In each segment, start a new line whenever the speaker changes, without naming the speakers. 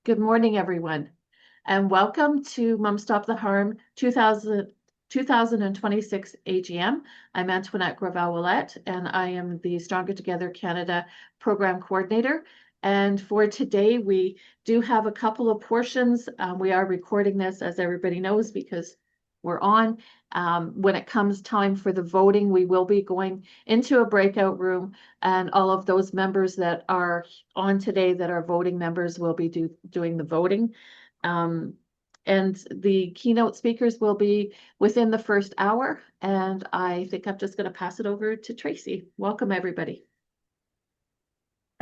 Good morning, everyone, and welcome to Mom Stop the Harm 2026 AGM. I'm Antoinette Gravel-Willette, and I am the Stronger Together Canada Program Coordinator. And for today, we do have a couple of portions. We are recording this, as everybody knows, because we're on. When it comes time for the voting, we will be going into a breakout room, and all of those members that are on today that are voting members will be doing the voting. And the keynote speakers will be within the first hour. And I think I'm just going to pass it over to Tracy. Welcome, everybody.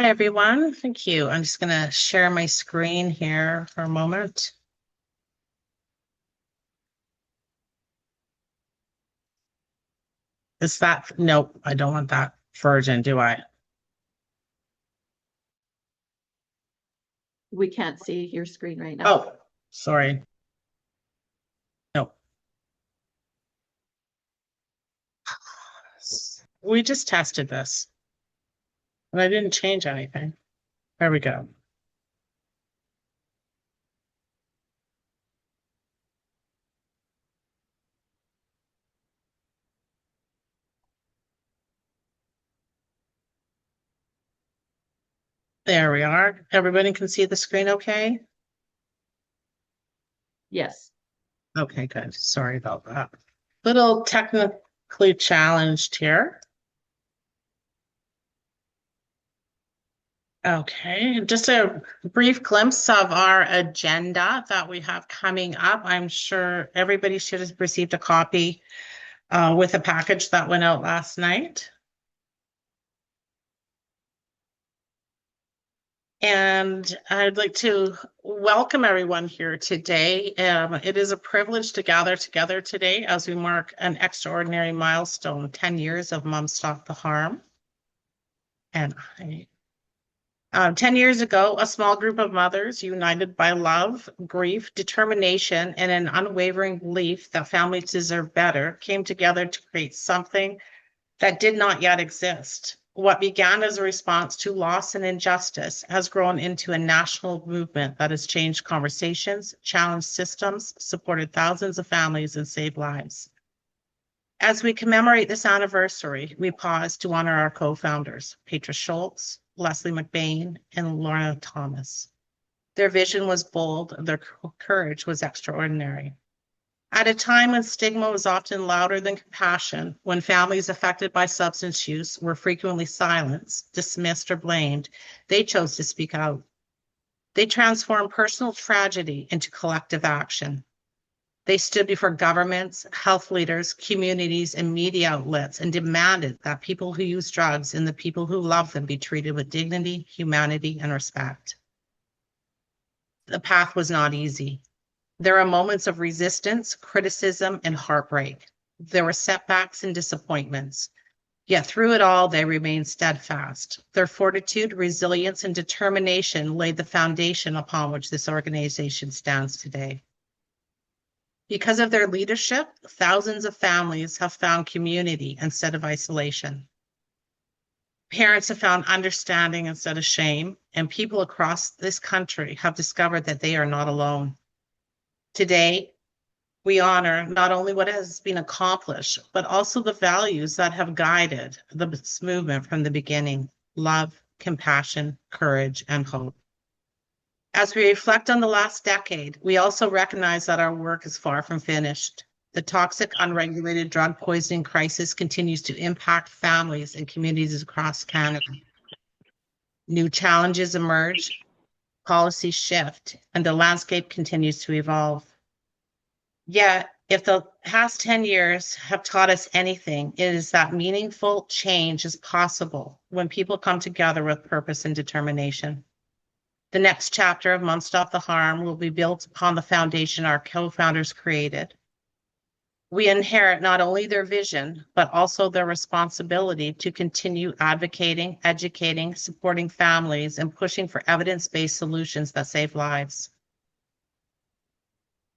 Hi, everyone. Thank you. I'm just going to share my screen here for a moment. Is that, nope, I don't want that version, do I?
We can't see your screen right now.
Oh, sorry. Nope. We just tested this, and I didn't change anything. There we go. There we are. Everybody can see the screen okay?
Yes.
Okay, good. Sorry about that. Little technically challenged here. Okay, just a brief glimpse of our agenda that we have coming up. I'm sure everybody should have received a copy with a package that went out last night. And I'd like to welcome everyone here today. It is a privilege to gather together today as we mark an extraordinary milestone, 10 years of Mom Stop the Harm. And 10 years ago, a small group of mothers united by love, grief, determination, and an unwavering belief that families deserve better came together to create something that did not yet exist. What began as a response to loss and injustice has grown into a national movement that has changed conversations, challenged systems, supported thousands of families, and saved lives. As we commemorate this anniversary, we pause to honor our co-founders, Petra Schultz, Leslie McBain, and Lorna Thomas. Their vision was bold, their courage was extraordinary. At a time when stigma was often louder than compassion, when families affected by substance use were frequently silenced, dismissed, or blamed, they chose to speak out. They transformed personal tragedy into collective action. They stood before governments, health leaders, communities, and media outlets and demanded that people who use drugs and the people who love them be treated with dignity, humanity, and respect. The path was not easy. There are moments of resistance, criticism, and heartbreak. There were setbacks and disappointments. Yet through it all, they remained steadfast. Their fortitude, resilience, and determination laid the foundation upon which this organization stands today. Because of their leadership, thousands of families have found community instead of isolation. Parents have found understanding instead of shame, and people across this country have discovered that they are not alone. Today, we honor not only what has been accomplished, but also the values that have guided this movement from the beginning: love, compassion, courage, and hope. As we reflect on the last decade, we also recognize that our work is far from finished. The toxic, unregulated drug poisoning crisis continues to impact families and communities across Canada. New challenges emerge, policies shift, and the landscape continues to evolve. Yet, if the past 10 years have taught us anything, it is that meaningful change is possible when people come together with purpose and determination. The next chapter of Mom Stop the Harm will be built upon the foundation our co-founders created. We inherit not only their vision, but also their responsibility to continue advocating, educating, supporting families, and pushing for evidence-based solutions that save lives.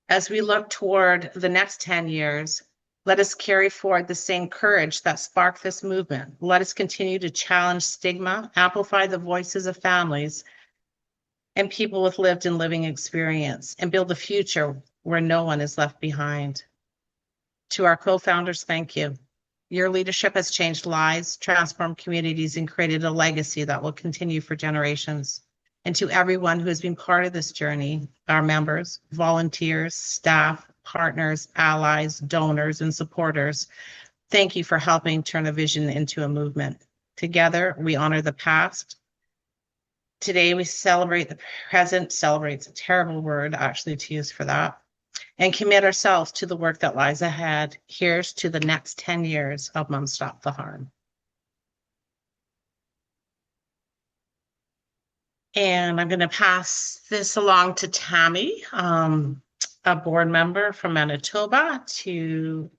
As we look toward the next 10 years, let us carry forward the same courage that sparked this movement. Let us continue to challenge stigma, amplify the voices of families, and people with lived and living experience, and build a future where no one is left behind. To our co-founders, thank you. Your leadership has changed lives, transformed communities, and created a legacy that will continue for generations. And to everyone who has been part of this journey, our members, volunteers, staff, partners, allies, donors, and supporters, thank you for helping turn a vision into a movement. Together, we honor the past. Today, we celebrate the present. Celebrate's a terrible word actually to use for that, and commit ourselves to the work that lies ahead. Here's to the next 10 years of Mom Stop the Harm. And I'm going to pass this along to Tammy, a board member from Manitoba, to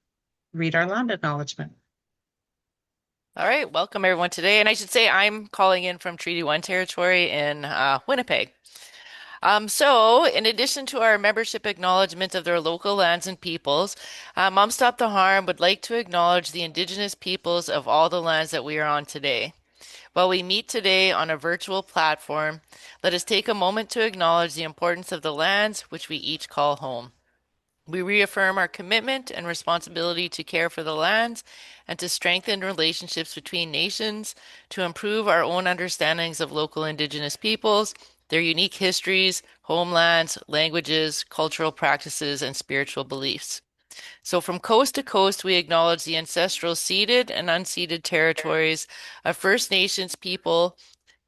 read our land acknowledgement.
All right, welcome everyone today. And I should say I'm calling in from Treaty 1 territory in Winnipeg. So, in addition to our membership acknowledgement of their local lands and peoples, Mom Stop the Harm would like to acknowledge the Indigenous peoples of all the lands that we are on today. While we meet today on a virtual platform, let us take a moment to acknowledge the importance of the lands which we each call home. We reaffirm our commitment and responsibility to care for the lands and to strengthen relationships between nations, to improve our own understandings of local Indigenous peoples, their unique histories, homelands, languages, cultural practices, and spiritual beliefs. So from coast to coast, we acknowledge the ancestral ceded and unceded territories of First Nations people,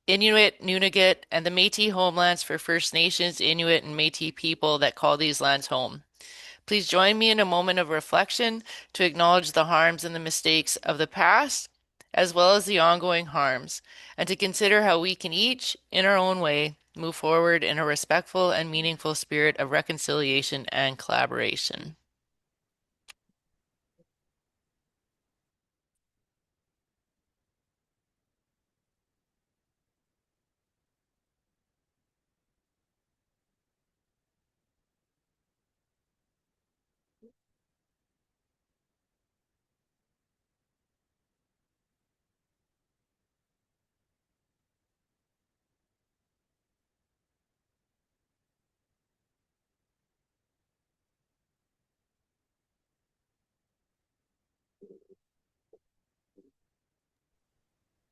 Inuit, Nunavut, and the Métis homelands for First Nations, Inuit, and Métis people that call these lands home. Please join me in a moment of reflection to acknowledge the harms and the mistakes of the past, as well as the ongoing harms, and to consider how we can each, in our own way, move forward in a respectful and meaningful spirit of reconciliation and collaboration.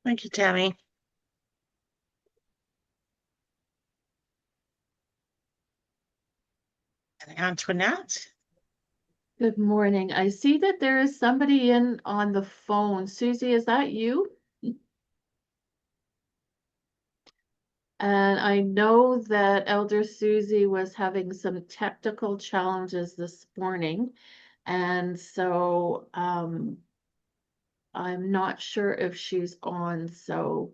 Thank you, Tammy. And Antoinette.
Good morning. I see that there is somebody in on the phone. Susie, is that you? And I know that Elder Susie was having some technical challenges this morning. And so I'm not sure if she's on. So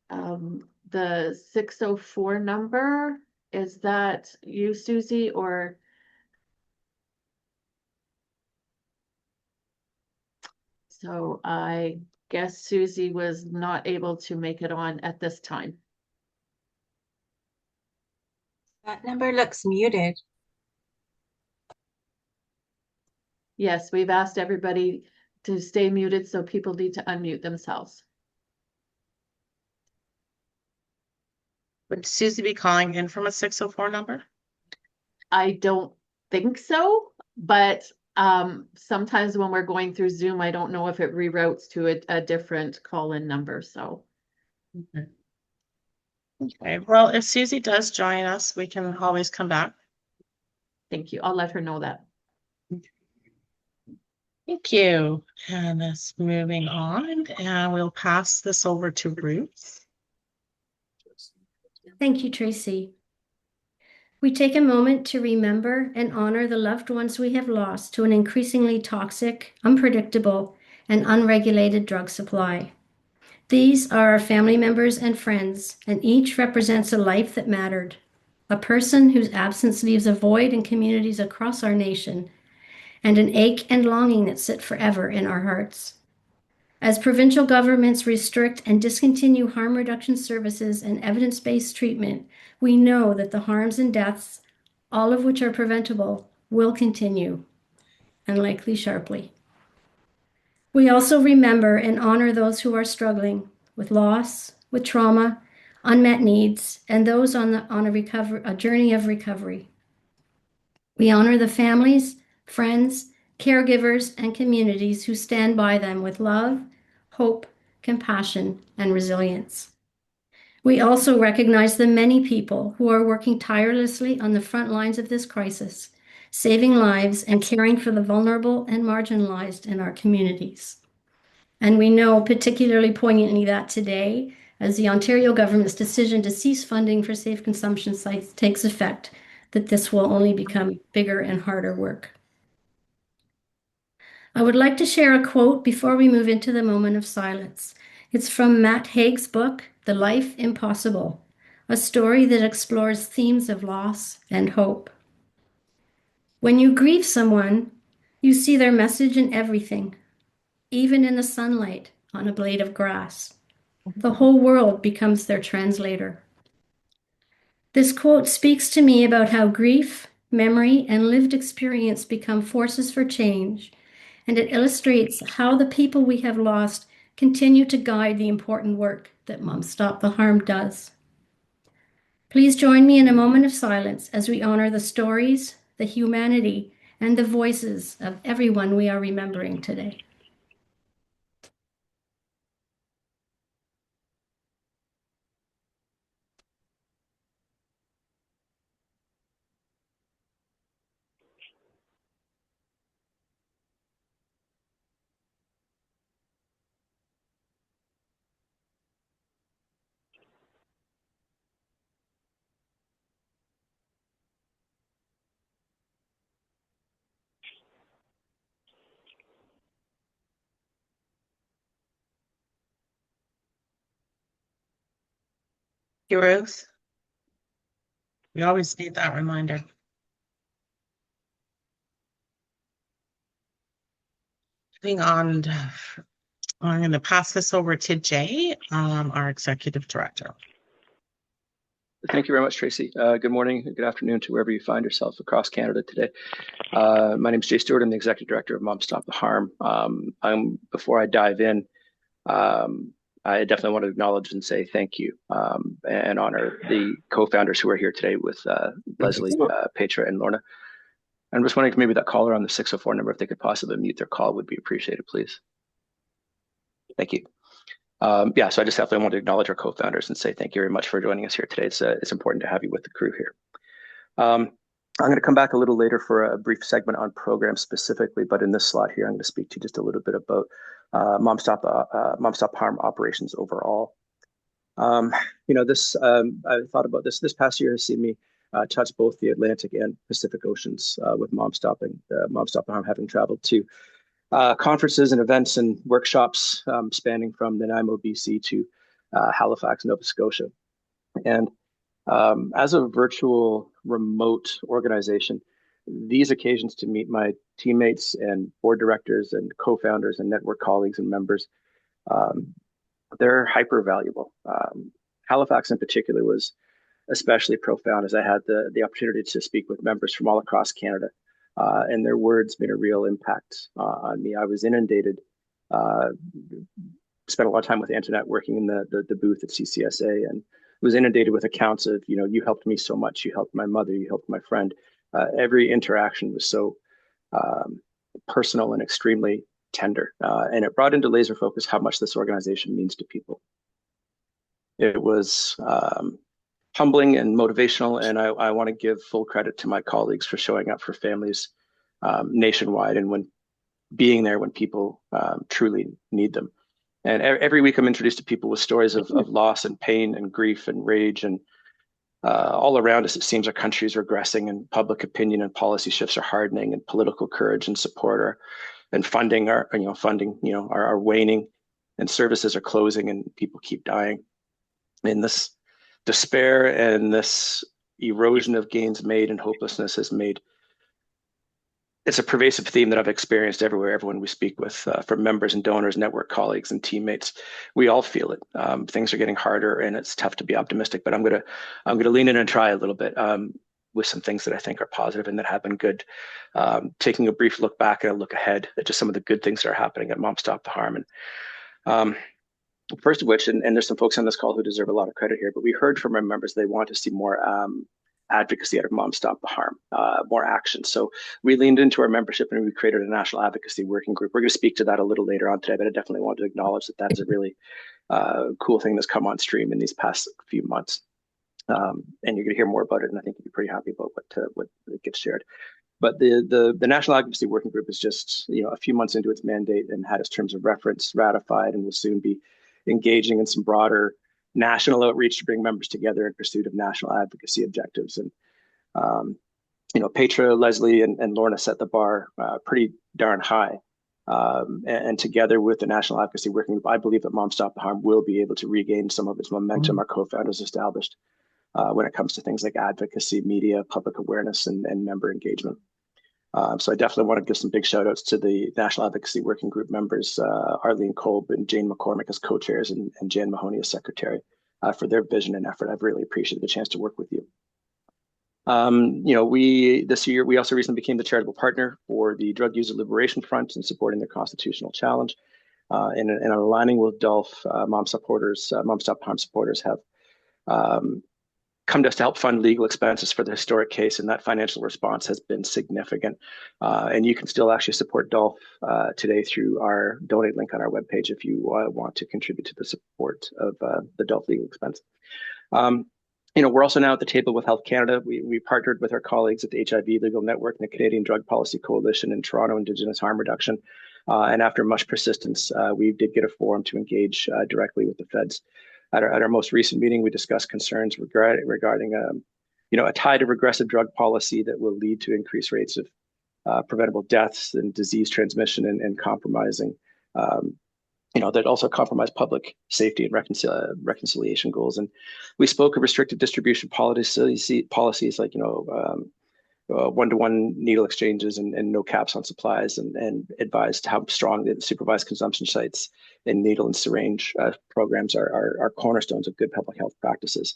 the 604 number, is that you, Susie, or? So I guess Susie was not able to make it on at this time.
That number looks muted.
Yes, we've asked everybody to stay muted, so people need to unmute themselves.
Would Susie be calling in from a 604 number?
I don't think so, but sometimes when we're going through Zoom, I don't know if it reroutes to a different call-in number, so.
Okay. Okay, well, if Susie does join us, we can always come back.
Thank you. I'll let her know that.
Thank you. And that's moving on, and we'll pass this over to Ruth.
Thank you, Tracy. We take a moment to remember and honor the loved ones we have lost to an increasingly toxic, unpredictable, and unregulated drug supply. These are our family members and friends, and each represents a life that mattered, a person whose absence leaves a void in communities across our nation, and an ache and longing that sit forever in our hearts. As provincial governments restrict and discontinue harm reduction services and evidence-based treatment, we know that the harms and deaths, all of which are preventable, will continue, and likely sharply. We also remember and honor those who are struggling with loss, with trauma, unmet needs, and those on a journey of recovery. We honor the families, friends, caregivers, and communities who stand by them with love, hope, compassion, and resilience. We also recognize the many people who are working tirelessly on the front lines of this crisis, saving lives and caring for the vulnerable and marginalized in our communities. And we know particularly poignantly that today, as the Ontario government's decision to cease funding for safe consumption sites takes effect, that this will only become bigger and harder work. I would like to share a quote before we move into the moment of silence. It's from Matt Haig's book, The Life Impossible, a story that explores themes of loss and hope. When you grieve someone, you see their message in everything, even in the sunlight on a blade of grass. The whole world becomes their translator. This quote speaks to me about how grief, memory, and lived experience become forces for change, and it illustrates how the people we have lost continue to guide the important work that Mom Stop the Harm does. Please join me in a moment of silence as we honor the stories, the humanity, and the voices of everyone we are remembering today.
Heroes. We always need that reminder. Moving on, I'm going to pass this over to Jay, our Executive Director.
Thank you very much, Tracy. Good morning, good afternoon to wherever you find yourself across Canada today. My name is Jay Stewart. I'm the Executive Director of Mom Stop the Harm. Before I dive in, I definitely want to acknowledge and say thank you and honor the co-founders who are here today with Leslie, Petra, and Lorna. I'm just wondering if maybe that caller on the 604 number, if they could possibly mute their call, would be appreciated, please. Thank you. So I just definitely want to acknowledge our co-founders and say thank you very much for joining us here today. It's important to have you with the crew here. I'm going to come back a little later for a brief segment on programs specifically, but in this slot here, I'm going to speak to you just a little bit about Mom Stop Harm operations overall. I thought about this past year has seen me touch both the Atlantic and Pacific Oceans with Mom Stop the Harm, having traveled to conferences and events and workshops spanning from Nanaimo, BC to Halifax, Nova Scotia. And as a virtual remote organization, these occasions to meet my teammates and board directors and co-founders and network colleagues and members, they're hyper valuable. Halifax in particular was especially profound as I had the opportunity to speak with members from all across Canada. And their words made a real impact on me. I was inundated, spent a lot of time with Antoinette working in the booth at CCSA, and was inundated with accounts of, you helped me so much, you helped my mother, you helped my friend. Every interaction was so personal and extremely tender. And it brought into laser focus how much this organization means to people. It was humbling and motivational, and I want to give full credit to my colleagues for showing up for families nationwide and when being there when people truly need them. And every week I'm introduced to people with stories of loss and pain and grief and rage, and all around us it seems our country is regressing, and public opinion and policy shifts are hardening, and political courage and support and funding are waning, and services are closing, and people keep dying. And this despair and this erosion of gains made and hopelessness has made, it's a pervasive theme that I've experienced everywhere. Everyone we speak with, from members and donors, network colleagues and teammates, we all feel it. Things are getting harder, and it's tough to be optimistic, but I'm gonna lean in and try a little bit with some things that I think are positive and that have been good. Taking a brief look back and a look ahead at just some of the good things that are happening at Mom Stop the Harm. And First of which, and there's some folks on this call who deserve a lot of credit here, but we heard from our members they want to see more advocacy out of Moms Stop the Harm, more action. So we leaned into our membership and we created a national advocacy working group. We're going to speak to that a little later on today, but I definitely want to acknowledge that that is a really cool thing that's come on stream in these past few months. And you're going to hear more about it, and I think you'll be pretty happy about what gets shared. But the National Advocacy Working Group is just a few months into its mandate and had its terms of reference ratified, and will soon be engaging in some broader national outreach to bring members together in pursuit of national advocacy objectives. And Petra, Leslie, and Lorna set the bar pretty darn high. And together with the National Advocacy Working Group, I believe that Moms Stop the Harm will be able to regain some of its momentum our co-founders established when it comes to things like advocacy, media, public awareness, and member engagement. So I definitely want to give some big shout outs to the National Advocacy Working Group members, Arlene Kolb and Jane McCormick as co-chairs and Jan Mahoney as secretary for their vision and effort. I've really appreciated the chance to work with you. This year, we also recently became the charitable partner for the Drug User Liberation Front in supporting their constitutional challenge. And aligning with DOLF, Mom Stop Harm supporters have come to us to help fund legal expenses for the historic case, and that financial response has been significant. And you can still actually support DOLF today through our donate link on our webpage if you want to contribute to the support of the DOLF legal expense. We're also now at the table with Health Canada. We partnered with our colleagues at the HIV Legal Network and the Canadian Drug Policy Coalition and Toronto Indigenous Harm Reduction. And after much persistence, we did get a forum to engage directly with the feds. At our most recent meeting, we discussed concerns regarding a tide of regressive drug policy that will lead to increased rates of preventable deaths and disease transmission and compromising, that also compromise public safety and reconciliation goals. And we spoke of restrictive distribution policies like, one-to-one needle exchanges and no caps on supplies, and advised how strong the supervised consumption sites and needle and syringe programs are cornerstones of good public health practices.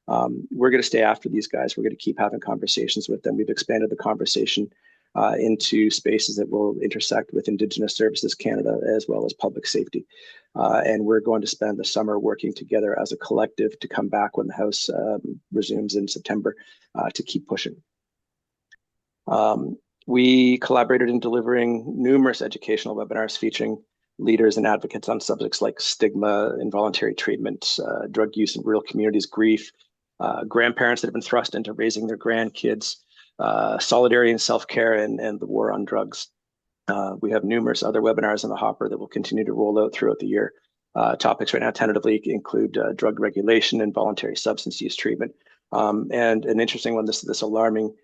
We're going to stay after these guys. We're going to keep having conversations with them. We've expanded the conversation into spaces that will intersect with Indigenous Services Canada as well as public safety. And we're going to spend the summer working together as a collective to come back when the House resumes in September to keep pushing. We collaborated in delivering numerous educational webinars featuring leaders and advocates on subjects like stigma, involuntary treatment, drug use in rural communities, grief, grandparents that have been thrust into raising their grandkids, solidarity and self-care, and the war on drugs. We have numerous other webinars in the hopper that will continue to roll out throughout the year. Topics right now tentatively include drug regulation and voluntary substance use treatment. And an interesting one, this alarming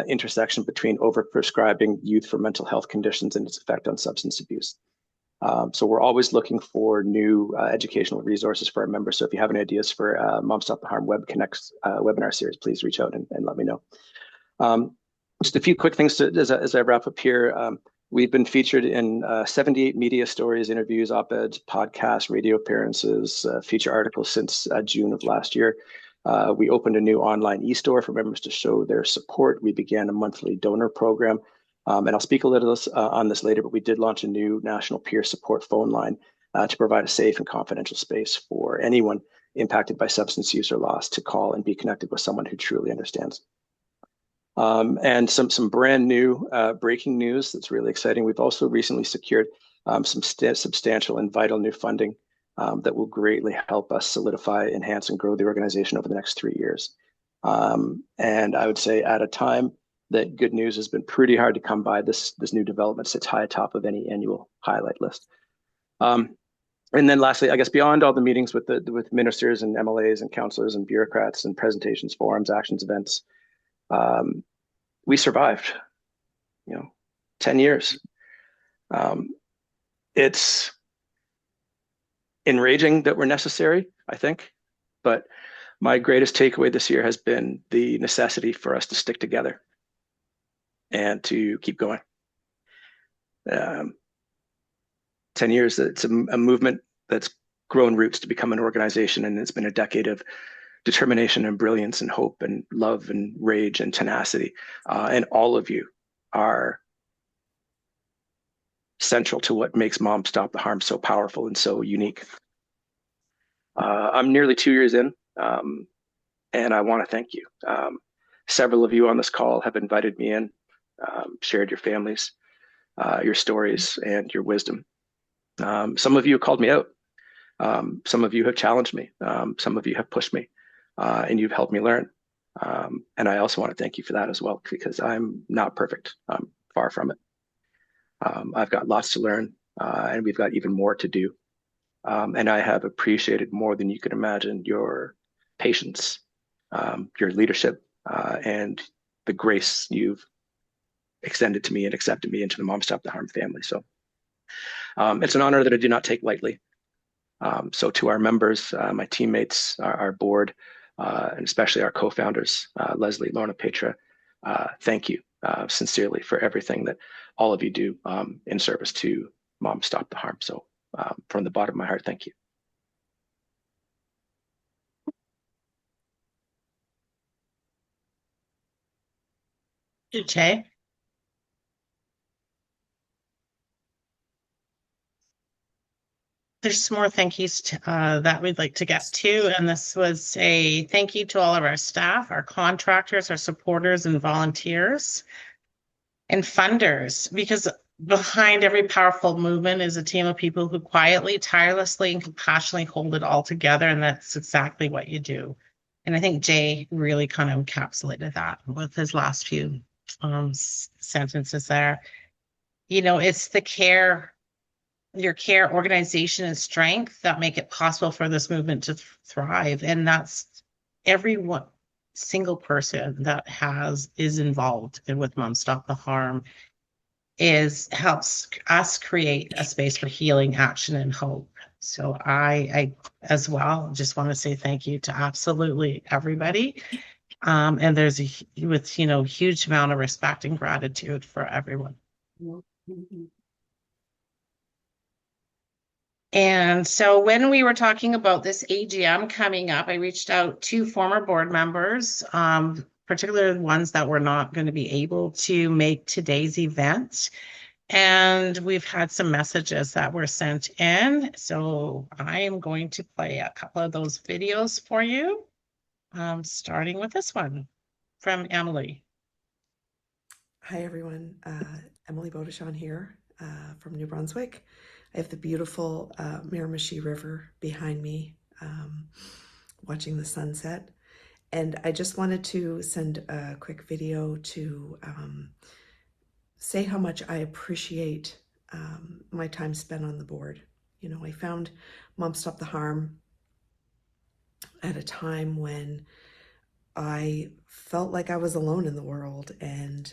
intersection between overprescribing youth for mental health conditions and its effect on substance abuse. So we're always looking for new educational resources for our members. So if you have any ideas for Moms Stop the Harm Web Connects webinar series, please reach out and let me know. Just a few quick things as I wrap up here. We've been featured in 78 media stories, interviews, op-eds, podcasts, radio appearances, feature articles since June of last year. We opened a new online e-store for members to show their support. We began a monthly donor program. And I'll speak a little on this later, but we did launch a new national peer support phone line to provide a safe and confidential space for anyone impacted by substance use or loss to call and be connected with someone who truly understands. And some brand new breaking news that's really exciting. We've also recently secured some substantial and vital new funding that will greatly help us solidify, enhance, and grow the organization over the next 3 years. And I would say at a time that good news has been pretty hard to come by, this new development sits high atop of any annual highlight list. And then lastly, I guess beyond all the meetings with ministers and MLAs and councillors and bureaucrats and presentations, forums, actions, events, we survived, 10 years. It's enraging that we're necessary, I think, but my greatest takeaway this year has been the necessity for us to stick together and to keep going. 10 years, it's a movement that's grown roots to become an organization, and it's been a decade of determination and brilliance and hope and love and rage and tenacity. And all of you are central to what makes Moms Stop the Harm so powerful and so unique. I'm nearly 2 years in, and I want to thank you. Several of you on this call have invited me in, shared your families, your stories, and your wisdom. Some of you have called me out. Some of you have challenged me. Some of you have pushed me, and you've helped me learn. And I also want to thank you for that as well, because I'm not perfect. I'm far from it. I've got lots to learn, and we've got even more to do. And I have appreciated more than you could imagine your patience, your leadership, and the grace you've extended to me and accepted me into the Mom Stop the Harm family. So it's an honor that I do not take lightly. So to our members, my teammates, our board, and especially our co-founders, Leslie, Lorna, Petra, thank you sincerely for everything that all of you do in service to Mom Stop the Harm. So from the bottom of my heart, thank you.
Jay. There's some more thank yous that we'd like to get to, and this was a thank you to all of our staff, our contractors, our supporters and volunteers, and funders, because behind every powerful movement is a team of people who quietly, tirelessly, and compassionately hold it all together, and that's exactly what you do. And I think Jay really kind of encapsulated that with his last few sentences there. You know, it's the care, your care, organization, and strength that make it possible for this movement to thrive. And that's everyone, single person that is involved with Mom Stop the Harm helps us create a space for healing, action, and hope. So I as well just want to say thank you to absolutely everybody. And there's huge amount of respect and gratitude for everyone. And so when we were talking about this AGM coming up, I reached out to former board members, particularly the ones that were not going to be able to make today's event. And we've had some messages that were sent in. So I am going to play a couple of those videos for you, starting with this one from Emily.
Hi, everyone. Emily Bodachon here from New Brunswick. I have the beautiful Miramichi River behind me, watching the sunset. And I just wanted to send a quick video to say how much I appreciate my time spent on the board. You know, I found Mom Stop the Harm at a time when I felt like I was alone in the world, and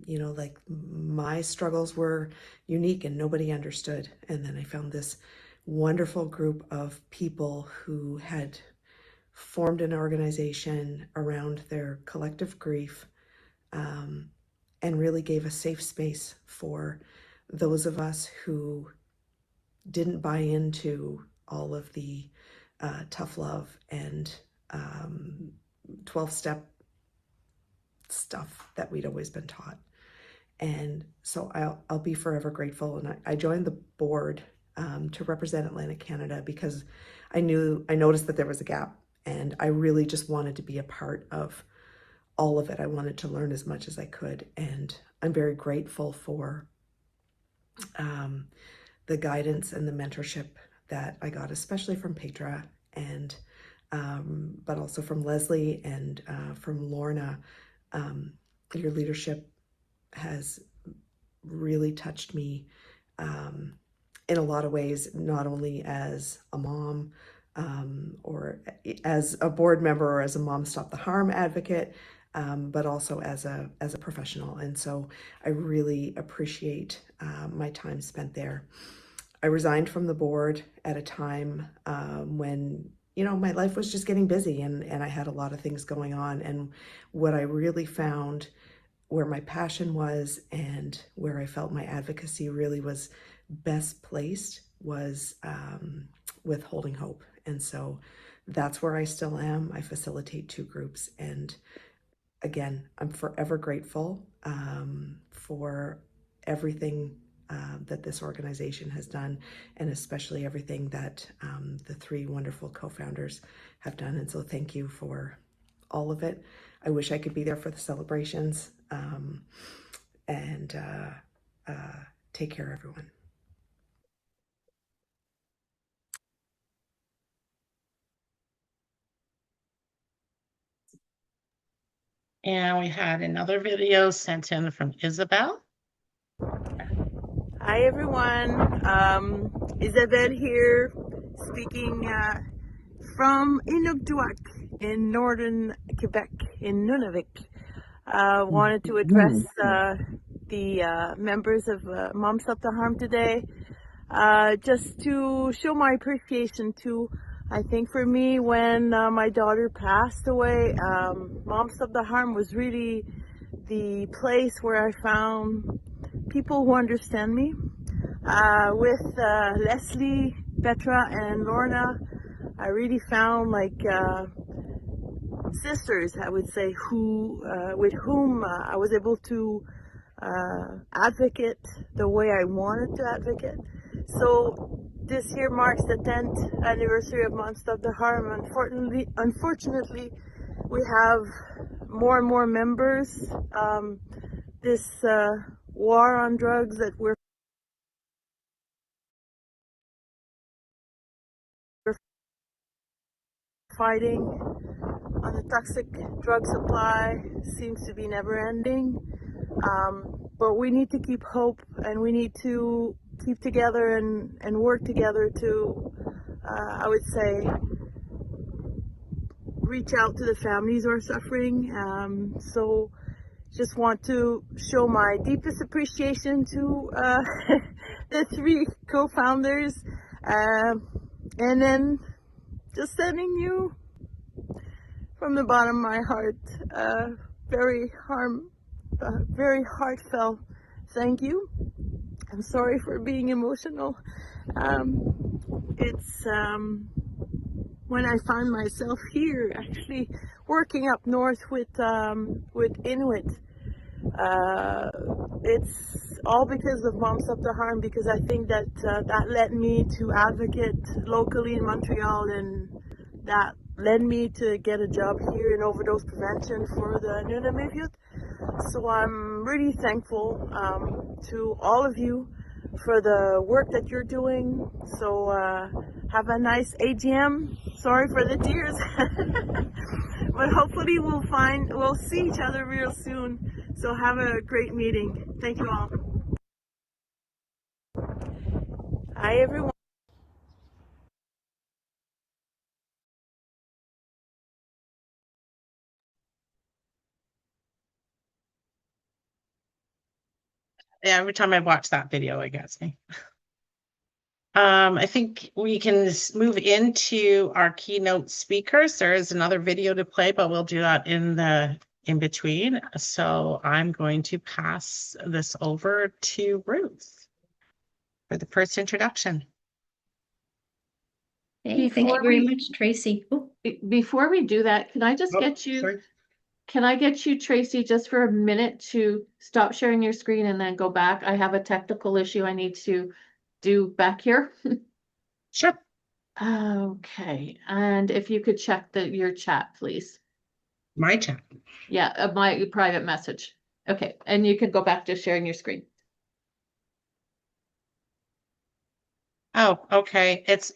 like my struggles were unique and nobody understood. And then I found this wonderful group of people who had formed an organization around their collective grief, and really gave a safe space for those of us who didn't buy into all of the tough love and 12-step stuff that we'd always been taught. And so I'll be forever grateful. And I joined the board to represent Atlantic Canada because I noticed that there was a gap, and I really just wanted to be a part of all of it. I wanted to learn as much as I could. And I'm very grateful for the guidance and the mentorship that I got, especially from Petra, and but also from Leslie and from Lorna. Your leadership has really touched me in a lot of ways, not only as a mom or as a board member or as a Mom Stop the Harm advocate, but also as a professional. And so I really appreciate my time spent there. I resigned from the board at a time when my life was just getting busy, and I had a lot of things going on. And what I really found, where my passion was and where I felt my advocacy really was best placed, was with Holding Hope. And so that's where I still am. I facilitate 2 groups. And again, I'm forever grateful for everything that this organization has done, and especially everything that the three wonderful co-founders have done. And so thank you for all of it. I wish I could be there for the celebrations. And take care, everyone.
And we had another video sent in from Isabel.
Hi everyone, Isabelle here, speaking from Inukjuak in northern Quebec, in Nunavik. Wanted to address the members of Mom Stop the Harm today, just to show my appreciation to, I think for me, when my daughter passed away, Mom Stop the Harm was really the place where I found people who understand me. With Leslie, Petra, and Lorna, I really found like sisters, I would say, who with whom I was able to advocate the way I wanted to advocate. So this year marks the 10th anniversary of Mom Stop the Harm. Unfortunately, we have more and more members. This war on drugs that we're fighting on the toxic drug supply seems to be never ending. But we need to keep hope, and we need to keep together and work together to, I would say, reach out to the families who are suffering. So just want to show my deepest appreciation to the three co-founders, and then just sending you from the bottom of my heart very heartfelt thank you. I'm sorry for being emotional. It's when I find myself here, actually working up north with Inuit. It's all because of Mom Stop the Harm, because I think that that led me to advocate locally in Montreal, and that led me to get a job here in overdose prevention for the Nunavut. So I'm really thankful to all of you for the work that you're doing. So have a nice AGM. Sorry for the tears. But hopefully we'll see each other real soon. So have a great meeting. Thank you all. Hi everyone.
Every time I watch that video, it gets me. I think we can move into our keynote speakers. There is another video to play, but we'll do that in between. So I'm going to pass this over to Ruth for the first introduction.
Hey, thank you very much, Tracy. Oh,
Before we do that, can I just get you?
Sorry.
Can I get you, Tracy, just for a minute to stop sharing your screen and then go back? I have a technical issue I need to do back here.
Sure.
Okay, and if you could check your chat, please.
My chat.
Yeah, my private message. Okay, and you can go back to sharing your screen.
Oh, okay. It's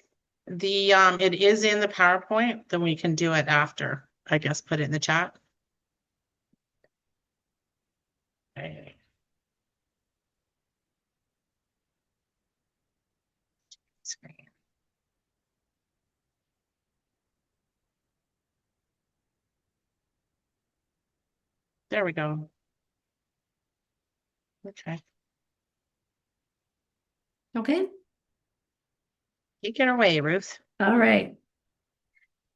the it is in the PowerPoint, then we can do it after. I guess put it in the chat. Okay. Screen. There we go. Okay.
okay.
Take it away, Ruth.
All right.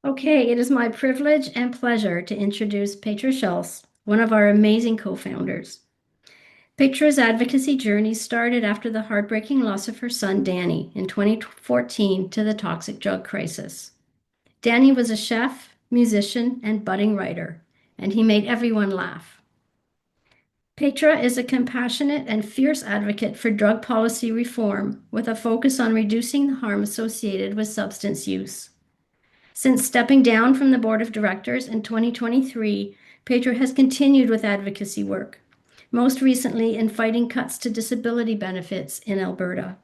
Okay, it is my privilege and pleasure to introduce Petra Schulz, one of our amazing co-founders. Petra's advocacy journey started after the heartbreaking loss of her son, Danny, in 2014 to the toxic drug crisis. Danny was a chef, musician, and budding writer, and he made everyone laugh. Petra is a compassionate and fierce advocate for drug policy reform with a focus on reducing the harm associated with substance use. Since stepping down from the board of directors in 2023, Petra has continued with advocacy work, most recently in fighting cuts to disability benefits in Alberta.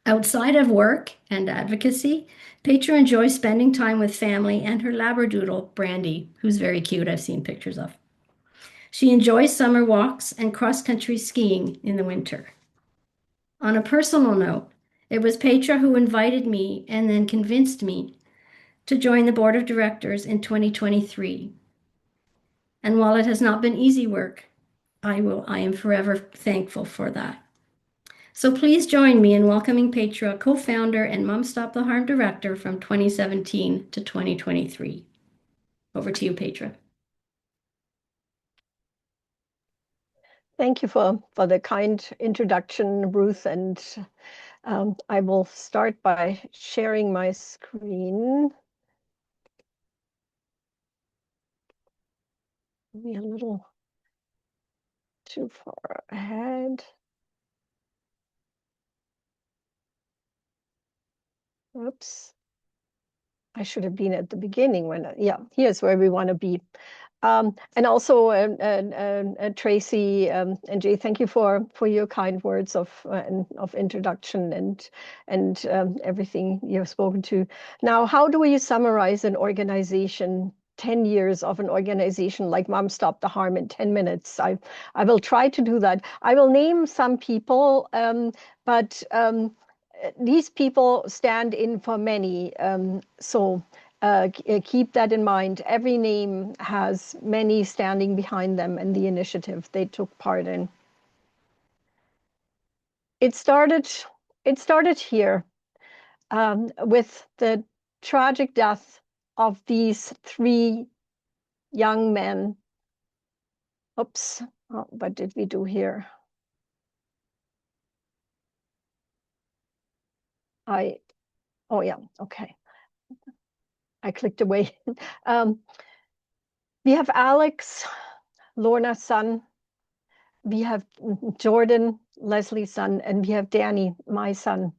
Outside of work and advocacy, Petra enjoys spending time with family and her Labradoodle, Brandy, who's very cute, I've seen pictures of. She enjoys summer walks and cross-country skiing in the winter. On a personal note, it was Petra who invited me and then convinced me to join the board of directors in 2023. And while it has not been easy work, I am forever thankful for that. So please join me in welcoming Petra, co-founder and Mom Stop the Harm director from 2017 to 2023. Over to you, Petra.
Thank you for the kind introduction, Ruth, and I will start by sharing my screen. Maybe a little too far ahead. Oops. I should have been at the beginning when, yeah, here's where we want to be. And also, Tracy and Jay, thank you for your kind words of introduction and everything you've spoken to. Now, how do you summarize an organization, 10 years of an organization like Mom Stop the Harm in 10 minutes? I will try to do that. I will name some people, but these people stand in for many. Keep that in mind. Every name has many standing behind them and the initiative they took part in. It started here with the tragic death of these 3 young men. Oops, what did we do here? Oh yeah, okay. I clicked away. We have Alex, Lorna's son. We have Jordan, Leslie's son, and we have Danny, my son.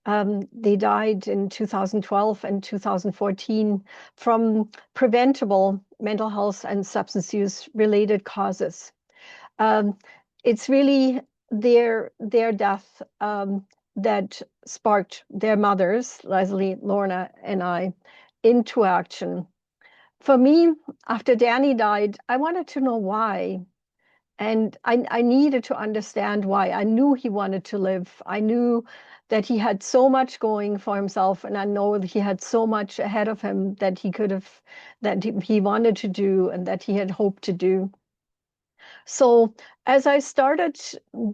They died in 2012 and 2014 from preventable mental health and substance use related causes. It's really their death that sparked their mothers, Leslie, Lorna, and I, into action. For me, after Danny died, I wanted to know why. And I needed to understand why. I knew he wanted to live. I knew that he had so much going for himself, and I know that he had so much ahead of him that he wanted to do and that he had hoped to do. So as I started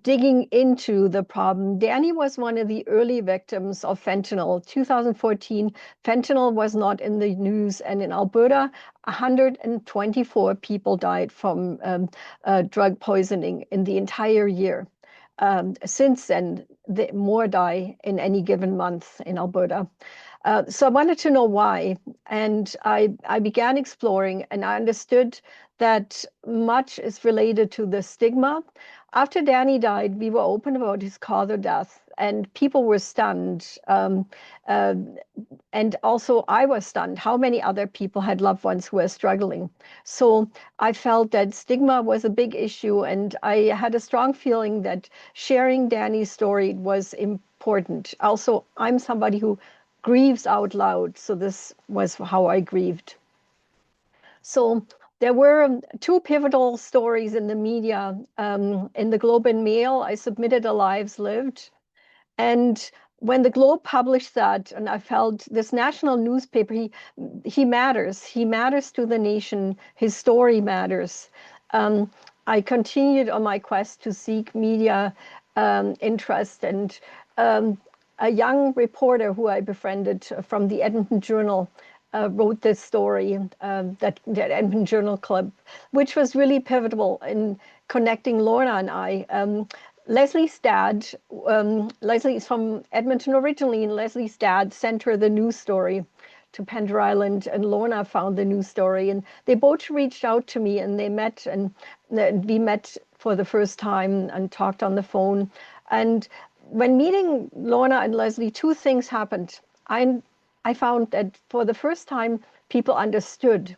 digging into the problem, Danny was one of the early victims of fentanyl. 2014, fentanyl was not in the news, and in Alberta, 124 people died from drug poisoning in the entire year. Since then, more die in any given month in Alberta. So I wanted to know why, and I began exploring, and I understood that much is related to the stigma. After Danny died, we were open about his cause of death, and people were stunned. And also I was stunned how many other people had loved ones who were struggling. So I felt that stigma was a big issue, and I had a strong feeling that sharing Danny's story was important. Also, I'm somebody who grieves out loud, so this was how I grieved. So there were 2 pivotal stories in the media. In the Globe and Mail, I submitted a Lives Lived. And when the Globe published that, and I felt this national newspaper, he matters. He matters to the nation. His story matters. I continued on my quest to seek media interest, and a young reporter who I befriended from the Edmonton Journal wrote this story, that Edmonton Journal Club, which was really pivotal in connecting Lorna and I. Leslie's dad, Leslie is from Edmonton originally, and Leslie's dad sent her the news story to Pender Island, and Lorna found the news story, and they both reached out to me, and they met, and we met for the first time and talked on the phone. And when meeting Lorna and Leslie, two things happened. I found that for the first time, people understood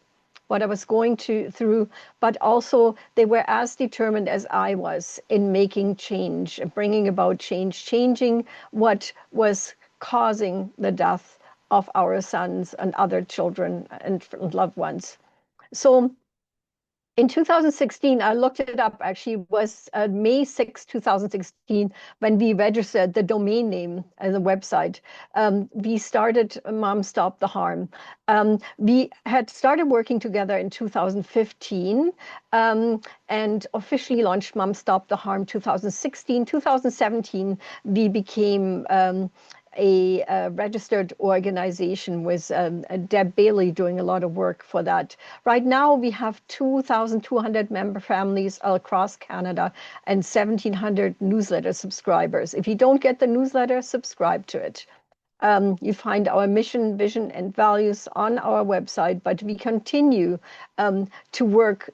what I was going through, but also they were as determined as I was in making change, bringing about change, changing what was causing the death of our sons and other children and loved ones. So in 2016, I looked it up, actually, it was May 6, 2016, when we registered the domain name as a website. We started Mom Stop the Harm. We had started working together in 2015 and officially launched Mom Stop the Harm 2016. 2017, we became a registered organization with Deb Bailey doing a lot of work for that. Right now, we have 2,200 member families across Canada and 1,700 newsletter subscribers. If you don't get the newsletter, subscribe to it. You find our mission, vision, and values on our website, but we continue to work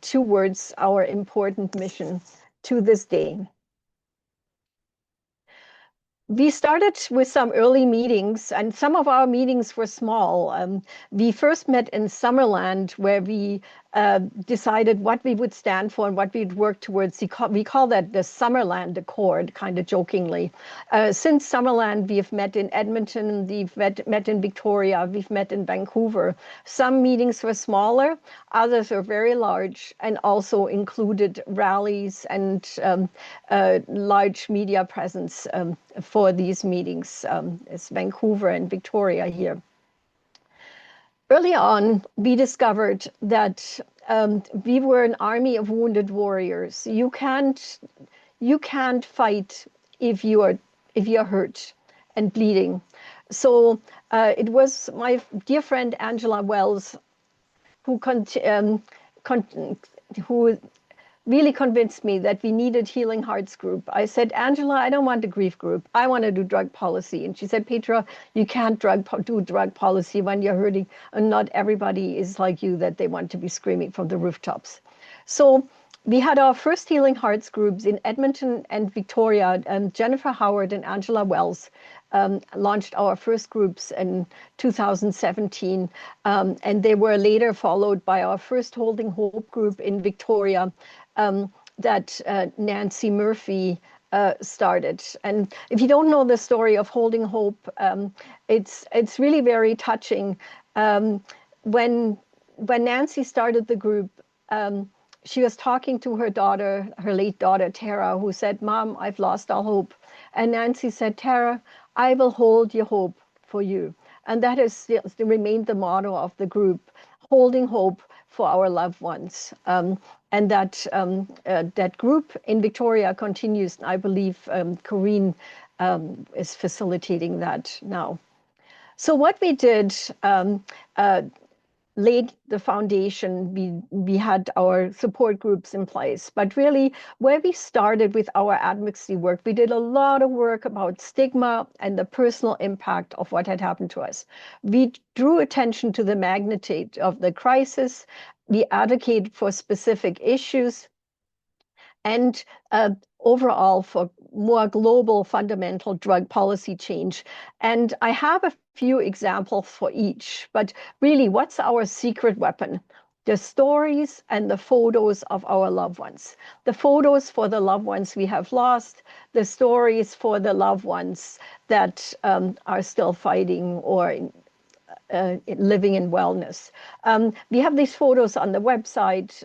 towards our important mission to this day. We started with some early meetings, and some of our meetings were small. We first met in Summerland, where we decided what we would stand for and what we'd work towards. We call that the Summerland Accord, kind of jokingly. Since Summerland, we've met in Edmonton, we've met in Victoria, we've met in Vancouver. Some meetings were smaller, others were very large, and also included rallies and large media presence for these meetings. It's Vancouver and Victoria here. Early on, we discovered that we were an army of wounded warriors. You can't fight if you are hurt and bleeding. So it was my dear friend Angela Wells who really convinced me that we needed Healing Hearts Group. I said, Angela, I don't want a grief group. I want to do drug policy. And she said, Petra, you can't do drug policy when you're hurting. And not everybody is like you, that they want to be screaming from the rooftops. So we had our first Healing Hearts groups in Edmonton and Victoria, and Jennifer Howard and Angela Wells launched our first groups in 2017. And they were later followed by our first Holding Hope group in Victoria, that Nancy Murphy started. And if you don't know the story of Holding Hope, it's really very touching. When Nancy started the group, she was talking to her daughter, her late daughter, Tara, who said, Mom, I've lost all hope. And Nancy said, Tara, I will hold your hope for you. And that has remained the motto of the group, holding hope for our loved ones. And that group in Victoria continues. I believe Corinne is facilitating that now. So what we did, laid the foundation. We had our support groups in place, but really where we started with our advocacy work, we did a lot of work about stigma and the personal impact of what had happened to us. We drew attention to the magnitude of the crisis. We advocated for specific issues and overall for more global fundamental drug policy change. And I have a few examples for each, but really, what's our secret weapon? The stories and the photos of our loved ones. The photos for the loved ones we have lost, the stories for the loved ones that are still fighting or living in wellness. We have these photos on the website.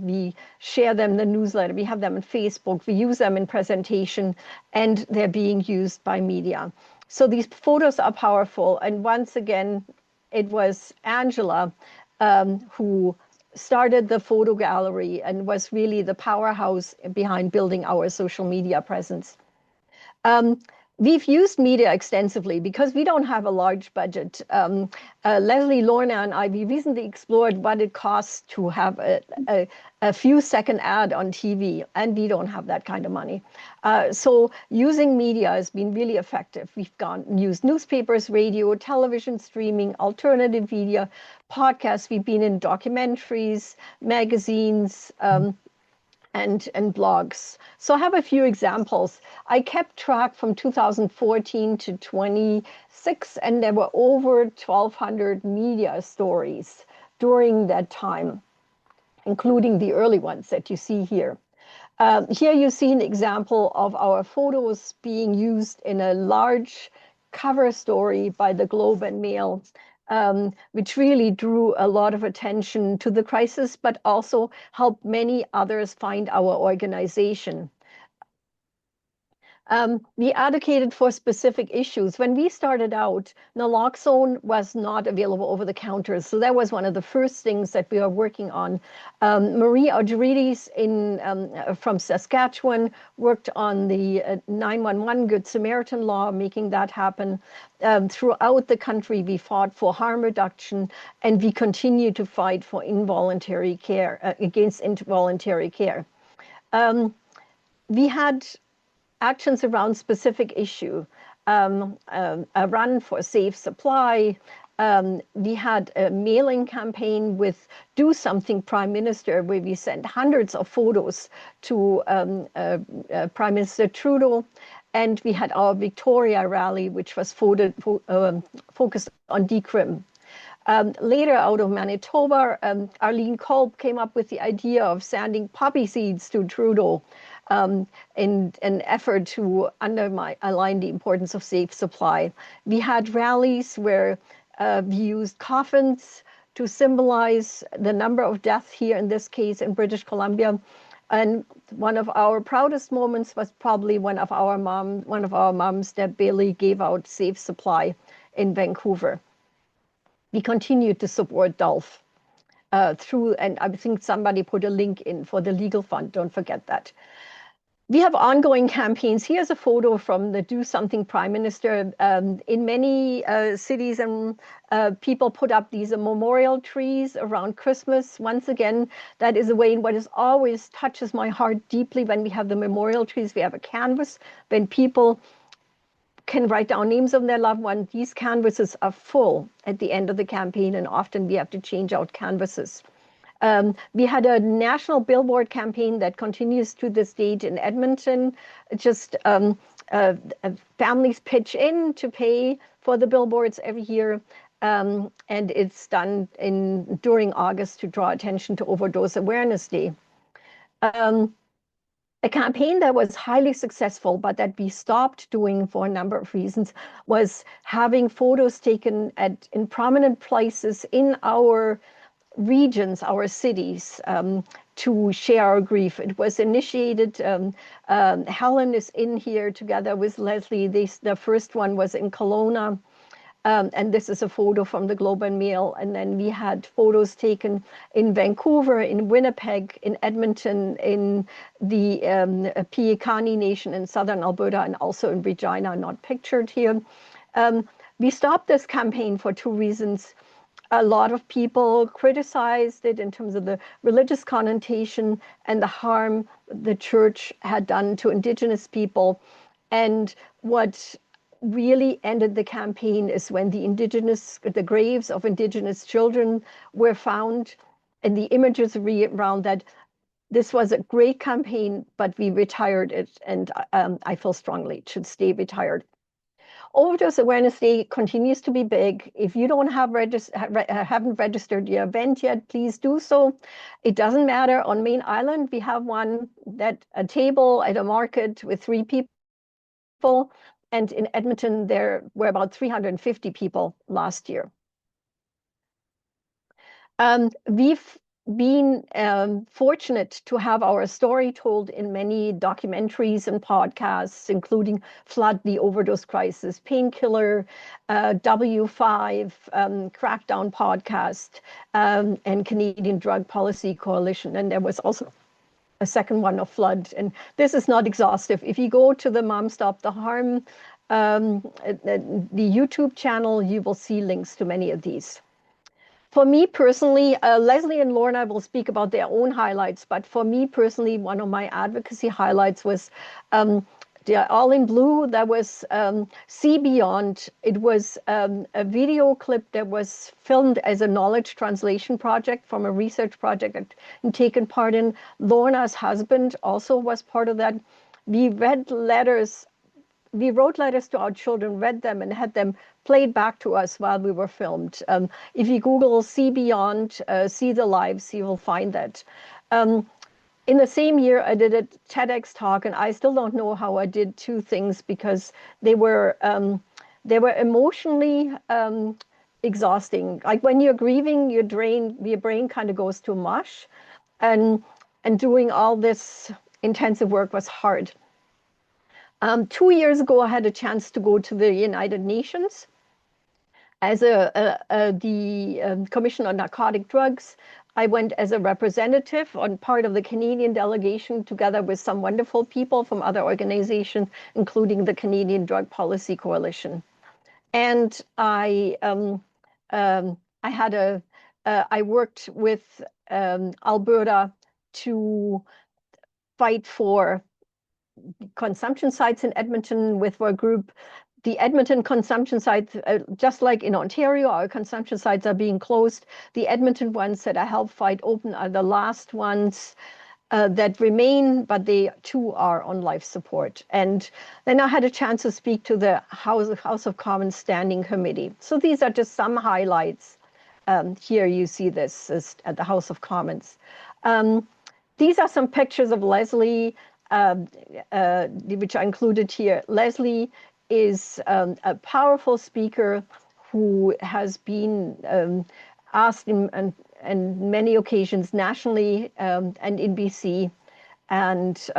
We share them in the newsletter. We have them on Facebook. We use them in presentation, and they're being used by media. So these photos are powerful. And once again, it was Angela who started the photo gallery and was really the powerhouse behind building our social media presence. We've used media extensively because we don't have a large budget. Leslie, Lorna, and I, we recently explored what it costs to have a few second ad on TV, and we don't have that kind of money. So using media has been really effective. We've used newspapers, radio, television, streaming, alternative media, podcasts. We've been in documentaries, magazines, and blogs. So I have a few examples. I kept track from 2014 to 26, and there were over 1,200 media stories during that time, including the early ones that you see here. Here you see an example of our photos being used in a large cover story by the Globe and Mail, which really drew a lot of attention to the crisis, but also helped many others find our organization. We advocated for specific issues. When we started out, naloxone was not available over the counter. So that was one of the first things that we are working on. Marie Audrides from Saskatchewan worked on the 911 Good Samaritan law, making that happen. Throughout the country, we fought for harm reduction, and we continue to fight for involuntary care, against involuntary care. We had actions around specific issue, a run for safe supply. We had a mailing campaign with Do Something Prime Minister, where we sent hundreds of photos to Prime Minister Trudeau. And we had our Victoria rally, which was focused on decrim. Later, out of Manitoba, Arlene Kolb came up with the idea of sending poppy seeds to Trudeau in an effort to align the importance of safe supply. We had rallies where we used coffins to symbolize the number of deaths here, in this case in British Columbia. And one of our proudest moments was probably one of our moms, Deb Bailey, gave out safe supply in Vancouver. We continued to support DULF and I think somebody put a link in for the legal fund, don't forget that. We have ongoing campaigns. Here's a photo from the Do Something Prime Minister. In many cities, and people put up these memorial trees around Christmas. Once again, that is a way in what is always touches my heart deeply when we have the memorial trees. We have a canvas when people can write down names of their loved ones. These canvases are full at the end of the campaign, and often we have to change out canvases. We had a national billboard campaign that continues to this date in Edmonton. Just families pitch in to pay for the billboards every year. And it's done during August to draw attention to Overdose Awareness Day. A campaign that was highly successful, but that we stopped doing for a number of reasons, was having photos taken in prominent places in our regions, our cities, to share our grief. It was initiated, Helen is in here together with Leslie. The first one was in Kelowna. And this is a photo from the Globe and Mail. And then we had photos taken in Vancouver, in Winnipeg, in Edmonton, in the Piikani Nation in southern Alberta, and also in Regina, not pictured here. We stopped this campaign for two reasons. A lot of people criticized it in terms of the religious connotation and the harm the church had done to Indigenous people. And what really ended the campaign is when the graves of Indigenous children were found, and the images around that. This was a great campaign, but we retired it, and I feel strongly it should stay retired. Overdose Awareness Day continues to be big. If you don't haven't registered your event yet, please do so. It doesn't matter. On Main Island, we have a table at a market with 3 people. And in Edmonton, there were about 350 people last year. We've been fortunate to have our story told in many documentaries and podcasts, including Flood, the Overdose Crisis, Painkiller, W5, Crackdown Podcast, and Canadian Drug Policy Coalition. And there was also a second one of Flood. And this is not exhaustive. If you go to the Mom Stop the Harm the YouTube channel, you will see links to many of these. For me personally, Leslie and Lorna will speak about their own highlights, but for me personally, one of my advocacy highlights was all in blue. That was See Beyond. It was a video clip that was filmed as a knowledge translation project from a research project I'd taken part in. Lorna's husband also was part of that. We read letters. We wrote letters to our children, read them, and had them played back to us while we were filmed. If you Google See Beyond, See the Lives, you will find that. In the same year, I did a TEDx talk, and I still don't know how I did two things because they were emotionally exhausting. Like when you're grieving, your brain kind of goes to mush, and doing all this intensive work was hard. 2 years ago, I had a chance to go to the United Nations as the Commission on Narcotic Drugs. I went as a representative on part of the Canadian delegation, together with some wonderful people from other organizations, including the Canadian Drug Policy Coalition. And I worked with Alberta to fight for consumption sites in Edmonton with our group. The Edmonton consumption sites, just like in Ontario, our consumption sites are being closed. The Edmonton ones that I helped fight open are the last ones that remain, but they too are on life support. And then I had a chance to speak to the House of Commons Standing Committee. So these are just some highlights. Here you see this at the House of Commons. These are some pictures of Leslie, which I included here. Leslie is a powerful speaker who has been asked in many occasions nationally and in BC, and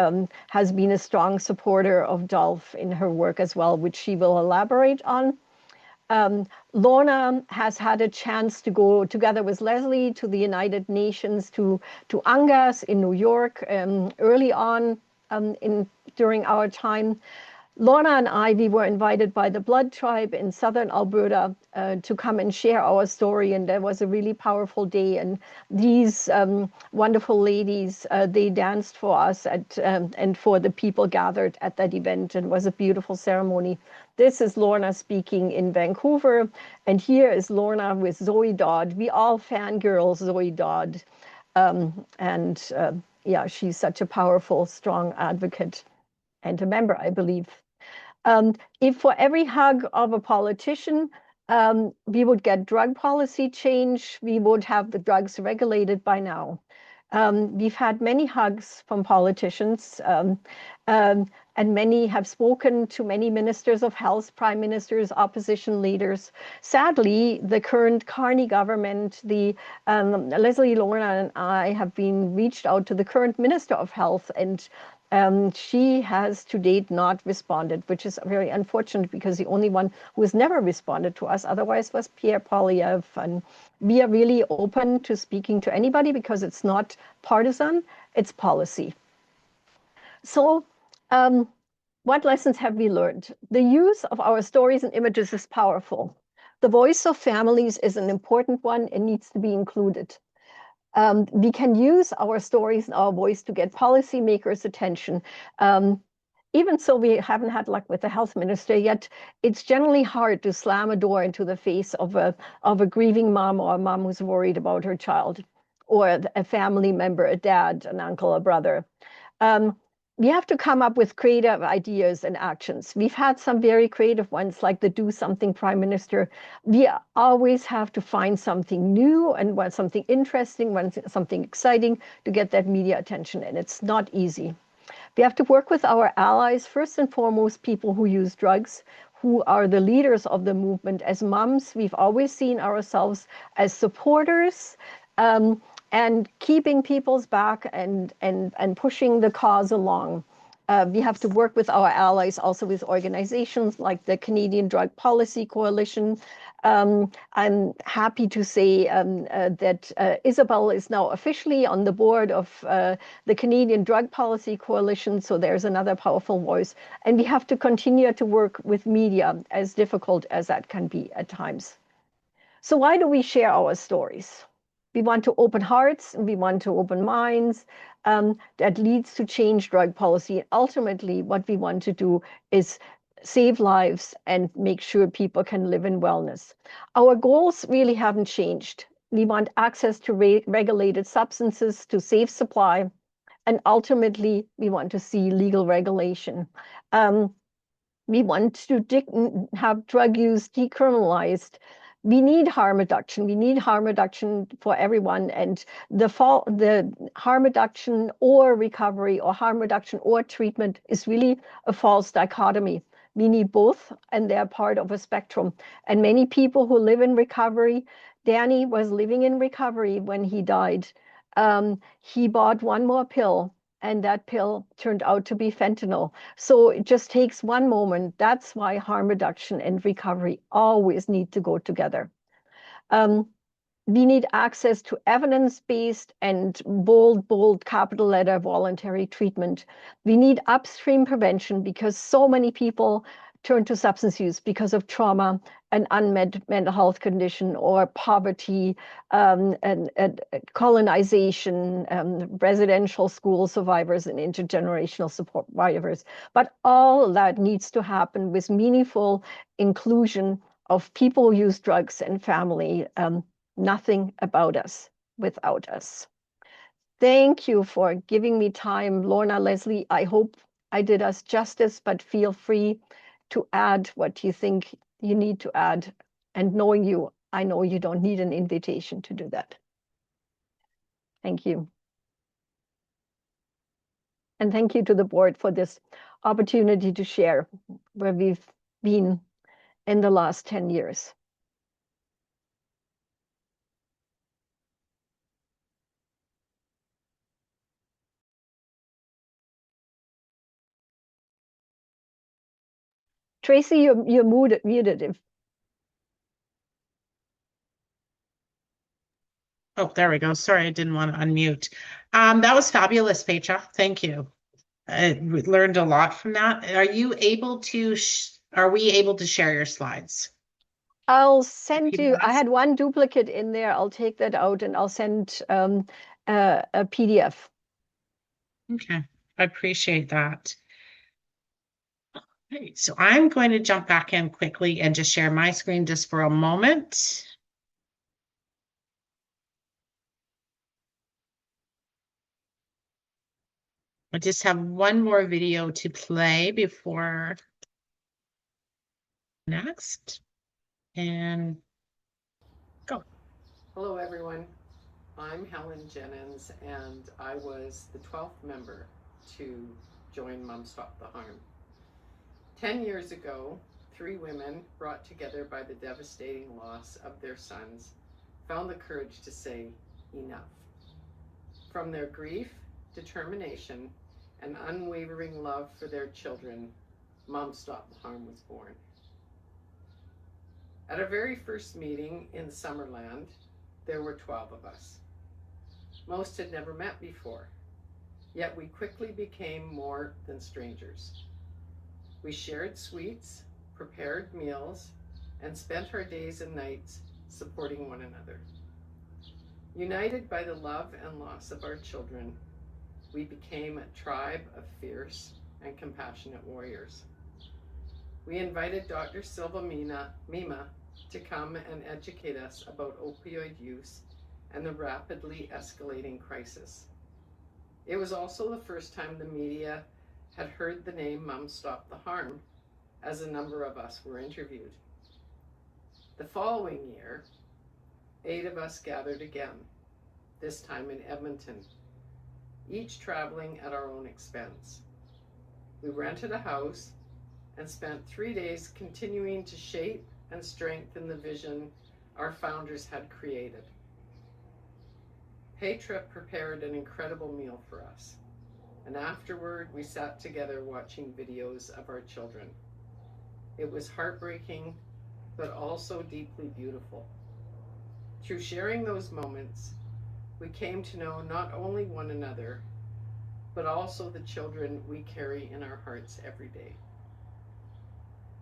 has been a strong supporter of DOLF in her work as well, which she will elaborate on. Lorna has had a chance to go together with Leslie to the United Nations, to UNGAS in New York early on during our time. Lorna and we were invited by the Blood Tribe in southern Alberta to come and share our story, and that was a really powerful day. And these wonderful ladies, they danced for us and for the people gathered at that event, and it was a beautiful ceremony. This is Lorna speaking in Vancouver, and here is Lorna with Zoe Dodd. We all fangirl Zoe Dodd, yeah, she's such a powerful, strong advocate and a member, I believe. If for every hug of a politician, we would get drug policy change, we would have the drugs regulated by now. We've had many hugs from politicians, and many have spoken to many ministers of health, prime ministers, opposition leaders. Sadly, the current Carney government, Leslie, Lorna, and I have been reached out to the current Minister of Health, and she has to date not responded, which is very unfortunate because the only one who has never responded to us otherwise was Pierre Poilievre. And we are really open to speaking to anybody because it's not partisan, it's policy. So what lessons have we learned? The use of our stories and images is powerful. The voice of families is an important one and needs to be included. We can use our stories and our voice to get policymakers' attention. Even so, we haven't had luck with the health minister yet. It's generally hard to slam a door into the face of a grieving mom, or a mom who's worried about her child, or a family member, a dad, an uncle, a brother. We have to come up with creative ideas and actions. We've had some very creative ones, like the Do Something Prime Minister. We always have to find something new and something interesting, something exciting to get that media attention, and it's not easy. We have to work with our allies, first and foremost, people who use drugs, who are the leaders of the movement. As moms, we've always seen ourselves as supporters, and keeping people's back and pushing the cause along. We have to work with our allies, also with organizations like the Canadian Drug Policy Coalition. I'm happy to say that Isabel is now officially on the board of the Canadian Drug Policy Coalition, so there's another powerful voice. And we have to continue to work with media, as difficult as that can be at times. So why do we share our stories? We want to open hearts, and we want to open minds. That leads to change drug policy. Ultimately, what we want to do is save lives and make sure people can live in wellness. Our goals really haven't changed. We want access to regulated substances, to safe supply, and ultimately, we want to see legal regulation. We want to have drug use decriminalized. We need harm reduction. We need harm reduction for everyone. And the harm reduction or recovery, or harm reduction or treatment, is really a false dichotomy. We need both, and they're part of a spectrum. And many people who live in recovery, Danny was living in recovery when he died. He bought one more pill, and that pill turned out to be fentanyl. So it just takes one moment. That's why harm reduction and recovery always need to go together. We need access to evidence-based and bold capital letter voluntary treatment. We need upstream prevention, because so many people turn to substance use because of trauma, an unmet mental health condition, or poverty, and colonization, residential school survivors, and intergenerational survivors. But all that needs to happen with meaningful inclusion of people who use drugs and family. Nothing about us without us. Thank you for giving me time, Lorna, Leslie. I hope I did us justice, but feel free to add what you think you need to add. And knowing you, I know you don't need an invitation to do that. Thank you. And thank you to the board for this opportunity to share where we've been in the last 10 years. Tracy, you're muted.
Oh, there we go. Sorry, I didn't want to unmute. That was fabulous, Petra. Thank you. I learned a lot from that. Are you able to, are we able to share your slides?
I'll send you, I had one duplicate in there. I'll take that out and I'll send a PDF.
Okay, I appreciate that. Okay, so I'm going to jump back in quickly and just share my screen just for a moment. I just have one more video to play before next, and go.
Hello everyone, I'm Helen Jennings, and I was the 12th member to join Mom Stop the Harm. 10 years ago, 3 women, brought together by the devastating loss of their sons, found the courage to say enough. From their grief, determination, and unwavering love for their children, Mom Stop the Harm was born. At our very first meeting in Summerland, there were 12 of us. Most had never met before, yet we quickly became more than strangers. We shared sweets, prepared meals, and spent our days and nights supporting one another. United by the love and loss of our children, we became a tribe of fierce and compassionate warriors. We invited Dr. Silva Mima to come and educate us about opioid use and the rapidly escalating crisis. It was also the first time the media had heard the name Mom Stop the Harm, as a number of us were interviewed. The following year, 8 of us gathered again, this time in Edmonton, each traveling at our own expense. We rented a house and spent 3 days continuing to shape and strengthen the vision our founders had created. Petra prepared an incredible meal for us, and afterward we sat together watching videos of our children. It was heartbreaking, but also deeply beautiful. Through sharing those moments, we came to know not only one another, but also the children we carry in our hearts every day.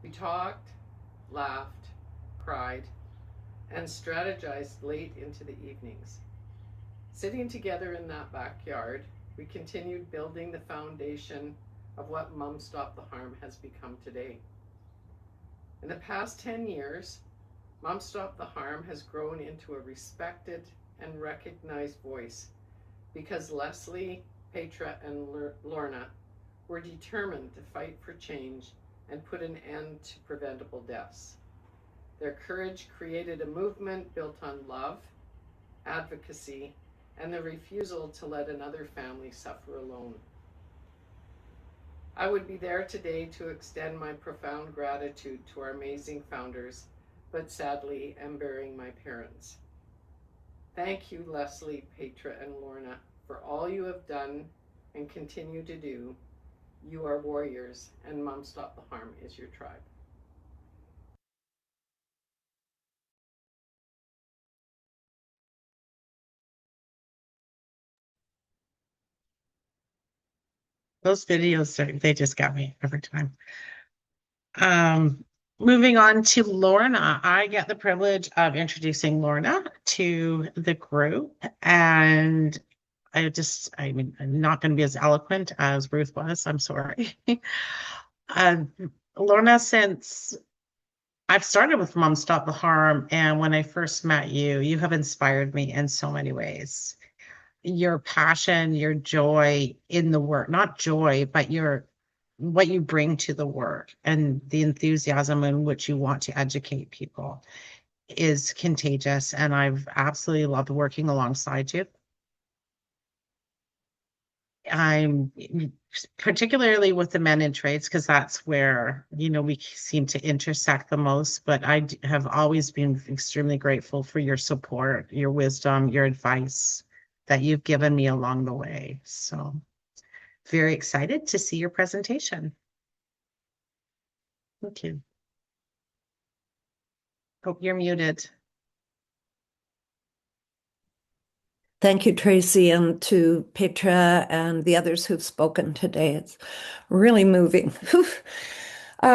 We talked, laughed, cried, and strategized late into the evenings. Sitting together in that backyard, we continued building the foundation of what Mom Stop the Harm has become today. In the past 10 years, Mom Stop the Harm has grown into a respected and recognized voice because Leslie, Petra, and Lorna were determined to fight for change and put an end to preventable deaths. Their courage created a movement built on love, advocacy, and the refusal to let another family suffer alone. I would be there today to extend my profound gratitude to our amazing founders, but sadly am burying my parents. Thank you, Leslie, Petra, and Lorna, for all you have done and continue to do. You are warriors, and Mom Stop the Harm is your tribe.
Those videos, they just got me every time. Moving on to Lorna, I get the privilege of introducing Lorna to the group, and I'm not going to be as eloquent as Ruth was. I'm sorry. Lorna, since I've started with Mom Stop the Harm, and when I first met you, you have inspired me in so many ways. Your passion, your joy in the work, not joy, but what you bring to the work and the enthusiasm in which you want to educate people is contagious. And I've absolutely loved working alongside you. I'm particularly with the men in trades, because that's where, we seem to intersect the most. But I have always been extremely grateful for your support, your wisdom, your advice that you've given me along the way. So very excited to see your presentation. Thank you. Hope you're muted.
Thank you, Tracy, and to Petra and the others who've spoken today. It's really moving.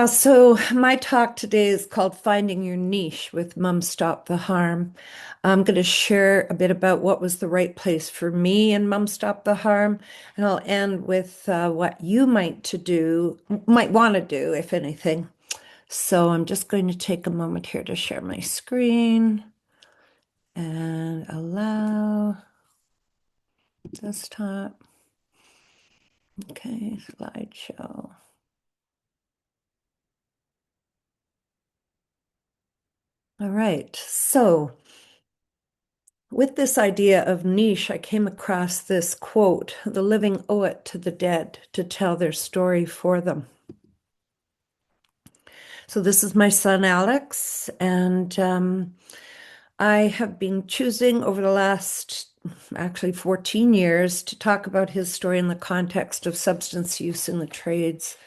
So my talk today is called Finding Your Niche with Mom Stop the Harm. I'm going to share a bit about what was the right place for me in Mom Stop the Harm, and I'll end with what you might want to do, if anything. So I'm just going to take a moment here to share my screen and allow desktop. Okay, slideshow. All right, so with this idea of niche, I came across this quote: "The living owe it to the dead to tell their story for them." So this is my son, Alex, and I have been choosing over the last actually 14 years to talk about his story in the context of substance use in the trades.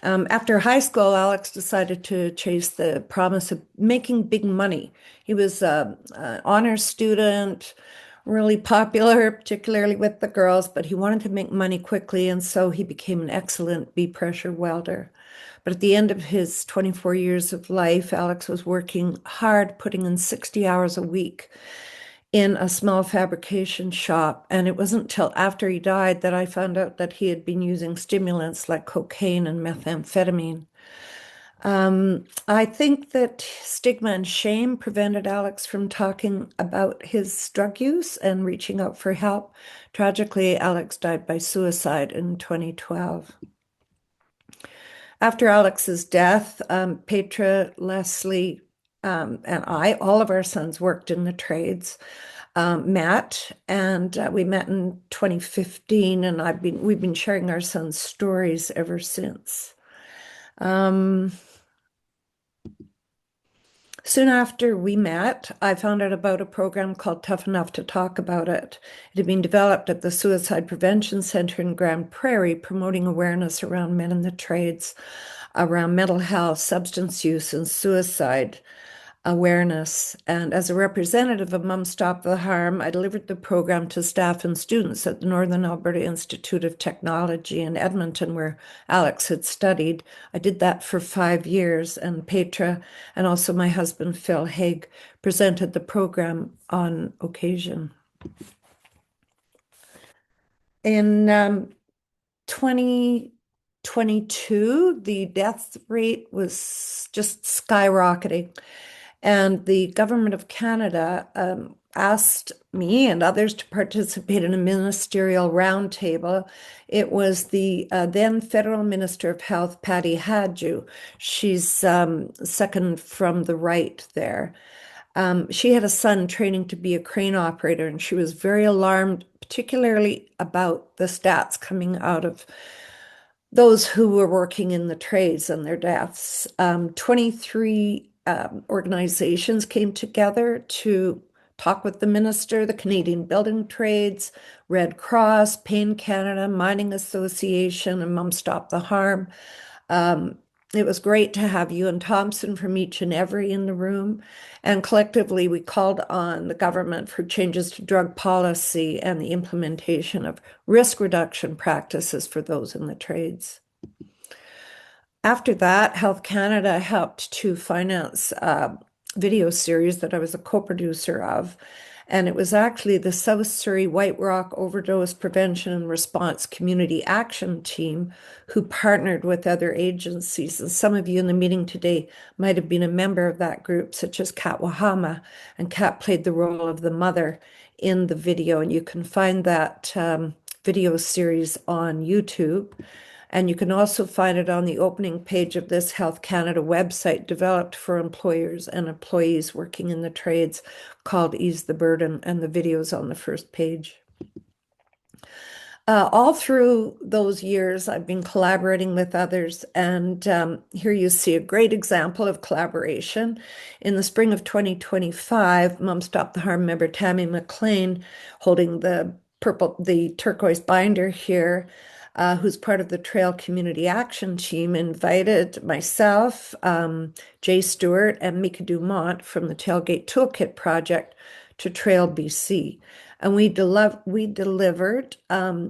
After high school, Alex decided to chase the promise of making big money. He was an honors student, really popular, particularly with the girls, but he wanted to make money quickly, and so he became an excellent B-pressure welder. But at the end of his 24 years of life, Alex was working hard, putting in 60 hours a week in a small fabrication shop. And it wasn't until after he died that I found out that he had been using stimulants like cocaine and methamphetamine. I think that stigma and shame prevented Alex from talking about his drug use and reaching out for help. Tragically, Alex died by suicide in 2012. After Alex's death, Petra, Leslie, and I, all of our sons worked in the trades. Met, and we met in 2015, and we've been sharing our son's stories ever since. Soon after we met, I found out about a program called Tough Enough to Talk About It. It had been developed at the Suicide Prevention Center in Grand Prairie, promoting awareness around men in the trades, around mental health, substance use, and suicide awareness. And as a representative of Mum Stop the Harm, I delivered the program to staff and students at the Northern Alberta Institute of Technology in Edmonton, where Alex had studied. I did that for 5 years, and Petra and also my husband, Phil Haig, presented the program on occasion. In 2022, the death rate was just skyrocketing. And the Government of Canada asked me and others to participate in a ministerial roundtable. It was the then Federal Minister of Health, Patty Hajdu. She's second from the right there. She had a son training to be a crane operator, and she was very alarmed, particularly about the stats coming out of those who were working in the trades and their deaths. 23 organizations came together to talk with the minister: the Canadian Building Trades, Red Cross, Pain Canada, Mining Association, and Mum Stop the Harm. It was great to have Ewan Thompson from Each and Every in the room. And collectively, we called on the government for changes to drug policy and the implementation of risk reduction practices for those in the trades. After that, Health Canada helped to finance a video series that I was a co-producer of. And it was actually the South Surrey White Rock Overdose Prevention and Response Community Action Team who partnered with other agencies. And some of you in the meeting today might have been a member of that group, such as Kat Wahama. And Kat played the role of the mother in the video. And you can find that video series on YouTube. And you can also find it on the opening page of this Health Canada website developed for employers and employees working in the trades, called Ease the Burden, and the video's on the first page. All through those years, I've been collaborating with others, and here you see a great example of collaboration. In the spring of 2025, Mum Stop the Harm member Tammy McLean, holding the turquoise binder here, who's part of the Trail Community Action Team, invited myself, Jay Stewart, and Mika Dumont from the Tailgate Toolkit Project to Trail BC. And we delivered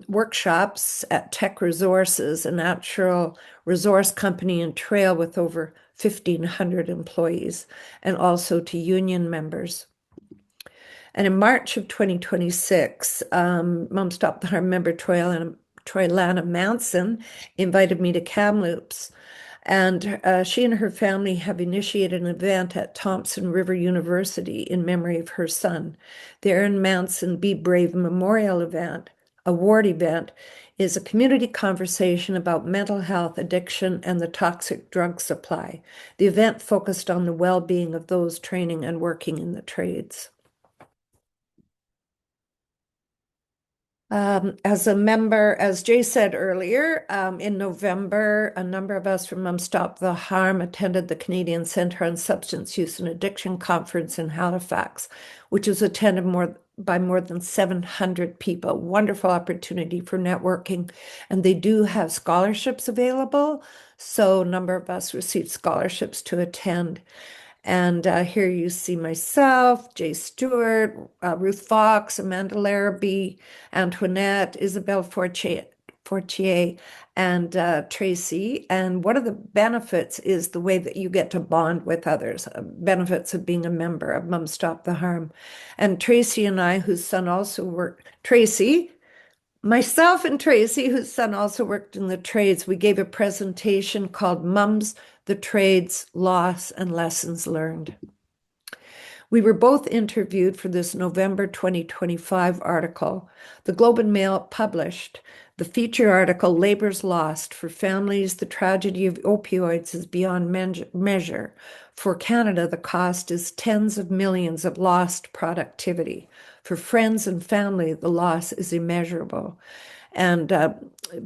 workshops at Tech Resources, a natural resource company in Trail with over 1,500 employees, and also to union members. And in March of 2026, Mum Stop the Harm member Troy Lana Manson invited me to Kamloops, and she and her family have initiated an event at Thompson River University in memory of her son. The Aaron Manson Be Brave Memorial Award event is a community conversation about mental health, addiction, and the toxic drug supply. The event focused on the well-being of those training and working in the trades. As a member, as Jay said earlier, in November, a number of us from Mum Stop the Harm attended the Canadian Centre on Substance Use and Addiction Conference in Halifax, which was attended by more than 700 people. Wonderful opportunity for networking. And they do have scholarships available. So a number of us received scholarships to attend. And here you see myself, Jay Stewart, Ruth Fox, Amanda Larrabee, Antoinette, Isabelle Fortier, and Tracy. And one of the benefits is the way that you get to bond with others, benefits of being a member of Mum Stop the Harm. And Tracy and I, whose son also worked, myself and Tracy, whose son also worked in the trades, we gave a presentation called Mums, the Trades, Loss, and Lessons Learned. We were both interviewed for this November 2025 article. The Globe and Mail published the feature article, Labor's Lost. For families, the tragedy of opioids is beyond measure. For Canada, the cost is tens of millions of lost productivity. For friends and family, the loss is immeasurable. And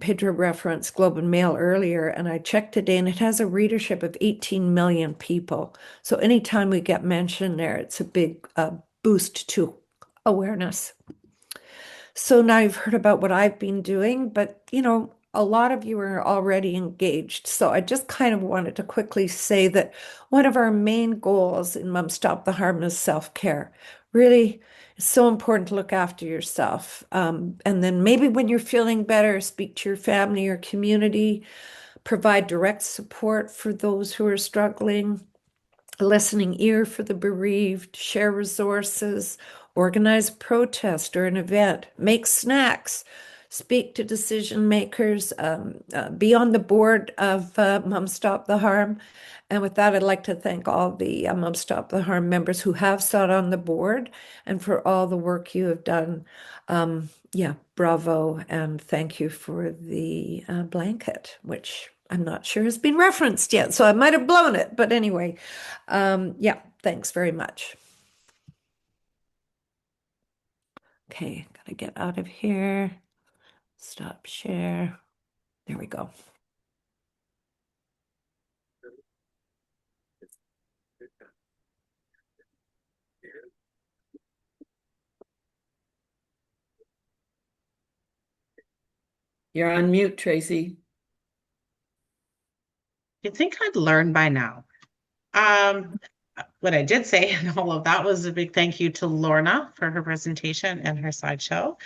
Pedro referenced Globe and Mail earlier, and I checked today, and it has a readership of 18 million people. So anytime we get mentioned there, it's a big boost to awareness. So now you've heard about what I've been doing, but a lot of you are already engaged. So I just kind of wanted to quickly say that one of our main goals in Mum Stop the Harm is self-care. Really, it's so important to look after yourself. And then maybe when you're feeling better, speak to your family or community, provide direct support for those who are struggling, a listening ear for the bereaved, share resources, organize a protest or an event, make snacks, speak to decision makers, be on the board of Mum Stop the Harm. And with that, I'd like to thank all the Mum Stop the Harm members who have sat on the board and for all the work you have done. Yeah, bravo, and thank you for the blanket, which I'm not sure has been referenced yet, so I might have blown it. But anyway, yeah, thanks very much. Okay, gotta get out of here. Stop share. There we go.
You're on mute, Tracy.
You'd think I'd learn by now. What I did say in all of that was a big thank you to Lorna for her presentation and her slideshow.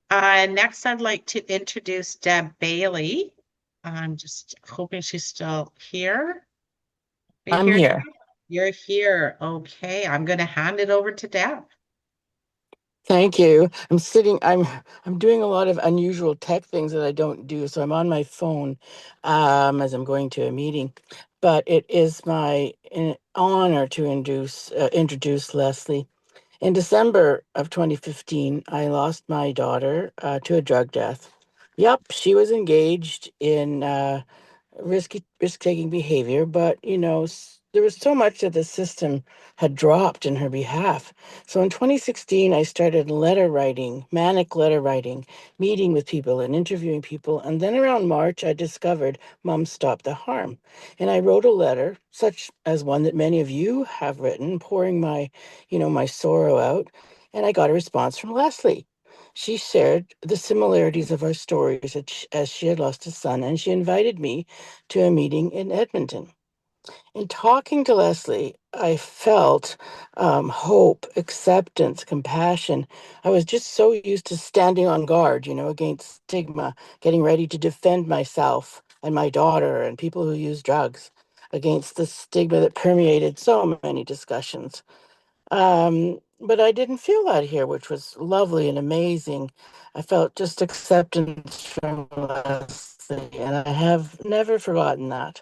Next, I'd like to introduce Deb Bailey. I'm just hoping she's still here. Are you
I'm here.
Deb? You're here. Okay, I'm going to hand it over to Deb.
Thank you. I'm doing a lot of unusual tech things that I don't do, so I'm on my phone as I'm going to a meeting. But it is my honor to introduce Leslie. In December of 2015, I lost my daughter to a drug death. Yep, she was engaged in risk-taking behavior, but there was so much that the system had dropped in her behalf. So in 2016, I started manic letter writing, meeting with people and interviewing people. And then around March, I discovered Mum Stop the Harm. And I wrote a letter, such as one that many of you have written, pouring my sorrow out. And I got a response from Leslie. She shared the similarities of our stories as she had lost a son, and she invited me to a meeting in Edmonton. In talking to Leslie, I felt hope, acceptance, compassion. I was just so used to standing on guard, against stigma, getting ready to defend myself and my daughter and people who use drugs against the stigma that permeated so many discussions. But I didn't feel that here, which was lovely and amazing. I felt just acceptance from Leslie, and I have never forgotten that.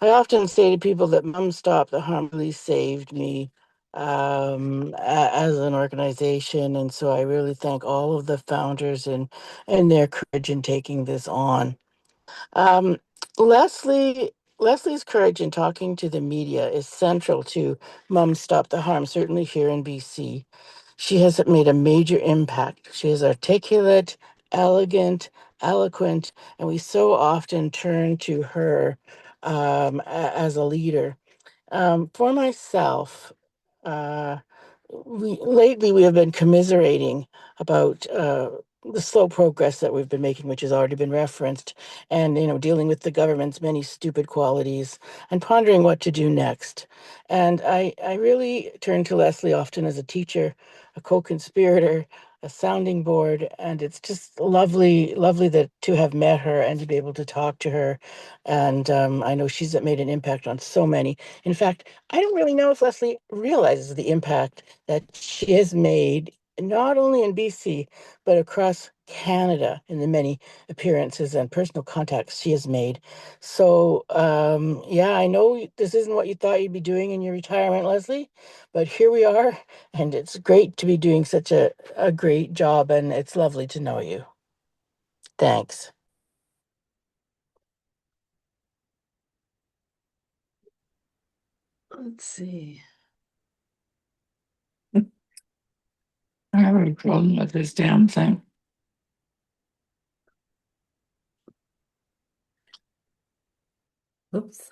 I often say to people that Mum Stop the Harm really saved me as an organization, and so I really thank all of the founders and their courage in taking this on. Um, Leslie's courage in talking to the media is central to Mum Stop the Harm, certainly here in BC. She has made a major impact. She is articulate, elegant, eloquent, and we so often turn to her as a leader. For myself, uh, lately we have been commiserating about the slow progress that we've been making, which has already been referenced, and dealing with the government's many stupid qualities and pondering what to do next. And I really turn to Leslie often as a teacher, a co-conspirator, a sounding board, and it's just lovely to have met her and to be able to talk to her. And I know she's made an impact on so many. In fact, I don't really know if Leslie realizes the impact that she has made, not only in BC, but across Canada in the many appearances and personal contacts she has made. So, yeah, I know this isn't what you thought you'd be doing in your retirement, Leslie, but here we are, and it's great to be doing such a great job, and it's lovely to know you. Thanks.
Let's see.
I have a problem with this damn thing.
Oops.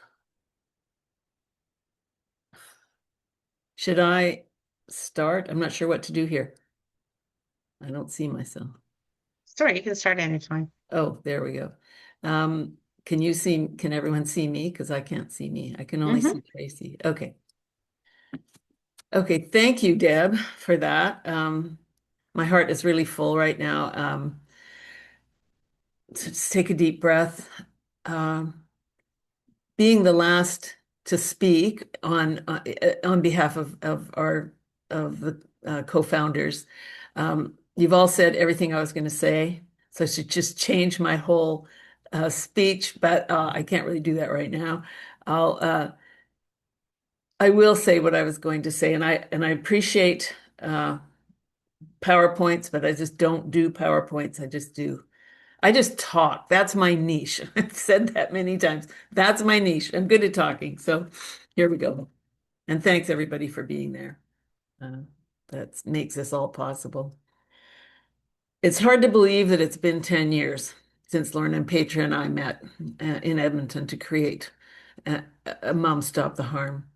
Should I start? I'm not sure what to do here. I don't see myself.
Sorry, you can start anytime.
Oh, there we go. Can everyone see me? Because I can't see me. I can only see Tracy. Okay. Okay, thank you, Deb, for that. My heart is really full right now. So just take a deep breath. Being the last to speak on behalf of the co-founders, you've all said everything I was going to say, so I should just change my whole speech, but I can't really do that right now. I will say what I was going to say, and I appreciate PowerPoints, but I just don't do PowerPoints. I just talk. That's my niche. I've said that many times. That's my niche. I'm good at talking. So here we go. And thanks everybody for being there. That makes this all possible. It's hard to believe that it's been 10 years since Lorna and Petra and I met in Edmonton to create a Mom Stop the Harm.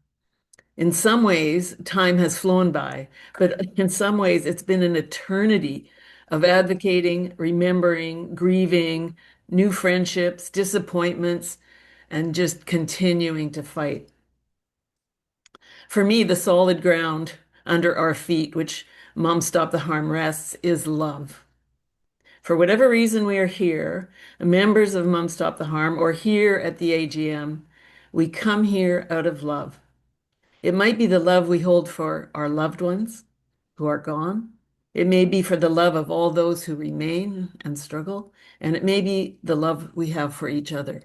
In some ways, time has flown by, but in some ways, it's been an eternity of advocating, remembering, grieving, new friendships, disappointments, and just continuing to fight. For me, the solid ground under our feet, which Mom Stop the Harm rests, is love. For whatever reason we are here, members of Mom Stop the Harm, or here at the AGM, we come here out of love. It might be the love we hold for our loved ones who are gone. It may be for the love of all those who remain and struggle, and it may be the love we have for each other.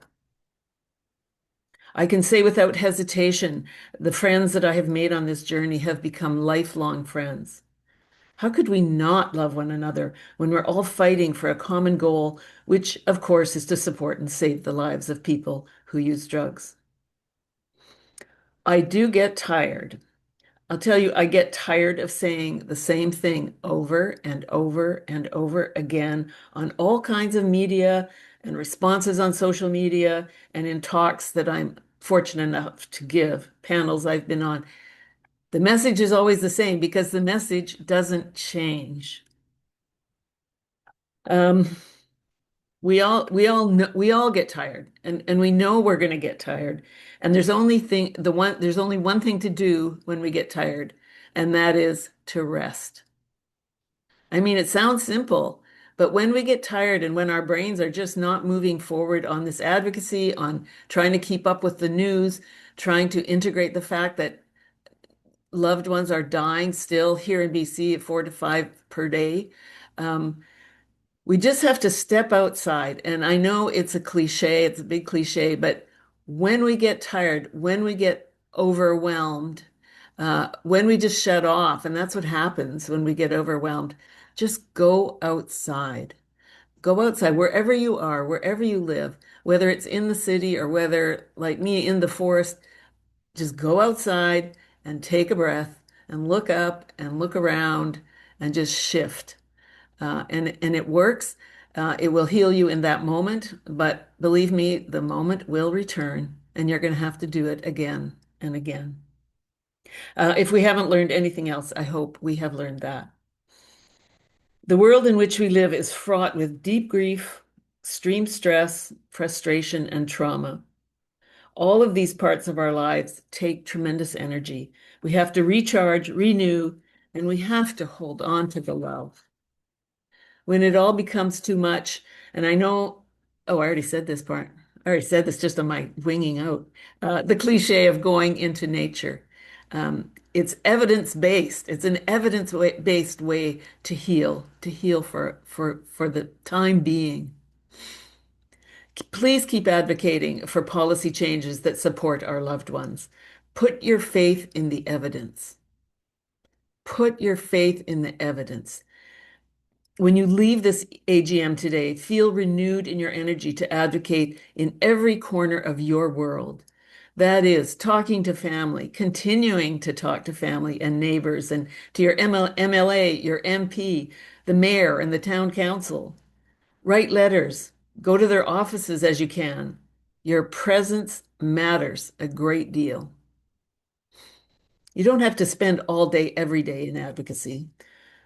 I can say without hesitation, the friends that I have made on this journey have become lifelong friends. How could we not love one another when we're all fighting for a common goal, which of course is to support and save the lives of people who use drugs? I do get tired. I'll tell you, I get tired of saying the same thing over and over and over again on all kinds of media and responses on social media and in talks that I'm fortunate enough to give, panels I've been on. The message is always the same because the message doesn't change. We all get tired, and we know we're going to get tired. And there's only one thing to do when we get tired, and that is to rest. I mean, it sounds simple, but when we get tired and when our brains are just not moving forward on this advocacy, on trying to keep up with the news, trying to integrate the fact that loved ones are dying still here in BC at 4 to 5 per day, we just have to step outside. And I know it's a cliche, it's a big cliche, but when we get tired, when we get overwhelmed, when we just shut off, and that's what happens when we get overwhelmed, just go outside. Go outside wherever you are, wherever you live, whether it's in the city or whether, like me, in the forest, just go outside and take a breath and look up and look around and just shift. And it works. It will heal you in that moment, but believe me, the moment will return, and you're going to have to do it again and again. If we haven't learned anything else, I hope we have learned that. The world in which we live is fraught with deep grief, extreme stress, frustration, and trauma. All of these parts of our lives take tremendous energy. We have to recharge, renew, and we have to hold on to the love. When it all becomes too much, and I know, I already said this part. I already said this just on my winging out. The cliche of going into nature. It's evidence-based. It's an evidence-based way to heal for the time being. Please keep advocating for policy changes that support our loved ones. Put your faith in the evidence. Put your faith in the evidence. When you leave this AGM today, feel renewed in your energy to advocate in every corner of your world. That is, talking to family, continuing to talk to family and neighbors, and to your MLA, your MP, the mayor, and the town council. Write letters. Go to their offices as you can. Your presence matters a great deal. You don't have to spend all day, every day in advocacy.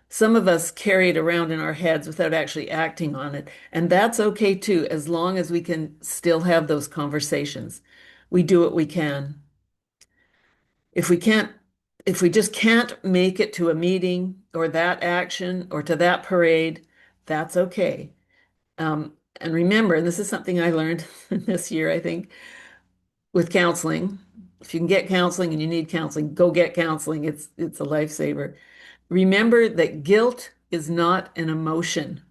Some of us carry it around in our heads without actually acting on it, and that's okay too, as long as we can still have those conversations. We do what we can. If we just can't make it to a meeting or that action or to that parade, that's okay. And remember, and this is something I learned this year, I think, with counseling. If you can get counseling and you need counseling, go get counseling. It's a lifesaver. Remember that guilt is not an emotion.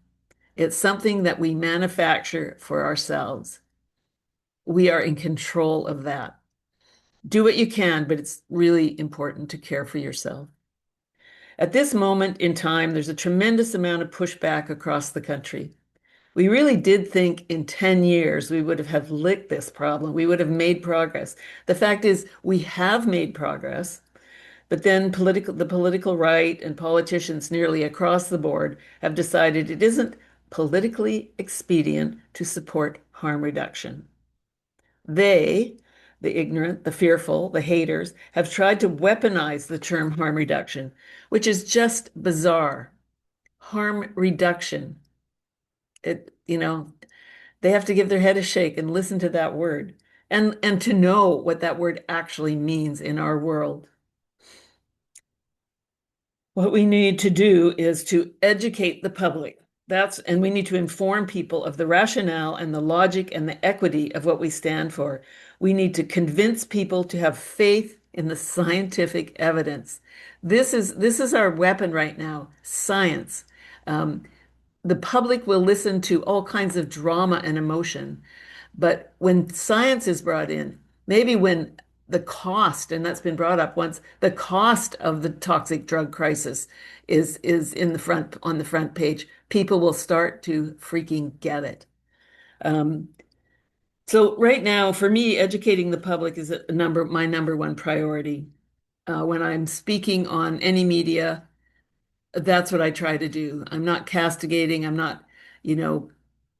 It's something that we manufacture for ourselves. We are in control of that. Do what you can, but it's really important to care for yourself. At this moment in time, there's a tremendous amount of pushback across the country. We really did think in 10 years we would have licked this problem. We would have made progress. The fact is, we have made progress, but then the political right and politicians nearly across the board have decided it isn't politically expedient to support harm reduction. They, the ignorant, the fearful, the haters, have tried to weaponize the term harm reduction, which is just bizarre. Harm reduction. They have to give their head a shake and listen to that word and to know what that word actually means in our world. What we need to do is to educate the public. And we need to inform people of the rationale and the logic and the equity of what we stand for. We need to convince people to have faith in the scientific evidence. This is our weapon right now, science. The public will listen to all kinds of drama and emotion, but when science is brought in, maybe when the cost, and that's been brought up once, the cost of the toxic drug crisis is on the front page, people will start to freaking get it. So right now, for me, educating the public is my number one priority. When I'm speaking on any media, that's what I try to do. I'm not castigating. I'm not,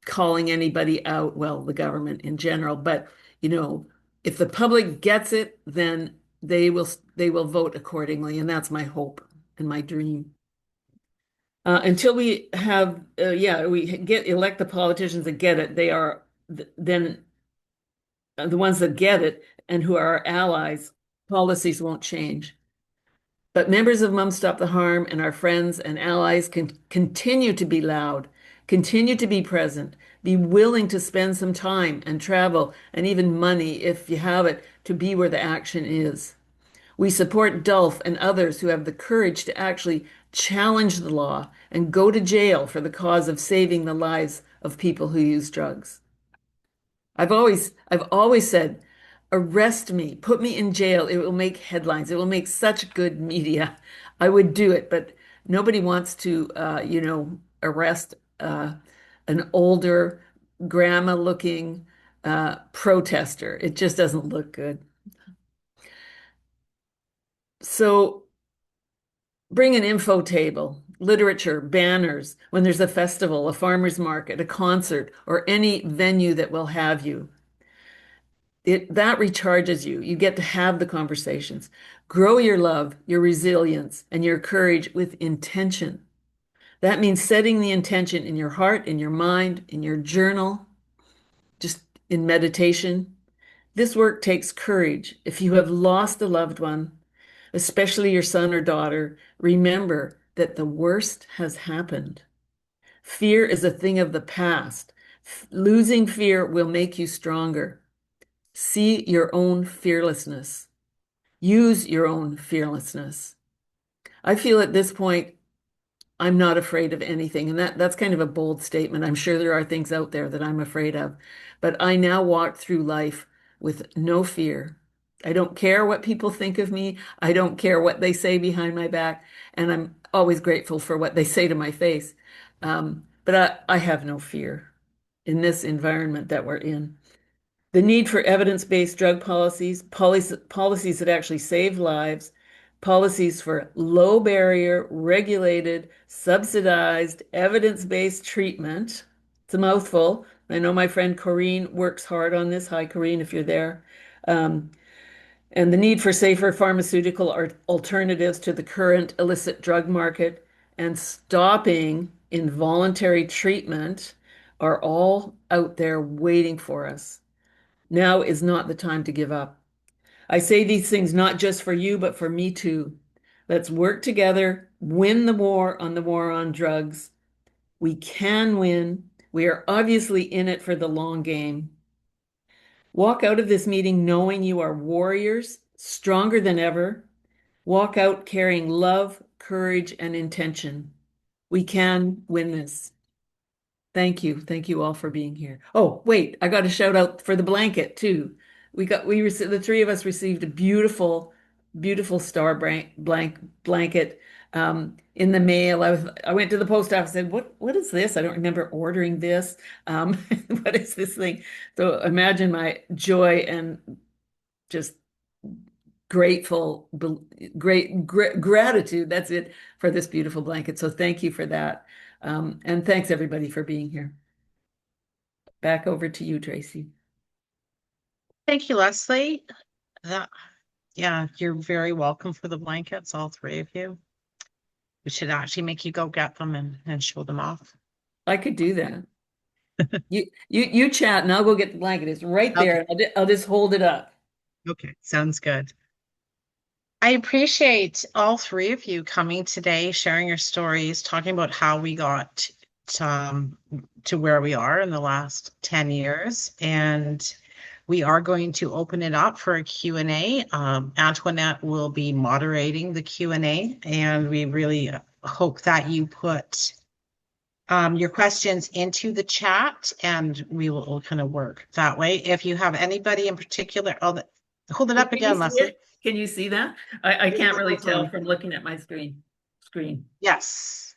calling anybody out, well, the government in general, but, if the public gets it, then they will vote accordingly. And that's my hope and my dream. Until we have, elect the politicians that get it, they are then the ones that get it and who are our allies, policies won't change. But members of Mums Stop the Harm and our friends and allies can continue to be loud, continue to be present, be willing to spend some time and travel and even money, if you have it, to be where the action is. We support Dulf and others who have the courage to actually challenge the law and go to jail for the cause of saving the lives of people who use drugs. I've always said, arrest me, put me in jail. It will make headlines. It will make such good media. I would do it, but nobody wants to, arrest an older, grandma-looking protester. It just doesn't look good. So bring an info table, literature, banners, when there's a festival, a farmer's market, a concert, or any venue that will have you. That recharges you. You get to have the conversations. Grow your love, your resilience, and your courage with intention. That means setting the intention in your heart, in your mind, in your journal, just in meditation. This work takes courage. If you have lost a loved one, especially your son or daughter, remember that the worst has happened. Fear is a thing of the past. Losing fear will make you stronger. See your own fearlessness. Use your own fearlessness. I feel at this point, I'm not afraid of anything. And that's kind of a bold statement. I'm sure there are things out there that I'm afraid of. But I now walk through life with no fear. I don't care what people think of me. I don't care what they say behind my back. And I'm always grateful for what they say to my face. But I have no fear in this environment that we're in. The need for evidence-based drug policies that actually save lives, policies for low barrier, regulated, subsidized, evidence-based treatment. It's a mouthful, I know my friend Corrine works hard on this. Hi, Corrine, if you're there. Um, and the need for safer pharmaceutical alternatives to the current illicit drug market and stopping involuntary treatment are all out there waiting for us. Now is not the time to give up. I say these things not just for you, but for me too. Let's work together, win the war on drugs. We can win. We are obviously in it for the long game. Walk out of this meeting knowing you are warriors, stronger than ever. Walk out carrying love, courage, and intention. We can win this. Thank you. Thank you all for being here. Oh, wait, I got a shout out for the blanket too. The three of us received a beautiful, beautiful star blanket in the mail. I went to the post office and said, what is this? I don't remember ordering this. What is this thing? So imagine my joy and just gratitude. That's it for this beautiful blanket. So thank you for that. And thanks everybody for being here. Back over to you, Tracy.
Thank you, Leslie. Yeah, you're very welcome for the blankets, all three of you. We should actually make you go get them and show them off.
I could do that. You chat and I'll go get the blanket. It's right there.
Okay.
I'll just hold it up.
Okay, sounds good. I appreciate all three of you coming today, sharing your stories, talking about how we got to where we are in the last 10 years. And we are going to open it up for a Q&A. Antoinette will be moderating the Q&A, and we really hope that you put your questions into the chat, and we will kind of work that way. If you have anybody in particular, hold it up again, Leslie.
Can you see that? I can't really tell from looking at my screen.
Yes.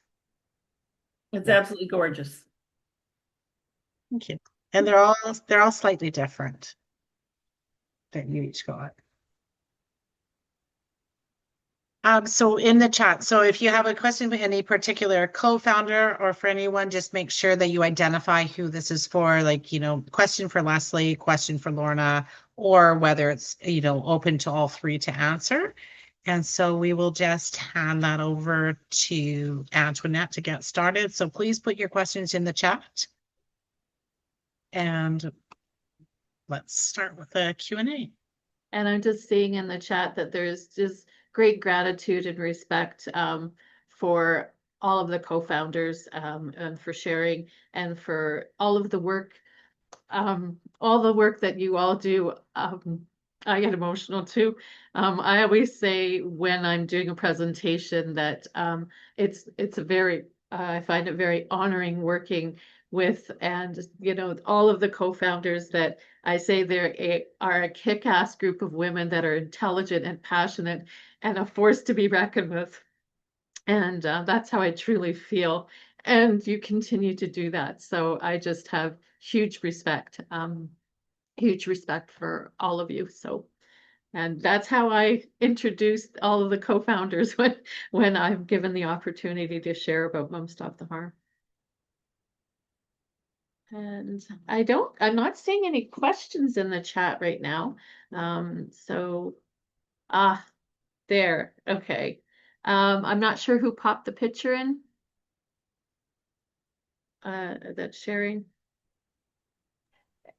It's absolutely gorgeous.
Thank you. And they're all slightly different that you each got. So in the chat, so if you have a question for any particular co-founder or for anyone, just make sure that you identify who this is for, like, question for Leslie, question for Lorna, or whether it's, open to all three to answer. And so we will just hand that over to Antoinette to get started. So please put your questions in the chat. And let's start with the Q&A.
And I'm just seeing in the chat that there's just great gratitude and respect for all of the co-founders and for sharing and for all of the work, that you all do. I get emotional too. I always say when I'm doing a presentation that it's a very, I find it very honoring working with, and all of the co-founders that I say are a kick-ass group of women that are intelligent and passionate and a force to be reckoned with. And that's how I truly feel. And you continue to do that. So I just have huge respect for all of you. So, and that's how I introduce all of the co-founders when I'm given the opportunity to share about Mum Stop the Harm. And I'm not seeing any questions in the chat right now. There, okay. I'm not sure who popped the picture in. That's sharing.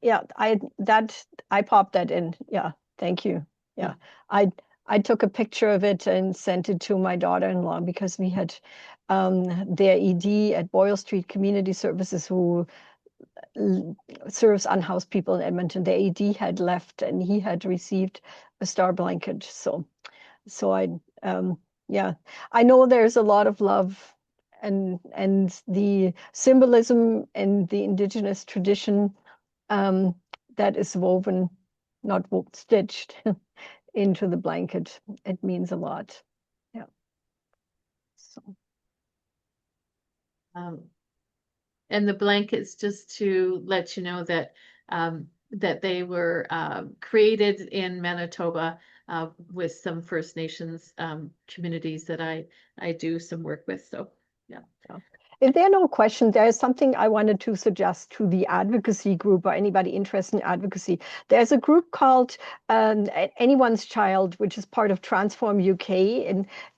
Yeah, I popped that in. Yeah, thank you. Yeah, I took a picture of it and sent it to my daughter-in-law because we had their ED at Boyle Street Community Services who serves unhoused people in Edmonton. The AD had left and he had received a star blanket. So I I know there's a lot of love and the symbolism and the Indigenous tradition that is woven, not stitched into the blanket. It means a lot. Yeah. So.
And the blankets, just to let you know that that they were created in Manitoba with some First Nations communities that I do some work with. So yeah.
if there are no questions, there is something I wanted to suggest to the advocacy group or anybody interested in advocacy. There's a group called Anyone's Child, which is part of Transform UK,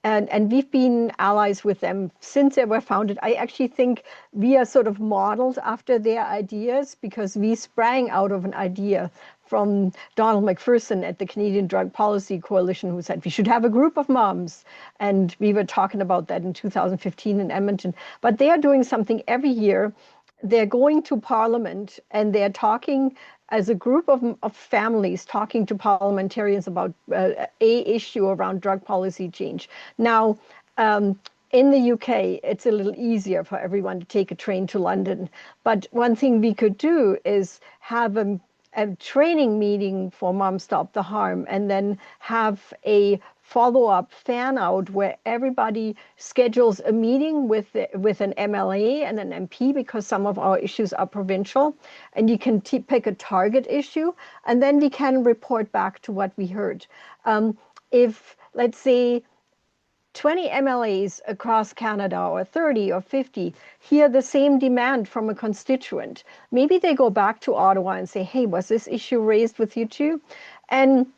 and we've been allies with them since they were founded. I actually think we are sort of modeled after their ideas because we sprang out of an idea from Donald McPherson at the Canadian Drug Policy Coalition, who said we should have a group of moms. And we were talking about that in 2015 in Edmonton. But they are doing something every year. They're going to Parliament and they're talking as a group of families, talking to parliamentarians about a issue around drug policy change. Now, in the UK, it's a little easier for everyone to take a train to London. But one thing we could do is have a training meeting for Mom Stop the Harm and then have a follow-up fan out where everybody schedules a meeting with an MLA and an MP because some of our issues are provincial, and you can pick a target issue and then we can report back to what we heard. If, let's say, 20 MLAs across Canada or 30 or 50 hear the same demand from a constituent, maybe they go back to Ottawa and say, hey, was this issue raised with you too? And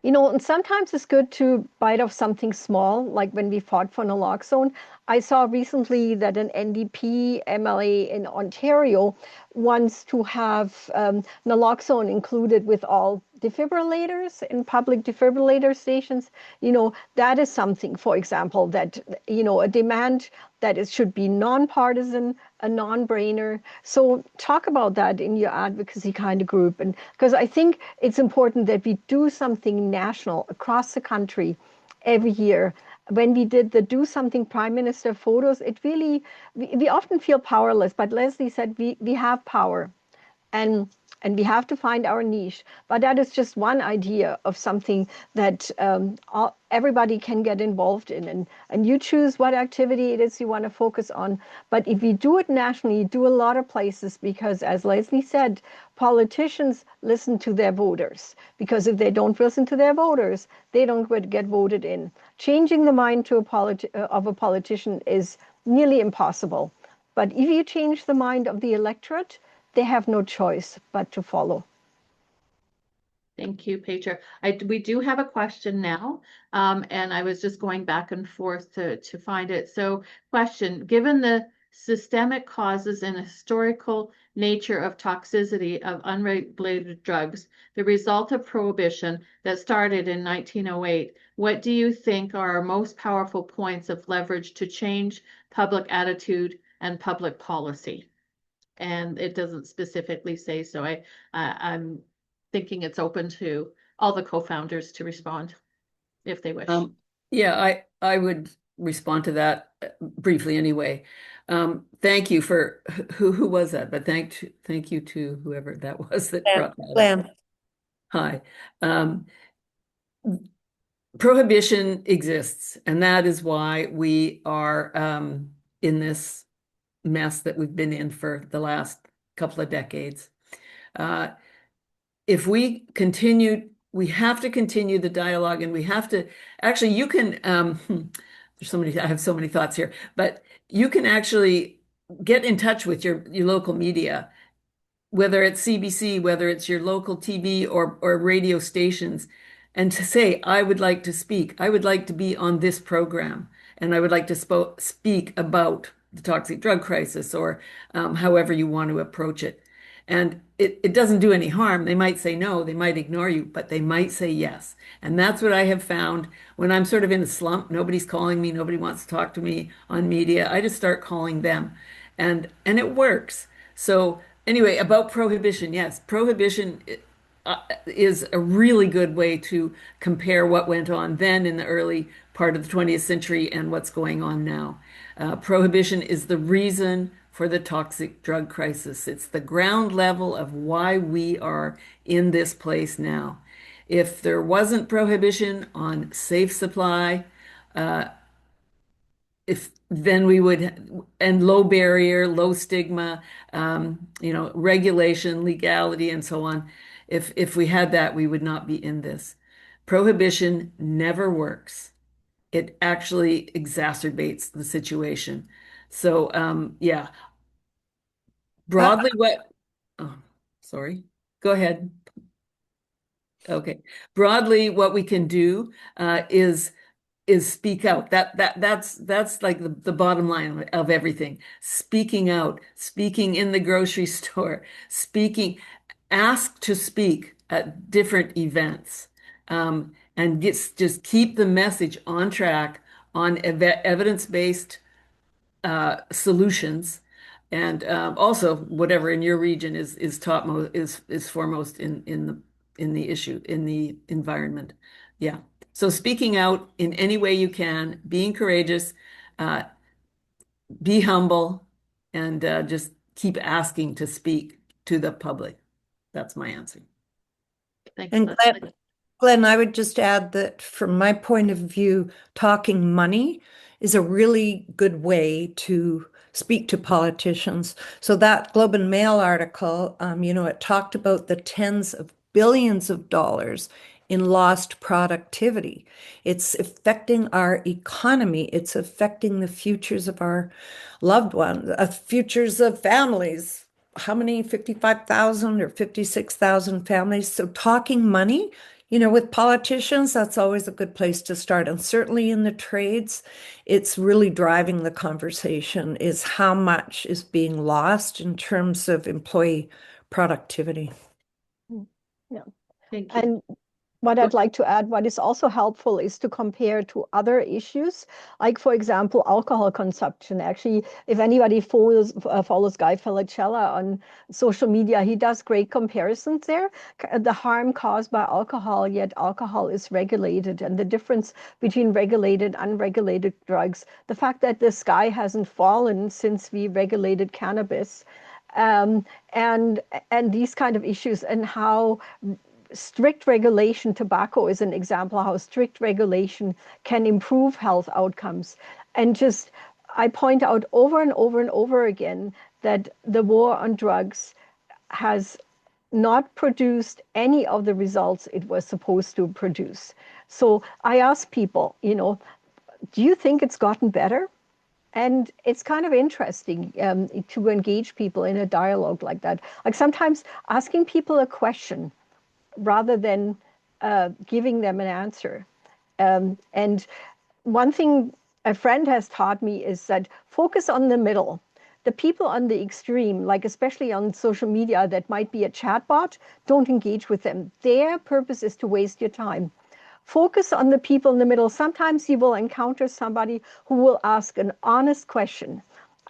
and sometimes it's good to bite off something small, like when we fought for naloxone. I saw recently that an NDP MLA in Ontario wants to have naloxone included with all defibrillators in public defibrillator stations. That is something, for example, that, a demand that it should be nonpartisan, a non-brainer. So talk about that in your advocacy kind of group. And because I think it's important that we do something national across the country every year. When we did the Do Something Prime Minister photos, it really, we often feel powerless, but Leslie said we have power and we have to find our niche. But that is just one idea of something that everybody can get involved in. And you choose what activity it is you want to focus on. But if you do it nationally, you do a lot of places because, as Leslie said, politicians listen to their voters. Because if they don't listen to their voters, they don't get voted in. Changing the mind of a politician is nearly impossible. But if you change the mind of the electorate, they have no choice but to follow.
Thank you, Petra. We do have a question now, and I was just going back and forth to find it. So, question, given the systemic causes and historical nature of toxicity of unregulated drugs, the result of prohibition that started in 1908, what do you think are our most powerful points of leverage to change public attitude and public policy? And it doesn't specifically say, so I'm thinking it's open to all the co-founders to respond if they wish.
Yeah, I would respond to that briefly anyway. Thank you for who was that? But thank you to whoever that was that brought that up. Hi. Prohibition exists, and that is why we are in this mess that we've been in for the last couple of decades. If we continue, we have to continue the dialogue, and we have to actually, you can, I have so many thoughts here, but you can actually get in touch with your local media, whether it's CBC, whether it's your local TV or radio stations, and to say, I would like to speak, I would like to be on this program, and I would like to speak about the toxic drug crisis, or however you want to approach it. And it doesn't do any harm. They might say no, they might ignore you, but they might say yes. And that's what I have found when I'm sort of in a slump, nobody's calling me, nobody wants to talk to me on media, I just start calling them. And it works. So anyway, about prohibition, yes, prohibition is a really good way to compare what went on then in the early part of the 20th century and what's going on now. Prohibition is the reason for the toxic drug crisis. It's the ground level of why we are in this place now. If there wasn't prohibition on safe supply, then we would, and low barrier, low stigma, regulation, legality, and so on. If we had that, we would not be in this. Prohibition never works. It actually exacerbates the situation. So yeah, broadly oh, sorry, go ahead. Okay, broadly what we can do is speak out. That's like the bottom line of everything. Speaking out, speaking in the grocery store, speaking, ask to speak at different events, and just keep the message on track on evidence-based solutions, and also whatever in your region is topmost is foremost in the issue in the environment. Yeah. So speaking out in any way you can, being courageous, uh, be humble, and just keep asking to speak to the public. That's my answer.
Thanks,
And
Leslie.
Glenn, I would just add that from my point of view, talking money is a really good way to speak to politicians. So that Globe and Mail article, it talked about the tens of billions of dollars in lost productivity. It's affecting our economy. It's affecting the futures of our loved ones, futures of families. How many? 55,000 or 56,000 families. So talking money, with politicians, that's always a good place to start. And certainly in the trades, it's really driving the conversation is how much is being lost in terms of employee productivity.
Yeah.
Thank you.
And what I'd like to add, what is also helpful is to compare to other issues, like, for example, alcohol consumption. Actually, if anybody follows Guy Felicella on social media, he does great comparisons there. The harm caused by alcohol, yet alcohol is regulated, and the difference between regulated and unregulated drugs. The fact that the sky hasn't fallen since we regulated cannabis, and these kind of issues, and how strict regulation, tobacco is an example of how strict regulation can improve health outcomes. And just, I point out over and over and over again that the war on drugs has not produced any of the results it was supposed to produce. So I ask people, do you think it's gotten better? And it's kind of interesting to engage people in a dialogue like that. Like sometimes asking people a question rather than giving them an answer. And one thing a friend has taught me is that focus on the middle. The people on the extreme, like especially on social media that might be a chatbot, don't engage with them. Their purpose is to waste your time. Focus on the people in the middle. Sometimes you will encounter somebody who will ask an honest question.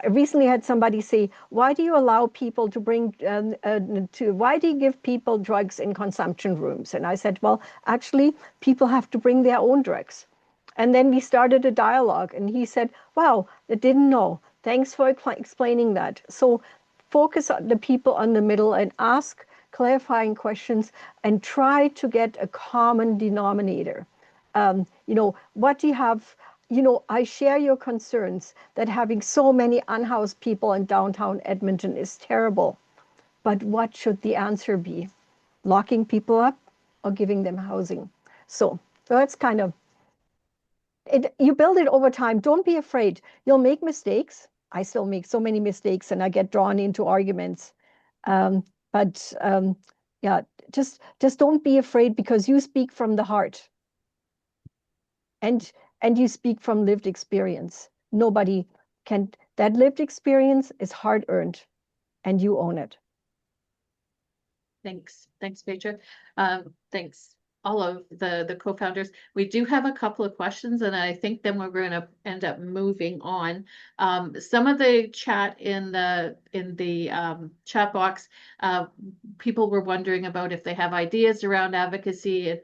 I recently had somebody say, why do you allow people to why do you give people drugs in consumption rooms? And I said, well, actually, people have to bring their own drugs. And then we started a dialogue, and he said, wow, I didn't know. Thanks for explaining that. So focus on the people on the middle and ask clarifying questions and try to get a common denominator. What do you have? I share your concerns that having so many unhoused people in downtown Edmonton is terrible. But what should the answer be? Locking people up or giving them housing? So that's kind of it. You build it over time. Don't be afraid. You'll make mistakes. I still make so many mistakes and I get drawn into arguments. Yeah, just don't be afraid, because you speak from the heart. And you speak from lived experience. Nobody can, that lived experience is hard earned, and you own it.
Thanks, Petra. Thanks, all of the co-founders. We do have a couple of questions, and I think then we're going to end up moving on. Some of the chat in the chat box, people were wondering about if they have ideas around advocacy, and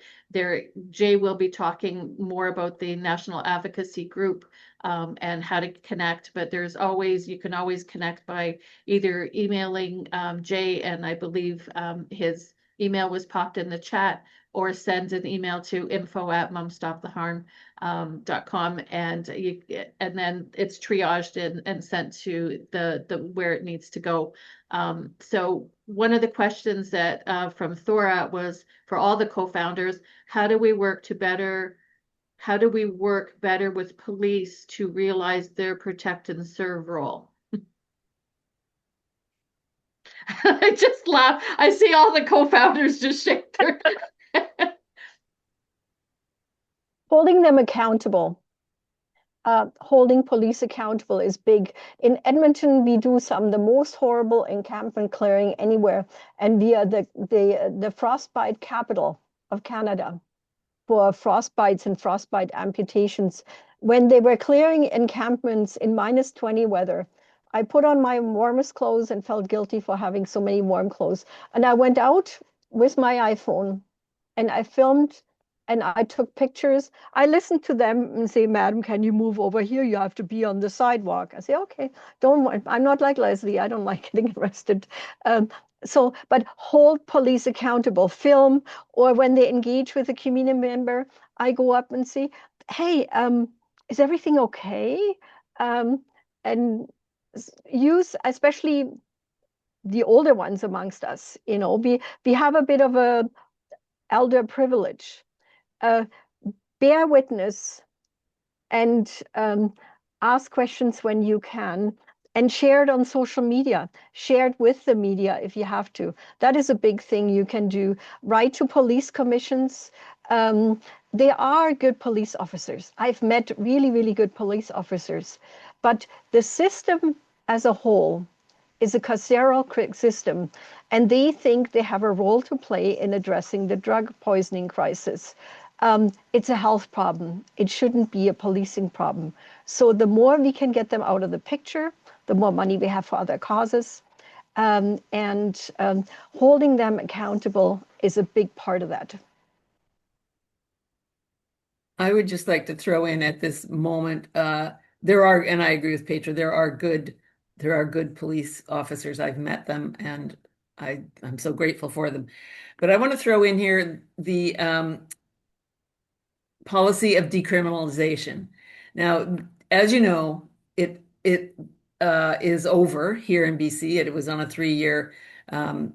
Jay will be talking more about the National Advocacy Group and how to connect, but you can always connect by either emailing Jay, and I believe his email was popped in the chat, or send an email to info@mumstoptheharm.com, and then it's triaged and sent to the where it needs to go. So one of the questions that from Thora was for all the co-founders: how do we work to better how do we work better with police to realize their protect and serve role? I just laugh. I see all the co-founders just shake their
Holding them accountable. Holding police accountable is big. In Edmonton, we do some of the most horrible encampment clearing anywhere, and we are the frostbite capital of Canada for frostbites and frostbite amputations. When they were clearing encampments in -20 weather, I put on my warmest clothes and felt guilty for having so many warm clothes. And I went out with my iPhone and I filmed and I took pictures. I listened to them and say, "Madam, can you move over here? You have to be on the sidewalk." I say, "Okay, don't worry. I'm not like Leslie. I don't like getting arrested." But hold police accountable, film, or when they engage with a community member, I go up and say, "Hey, is everything okay?" And use, especially the older ones amongst us, we have a bit of a elder privilege. Bear witness and ask questions when you can, and share it on social media. Share it with the media if you have to. That is a big thing you can do. Write to police commissions. They are good police officers. I've met really, really good police officers. But the system as a whole is a carceral system, and they think they have a role to play in addressing the drug poisoning crisis. It's a health problem. It shouldn't be a policing problem. So the more we can get them out of the picture, the more money we have for other causes. And holding them accountable is a big part of that.
I would just like to throw in at this moment, there are, and I agree with Petra, there are good police officers. I've met them and I'm so grateful for them. But I want to throw in here the policy of decriminalization. Now, as you know, it is over here in BC. It was on a 3-year, I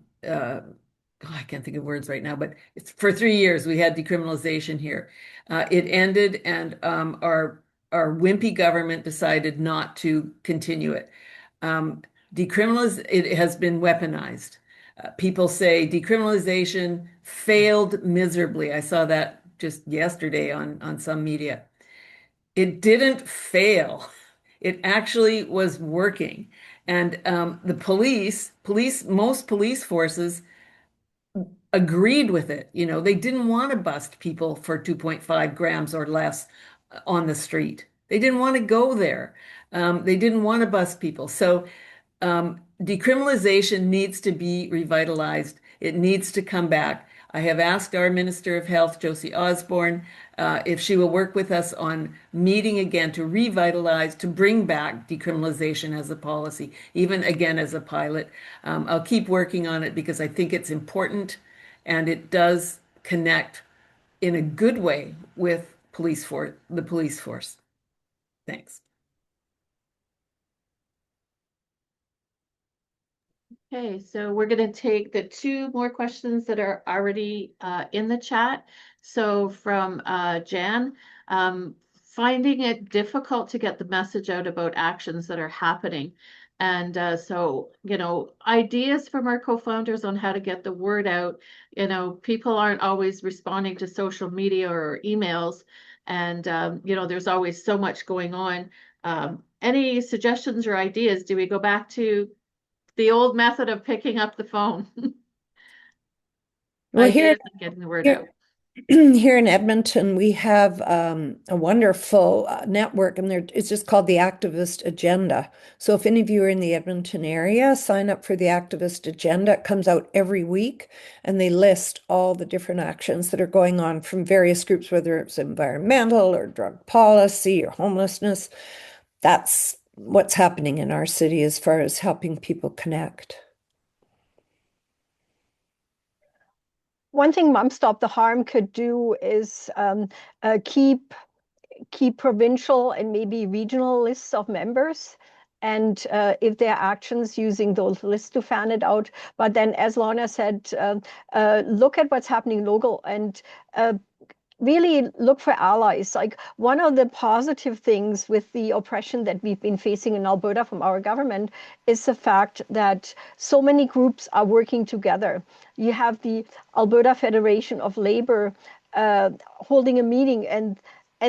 can't think of words right now, but it's for 3 years we had decriminalization here. It ended, and our wimpy government decided not to continue it. It has been weaponized. People say decriminalization failed miserably. I saw that just yesterday on some media. It didn't fail. It actually was working. And the most police forces agreed with it. They didn't want to bust people for 2.5 grams or less on the street. They didn't want to go there. They didn't want to bust people. So decriminalization needs to be revitalized. It needs to come back. I have asked our Minister of Health, Josie Osborne, if she will work with us on meeting again to revitalize, to bring back decriminalization as a policy, even again as a pilot. I'll keep working on it because I think it's important, and it does connect in a good way with the police force. Thanks.
Okay, so we're going to take the 2 more questions that are already in the chat. So from Jan, finding it difficult to get the message out about actions that are happening. And so, ideas from our co-founders on how to get the word out. People aren't always responding to social media or emails. And, there's always so much going on. Any suggestions or ideas? Do we go back to the old method of picking up the phone?
Well,
Ideas and getting the word out.
Here in Edmonton, we have a wonderful network, and it's just called the Activist Agenda. So if any of you are in the Edmonton area, sign up for the Activist Agenda. It comes out every week, and they list all the different actions that are going on from various groups, whether it's environmental or drug policy or homelessness. That's what's happening in our city as far as helping people connect.
One thing Mom Stop the Harm could do is keep provincial and maybe regional lists of members, and if there are actions, using those lists to fan it out. But then, as Lorna said, look at what's happening local, and really look for allies. Like one of the positive things with the oppression that we've been facing in Alberta from our government is the fact that so many groups are working together. You have the Alberta Federation of Labor holding a meeting, and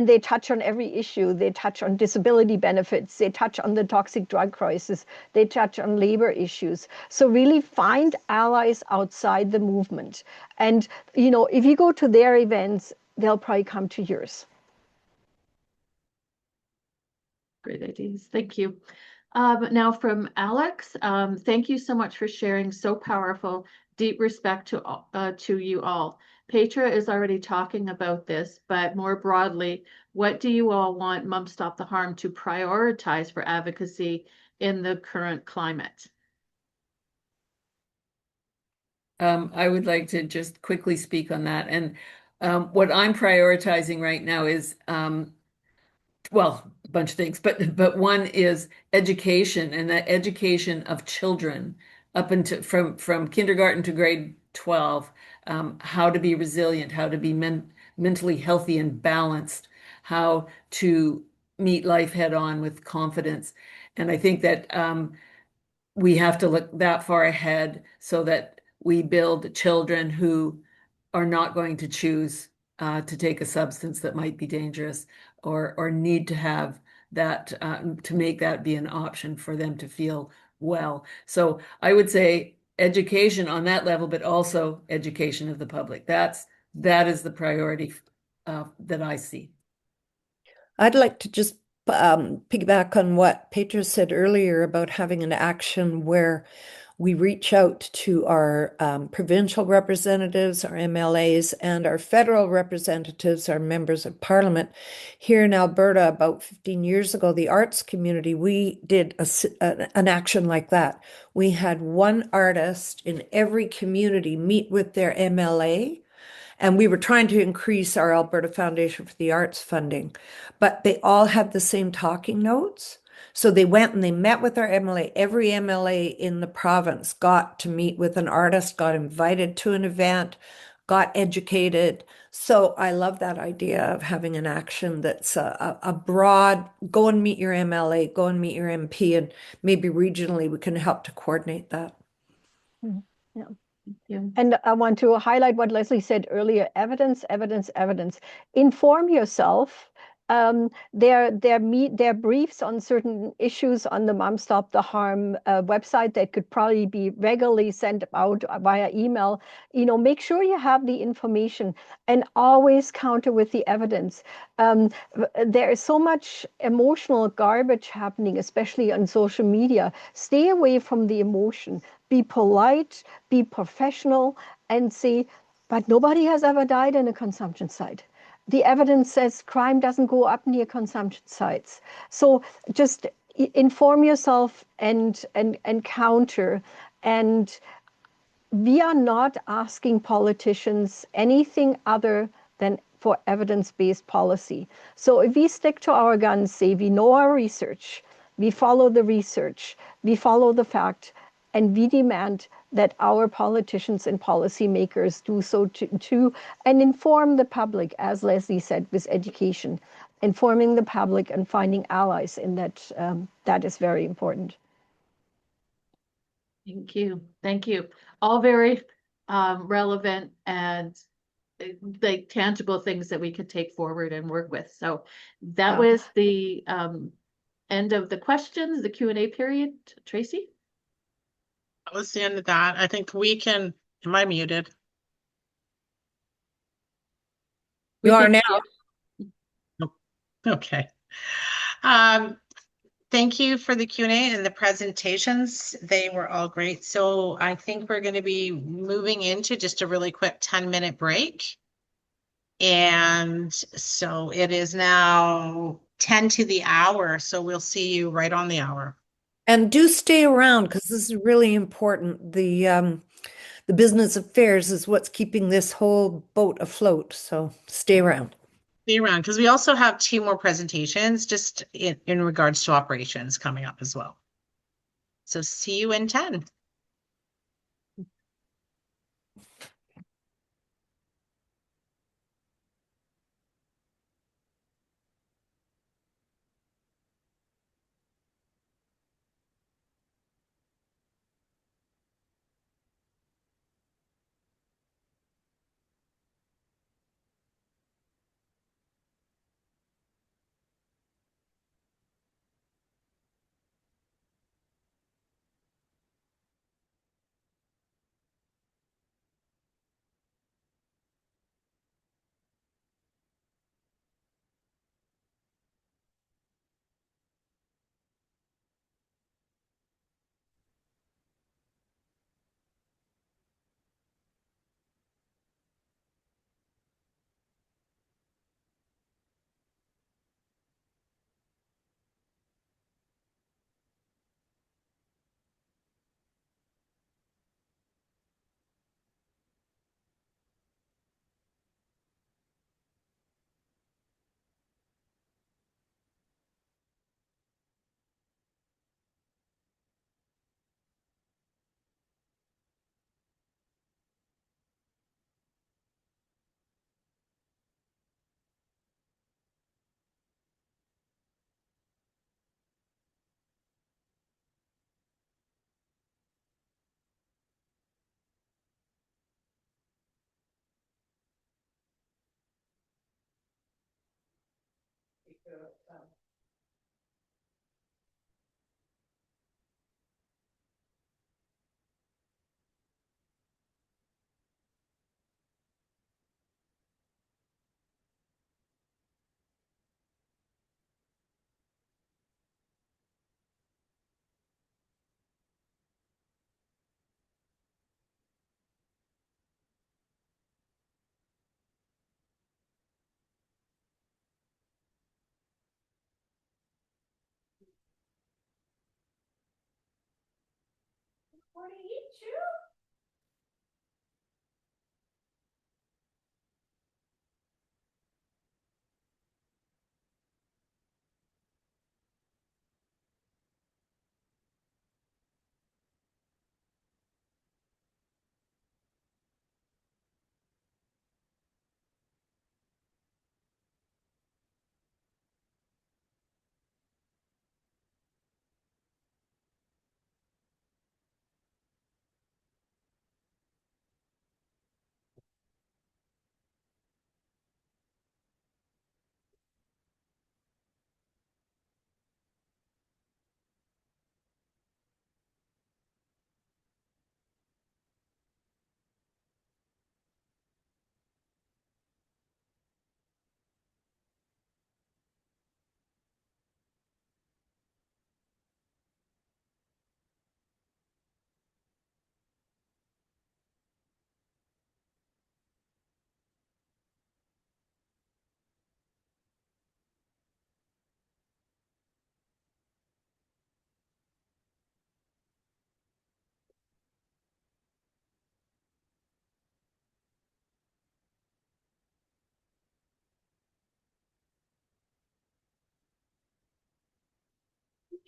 they touch on every issue. They touch on disability benefits. They touch on the toxic drug crisis. They touch on labor issues. So really find allies outside the movement. And, you know, if you go to their events, they'll probably come to yours.
Great ideas. Thank you. Now from Alex, thank you so much for sharing. So powerful. Deep respect to you all. Petra is already talking about this, but more broadly, what do you all want Mum Stop the Harm to prioritize for advocacy in the current climate?
I would like to just quickly speak on that. And what I'm prioritizing right now is, well, a bunch of things, but one is education, and that education of children up into from kindergarten to grade 12, how to be resilient, how to be mentally healthy and balanced, how to meet life head on with confidence. And I think that we have to look that far ahead so that we build children who are not going to choose to take a substance that might be dangerous, or need to have that to make that be an option for them to feel well. So I would say education on that level, but also education of the public. That is the priority that I see.
I'd like to just piggyback on what Petra said earlier about having an action where we reach out to our provincial representatives, our MLAs, and our federal representatives, our members of parliament. Here in Alberta, about 15 years ago, the arts community, we did an action like that. We had one artist in every community meet with their MLA, and we were trying to increase our Alberta Foundation for the Arts funding, but they all had the same talking notes. So they went and they met with our MLA. Every MLA in the province got to meet with an artist, got invited to an event, got educated. So I love that idea of having an action that's a broad, go and meet your MLA, go and meet your MP, and maybe regionally we can help to coordinate that.
Yeah. And I want to highlight what Leslie said earlier: evidence, evidence, evidence. Inform yourself. There are briefs on certain issues on the Mum Stop the Harm website that could probably be regularly sent out via email. You know, make sure you have the information and always counter with the evidence. There is so much emotional garbage happening, especially on social media. Stay away from the emotion. Be polite, be professional, and say, but nobody has ever died in a consumption site. The evidence says crime doesn't go up near consumption sites. So just inform yourself and counter. And we are not asking politicians anything other than for evidence-based policy. So if we stick to our guns, say we know our research, we follow the research, we follow the fact, and we demand that our politicians and policymakers do so too, and inform the public, as Leslie said, with education, informing the public and finding allies in that, that is very important.
Thank you. Thank you. All very relevant and like tangible things that we could take forward and work with. So that was the end of the questions, the Q&A period. Tracy?
That was the end of that. I think we can, am I muted?
You are now.
Okay. Thank you for the Q&A and the presentations. They were all great. So I think we're going to be moving into just a really quick 10-minute break. And so it is now 10 to the hour. So we'll see you right on the hour.
And do stay around because this is really important. The business affairs is what's keeping this whole boat afloat. So stay around.
Stay around because we also have 2 more presentations just in regards to operations coming up as well. So see you in 10.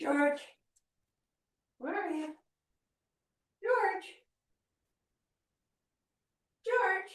George, where are you? George, George.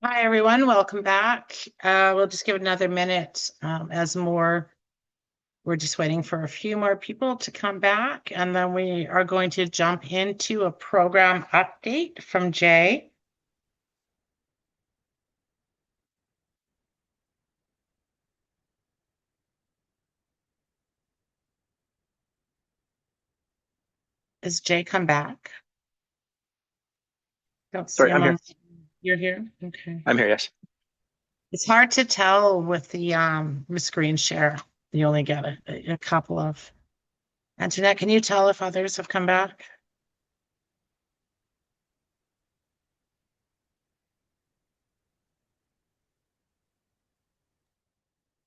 Hi, everyone. Welcome back. We'll just give it another minute we're just waiting for a few more people to come back, and then we are going to jump into a program update from Jay. Is Jay come back? Don't see
Sorry,
him
I'm here.
on. You're here? Okay.
I'm here, yes.
It's hard to tell with the screen share. You only get a couple of. Antoinette, can you tell if others have come back?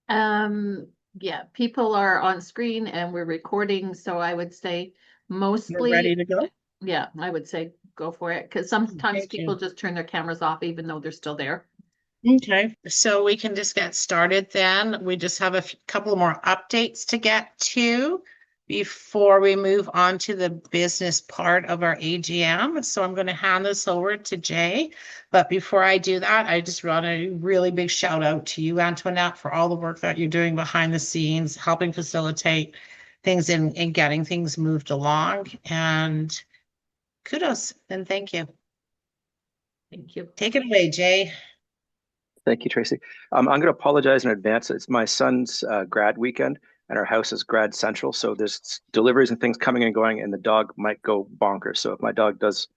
Yeah, people are on screen and we're recording, so I would say
You're
mostly,
ready to go?
yeah, I would say go for it, because sometimes
Thank
people
you.
just turn their cameras off even though they're still there.
Okay, so we can just get started then. We just have a couple more updates to get to before we move on to the business part of our AGM. So I'm going to hand this over to Jay. But before I do that, I just want a really big shout out to you, Antoinette, for all the work that you're doing behind the scenes, helping facilitate things in getting things moved along. And kudos and thank you.
Thank you.
Take it away, Jay.
Thank you, Tracy. I'm going to apologize in advance. It's my son's grad weekend, and our house is grad central. So there's deliveries and things coming and going, and the dog might go bonkers. So if my dog does,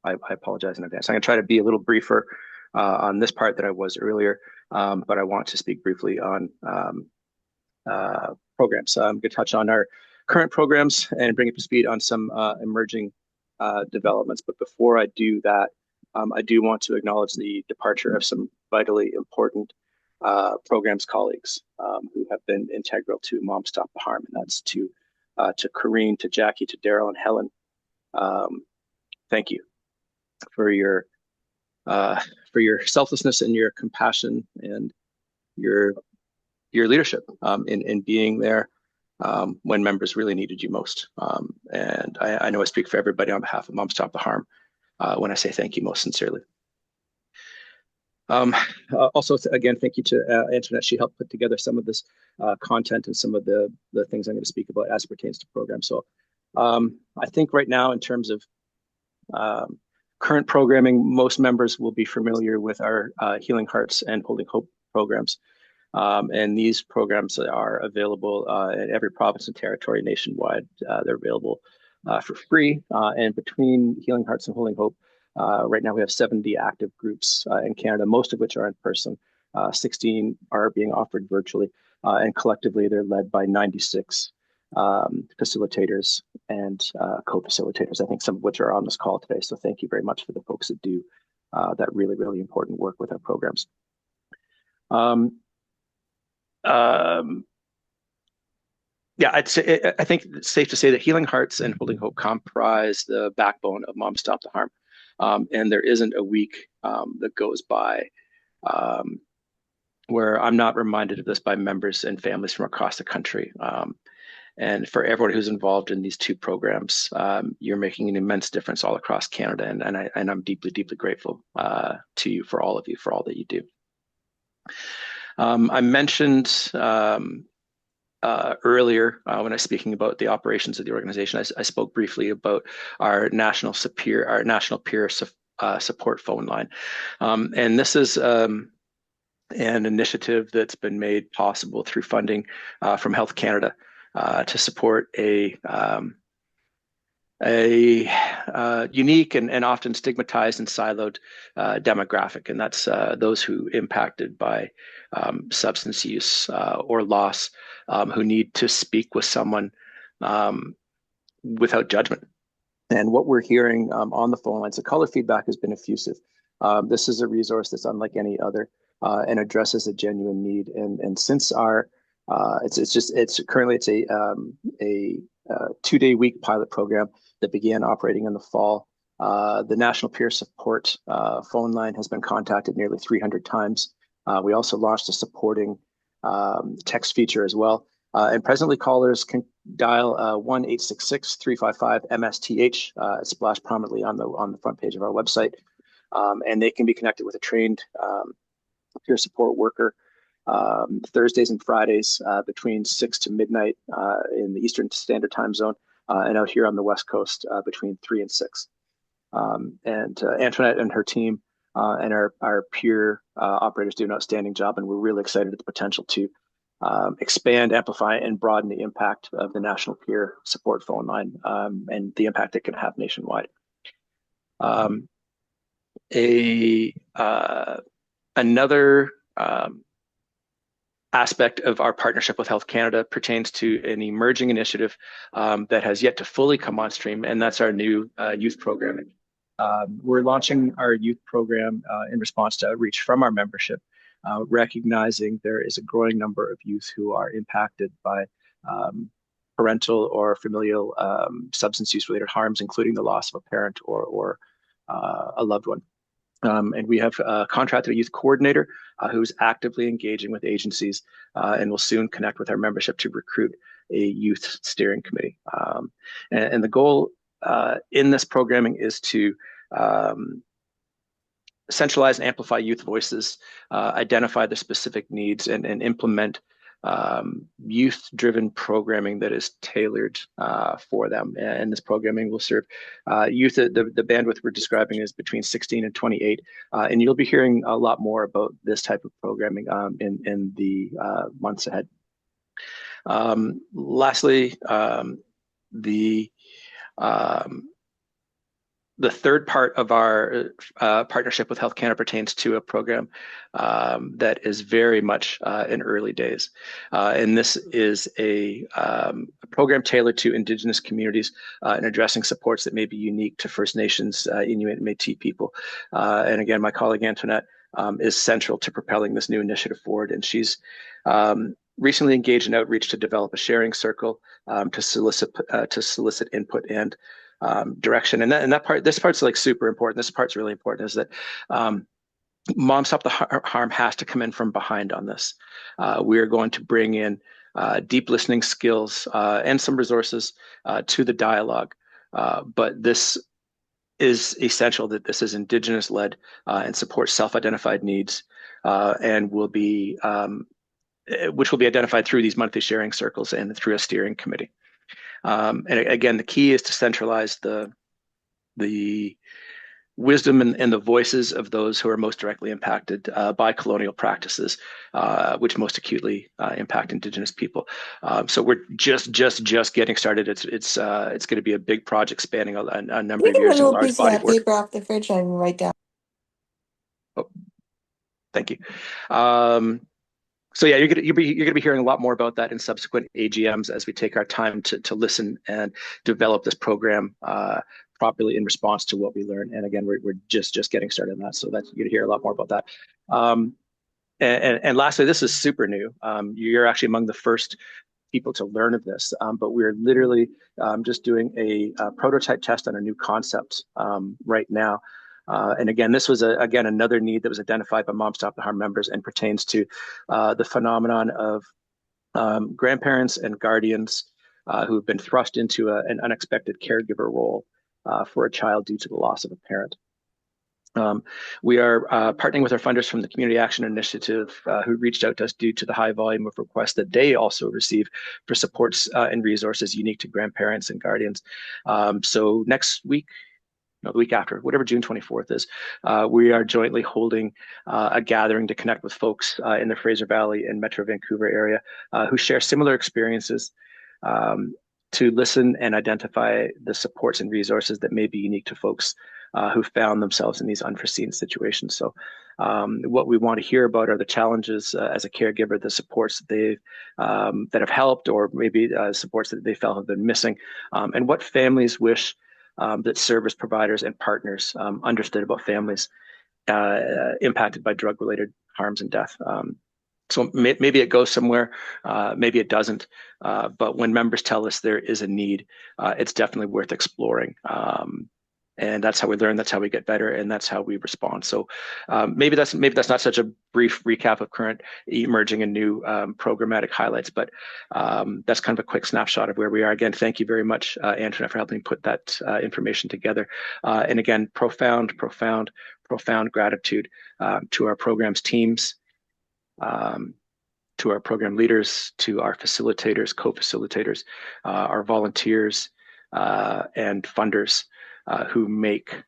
I apologize in advance. I'm going to try to be a little briefer on this part than I was earlier, but I want to speak briefly on programs. So I'm going to touch on our current programs and bring up to speed on some emerging developments. But before I do that, I do want to acknowledge the departure of some vitally important programs colleagues who have been integral to Mom Stop the Harm, and that's to Corrine, to Jackie, to Daryl, and Helen. Thank you for your selflessness and your compassion and your leadership in being there when members really needed you most. And I know I speak for everybody on behalf of Mom Stop the Harm when I say thank you most sincerely. Also, again, thank you to Antoinette. She helped put together some of this content and some of the things I'm going to speak about as it pertains to programs. So I think right now, in terms of current programming, most members will be familiar with our Healing Hearts and Holding Hope programs. And these programs are available in every province and territory nationwide. They're available for free. And between Healing Hearts and Holding Hope, right now we have 70 active groups in Canada, most of which are in person. 16 are being offered virtually, and collectively they're led by 96 facilitators and co-facilitators, I think some of which are on this call today. So thank you very much for the folks that do that really, really important work with our programs. Yeah, I think it's safe to say that Healing Hearts and Holding Hope comprise the backbone of Mom Stop the Harm. And there isn't a week that goes by where I'm not reminded of this by members and families from across the country. And for everyone who's involved in these two programs, you're making an immense difference all across Canada. And I'm deeply, deeply grateful to you, for all that you do. I mentioned earlier when I was speaking about the operations of the organization, I spoke briefly about our national peer support phone line. And this is an initiative that's been made possible through funding from Health Canada to support a unique and often stigmatized and siloed demographic, and that's those who impacted by substance use or loss, who need to speak with someone without judgment. And what we're hearing on the phone lines, the caller feedback has been effusive. This is a resource that's unlike any other and addresses a genuine need. And since our it's currently a 2-day week pilot program that began operating in the fall. The National Peer Support phone line has been contacted nearly 300 times. We also launched a supporting text feature as well. And presently callers can dial 1-866-355-MSTH. It's splashed prominently on the front page of our website. And they can be connected with a trained peer support worker Thursdays and Fridays between 6 to midnight in the Eastern Standard Time Zone, and out here on the West Coast between 3 and 6. And Antoinette and her team and our peer operators do an outstanding job, and we're really excited at the potential to expand, amplify, and broaden the impact of the National Peer Support phone line and the impact it can have nationwide. Another aspect of our partnership with Health Canada pertains to an emerging initiative that has yet to fully come on stream, and that's our new youth programming. We're launching our youth program in response to outreach from our membership, recognizing there is a growing number of youth who are impacted by parental or familial substance use related harms, including the loss of a parent or a loved one. And we have contracted a youth coordinator who's actively engaging with agencies and will soon connect with our membership to recruit a youth steering committee. And the goal in this programming is to centralize and amplify youth voices, identify the specific needs, and implement youth-driven programming that is tailored for them. And this programming will serve youth. The bandwidth we're describing is between 16 and 28, and you'll be hearing a lot more about this type of programming in the months ahead. Lastly, the third part of our partnership with Health Canada pertains to a program that is very much in early days. And this is a program tailored to Indigenous communities and addressing supports that may be unique to First Nations, Inuit, and Métis people. And again, my colleague Antoinette is central to propelling this new initiative forward. And she's recently engaged in outreach to develop a sharing circle to solicit input and direction. And this part's like super important. This part's really important, is that Mom Stop the Harm has to come in from behind on this. We are going to bring in deep listening skills and some resources to the dialogue. But this is essential that this is Indigenous led and supports self-identified needs and will be which will be identified through these monthly sharing circles and through a steering committee. And again, the key is to centralize the wisdom and the voices of those who are most directly impacted by colonial practices, which most acutely impact Indigenous people. So we're just getting started. It's going to be a big project spanning a number of years.
A little piece of that paper off the fridge and write down.
Oh, thank you. So yeah, you're gonna be hearing a lot more about that in subsequent AGMs as we take our time to listen and develop this program properly in response to what we learn. And again, we're just getting started on that, so that you're gonna hear a lot more about that. And lastly, this is super new. You're actually among the first people to learn of this, but we're literally just doing a prototype test on a new concept right now. And again, this was another need that was identified by Mom Stop the Harm members and pertains to the phenomenon of grandparents and guardians who have been thrust into an unexpected caregiver role for a child due to the loss of a parent. We are partnering with our funders from the Community Action Initiative who reached out to us due to the high volume of requests that they also receive for supports and resources unique to grandparents and guardians. So next week, no, the week after, whatever June 24th is, we are jointly holding a gathering to connect with folks in the Fraser Valley and Metro Vancouver area who share similar experiences to listen and identify the supports and resources that may be unique to folks who found themselves in these unforeseen situations. So what we want to hear about are the challenges as a caregiver, the supports that have helped, or maybe supports that they felt have been missing, and what families wish that service providers and partners understood about families impacted by drug-related harms and death. So maybe it goes somewhere, maybe it doesn't, but when members tell us there is a need, it's definitely worth exploring. And that's how we learn, that's how we get better, and that's how we respond. So maybe that's not such a brief recap of current emerging and new programmatic highlights, but that's kind of a quick snapshot of where we are. Again, thank you very much, Antoinette, for helping put that information together. And again, profound gratitude to our programs teams, to our program leaders, to our facilitators, co-facilitators, our volunteers, and funders who make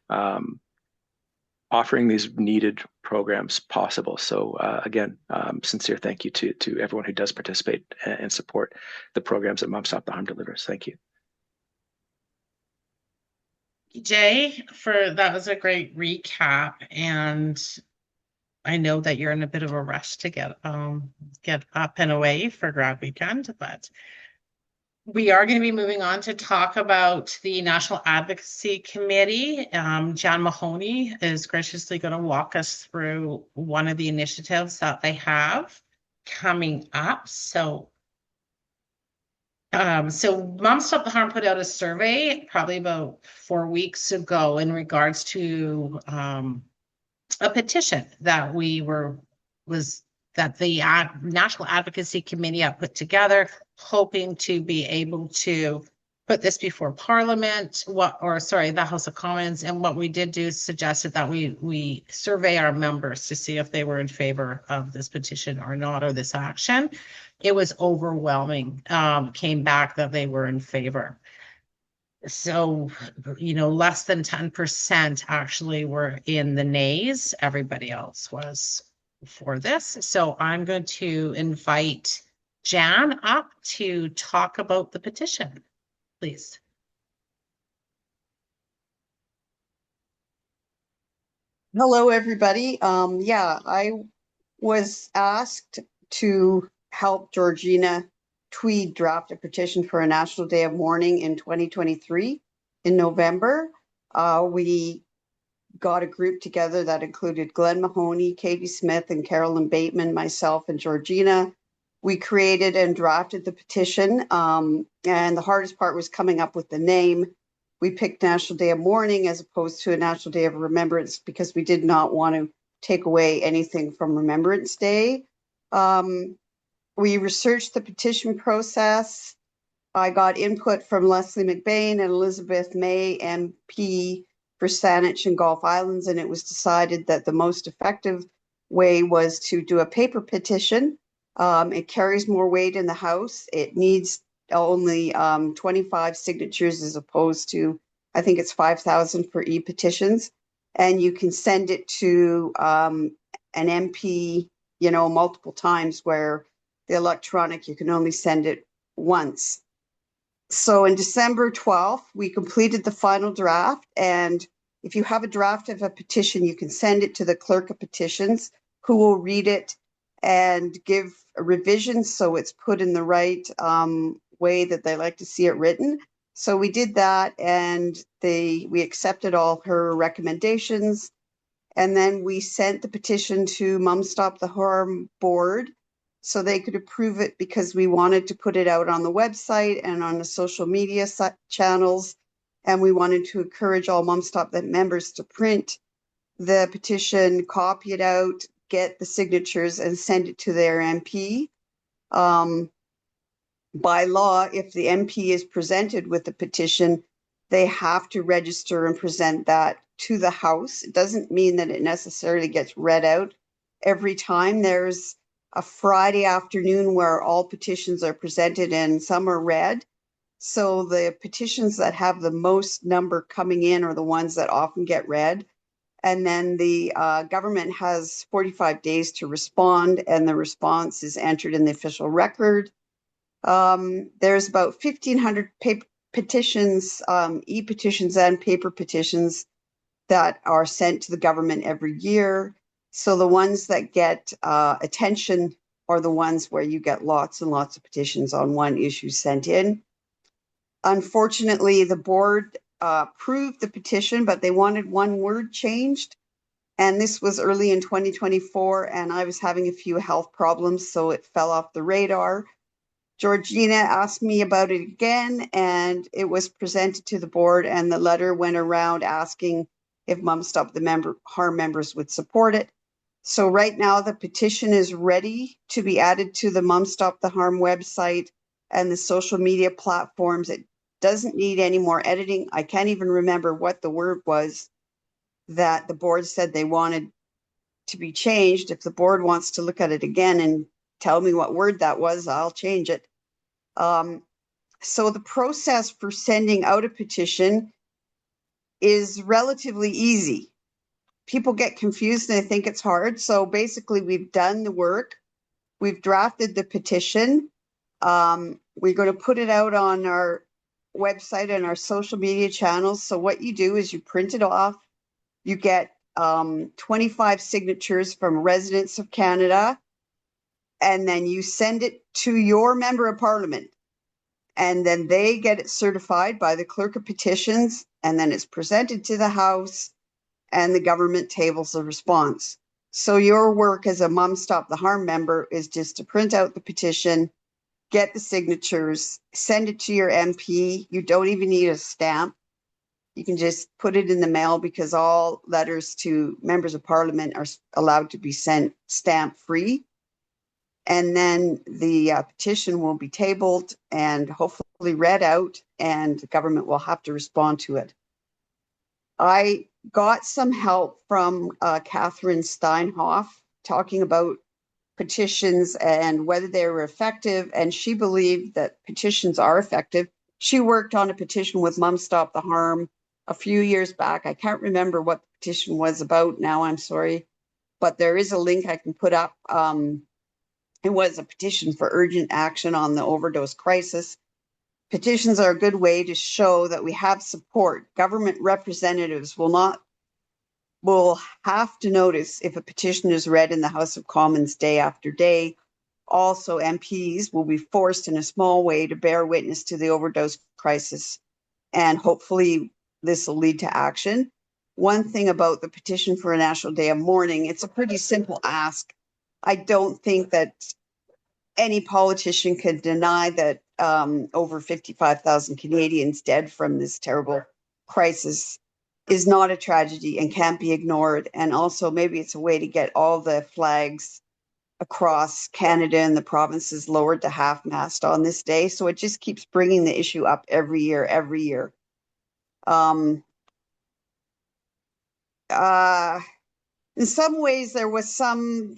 offering these needed programs possible. So again, sincere thank you to everyone who does participate and support the programs that Mom Stop the Harm delivers. Thank you.
Jay, that was a great recap, and I know that you're in a bit of a rush to get up and away for grad weekend, but we are going to be moving on to talk about the National Advocacy Committee. Jan Mahoney is graciously going to walk us through one of the initiatives that they have coming up. So Mom Stop the Harm put out a survey probably about 4 weeks ago in regards to a petition that that the National Advocacy Committee had put together, hoping to be able to put this before Parliament, the House of Commons. And what we did do is suggested that we survey our members to see if they were in favor of this petition or not, or this action. It was overwhelming, came back that they were in favor. So, less than 10% actually were in the nays. Everybody else was for this. So I'm going to invite Jan up to talk about the petition, please.
Hello, everybody. I was asked to help Georgina Tweed draft a petition for a National Day of Mourning in 2023 in November. We got a group together that included Glenn Mahoney, Katie Smith, and Carolyn Bateman, myself, and Georgina. We created and drafted the petition, and the hardest part was coming up with the name. We picked National Day of Mourning as opposed to a National Day of Remembrance because we did not want to take away anything from Remembrance Day. We researched the petition process. I got input from Leslie McBain and Elizabeth May, MP for Saanich and Gulf Islands, and it was decided that the most effective way was to do a paper petition. It carries more weight in the House. It needs only 25 signatures as opposed to, I think it's 5,000 for e-petitions. And you can send it to an MP, multiple times, where the electronic, you can only send it once. So in December 12th, we completed the final draft. And if you have a draft of a petition, you can send it to the clerk of petitions, who will read it and give a revision so it's put in the right way that they like to see it written. So we did that, and we accepted all her recommendations. And then we sent the petition to Mum Stop the Harm board so they could approve it, because we wanted to put it out on the website and on the social media channels. And we wanted to encourage all Mum Stop the members to print the petition, copy it out, get the signatures, and send it to their MP. By law, if the MP is presented with the petition, they have to register and present that to the House. It doesn't mean that it necessarily gets read out every time. There's a Friday afternoon where all petitions are presented and some are read. So the petitions that have the most number coming in are the ones that often get read. And then the government has 45 days to respond, and the response is entered in the official record. There's about 1,500 petitions, e-petitions and paper petitions, that are sent to the government every year. So the ones that get attention are the ones where you get lots and lots of petitions on one issue sent in. Unfortunately, the board approved the petition, but they wanted one word changed. And this was early in 2024, and I was having a few health problems, so it fell off the radar. Georgina asked me about it again, and it was presented to the board, and the letter went around asking if Mum Stop the Harm members would support it. So right now the petition is ready to be added to the Mum Stop the Harm website and the social media platforms. It doesn't need any more editing. I can't even remember what the word was that the board said they wanted to be changed. If the board wants to look at it again and tell me what word that was, I'll change it. So the process for sending out a petition is relatively easy. People get confused and they think it's hard. So basically, we've done the work. We've drafted the petition. We're going to put it out on our website and our social media channels. So what you do is you print it off. You get 25 signatures from residents of Canada, and then you send it to your member of parliament. And then they get it certified by the clerk of petitions, and then it's presented to the House, and the government tables a response. So your work as a Mum Stop the Harm member is just to print out the petition, get the signatures, send it to your MP. You don't even need a stamp. You can just put it in the mail because all letters to members of parliament are allowed to be sent stamp free. And then the petition will be tabled and hopefully read out, and the government will have to respond to it. I got some help from Catherine Steinhoff talking about petitions and whether they were effective, and she believed that petitions are effective. She worked on a petition with Mum Stop the Harm a few years back. I can't remember what the petition was about now, I'm sorry, but there is a link I can put up. It was a petition for urgent action on the overdose crisis. Petitions are a good way to show that we have support. Government representatives will have to notice if a petition is read in the House of Commons day after day. Also, MPs will be forced in a small way to bear witness to the overdose crisis, and hopefully this will lead to action. One thing about the petition for a National Day of Mourning, it's a pretty simple ask. I don't think that any politician could deny that over 55,000 Canadians dead from this terrible crisis is not a tragedy and can't be ignored. And also maybe it's a way to get all the flags across Canada and the provinces lowered to half-mast on this day. So it just keeps bringing the issue up every year. In some ways, there was some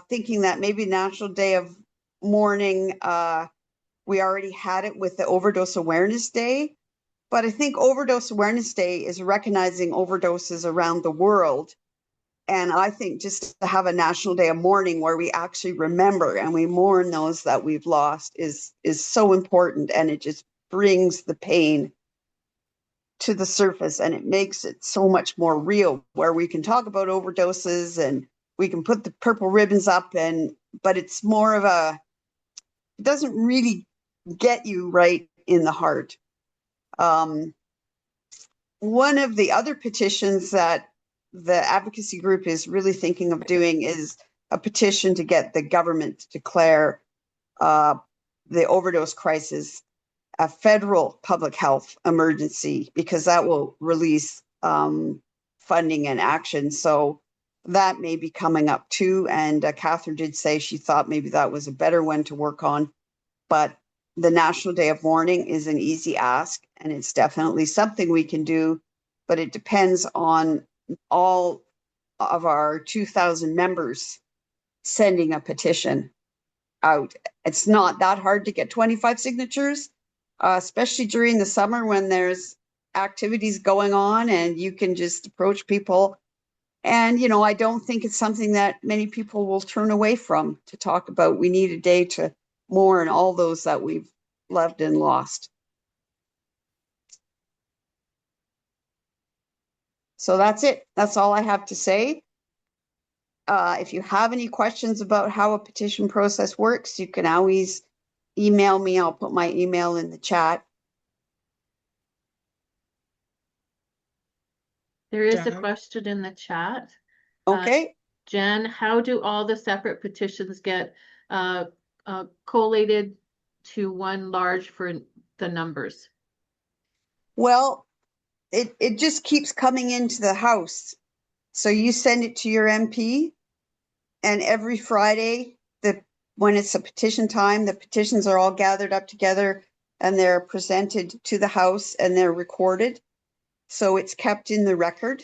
thinking that maybe National Day of Mourning, we already had it with the Overdose Awareness Day. But I think Overdose Awareness Day is recognizing overdoses around the world. And I think just to have a National Day of Mourning where we actually remember and we mourn those that we've lost is so important. And it just brings the pain to the surface, and it makes it so much more real, where we can talk about overdoses and we can put the purple ribbons up, but it's more of it doesn't really get you right in the heart. One of the other petitions that the advocacy group is really thinking of doing is a petition to get the government to declare the overdose crisis a federal public health emergency, because that will release funding and action. So that may be coming up too. And Catherine did say she thought maybe that was a better one to work on. But the National Day of Mourning is an easy ask, and it's definitely something we can do, but it depends on all of our 2,000 members sending a petition out. It's not that hard to get 25 signatures, especially during the summer when there's activities going on and you can just approach people. And, I don't think it's something that many people will turn away from to talk about. We need a day to mourn all those that we've loved and lost. So that's it. That's all I have to say. If you have any questions about how a petition process works, you can always email me. I'll put my email in the chat.
There is a question in the chat.
Okay.
Jen, how do all the separate petitions get collated to one large for the numbers?
Well, it just keeps coming into the House. So you send it to your MP, and every Friday, when it's a petition time, the petitions are all gathered up together and they're presented to the House and they're recorded. So it's kept in the record,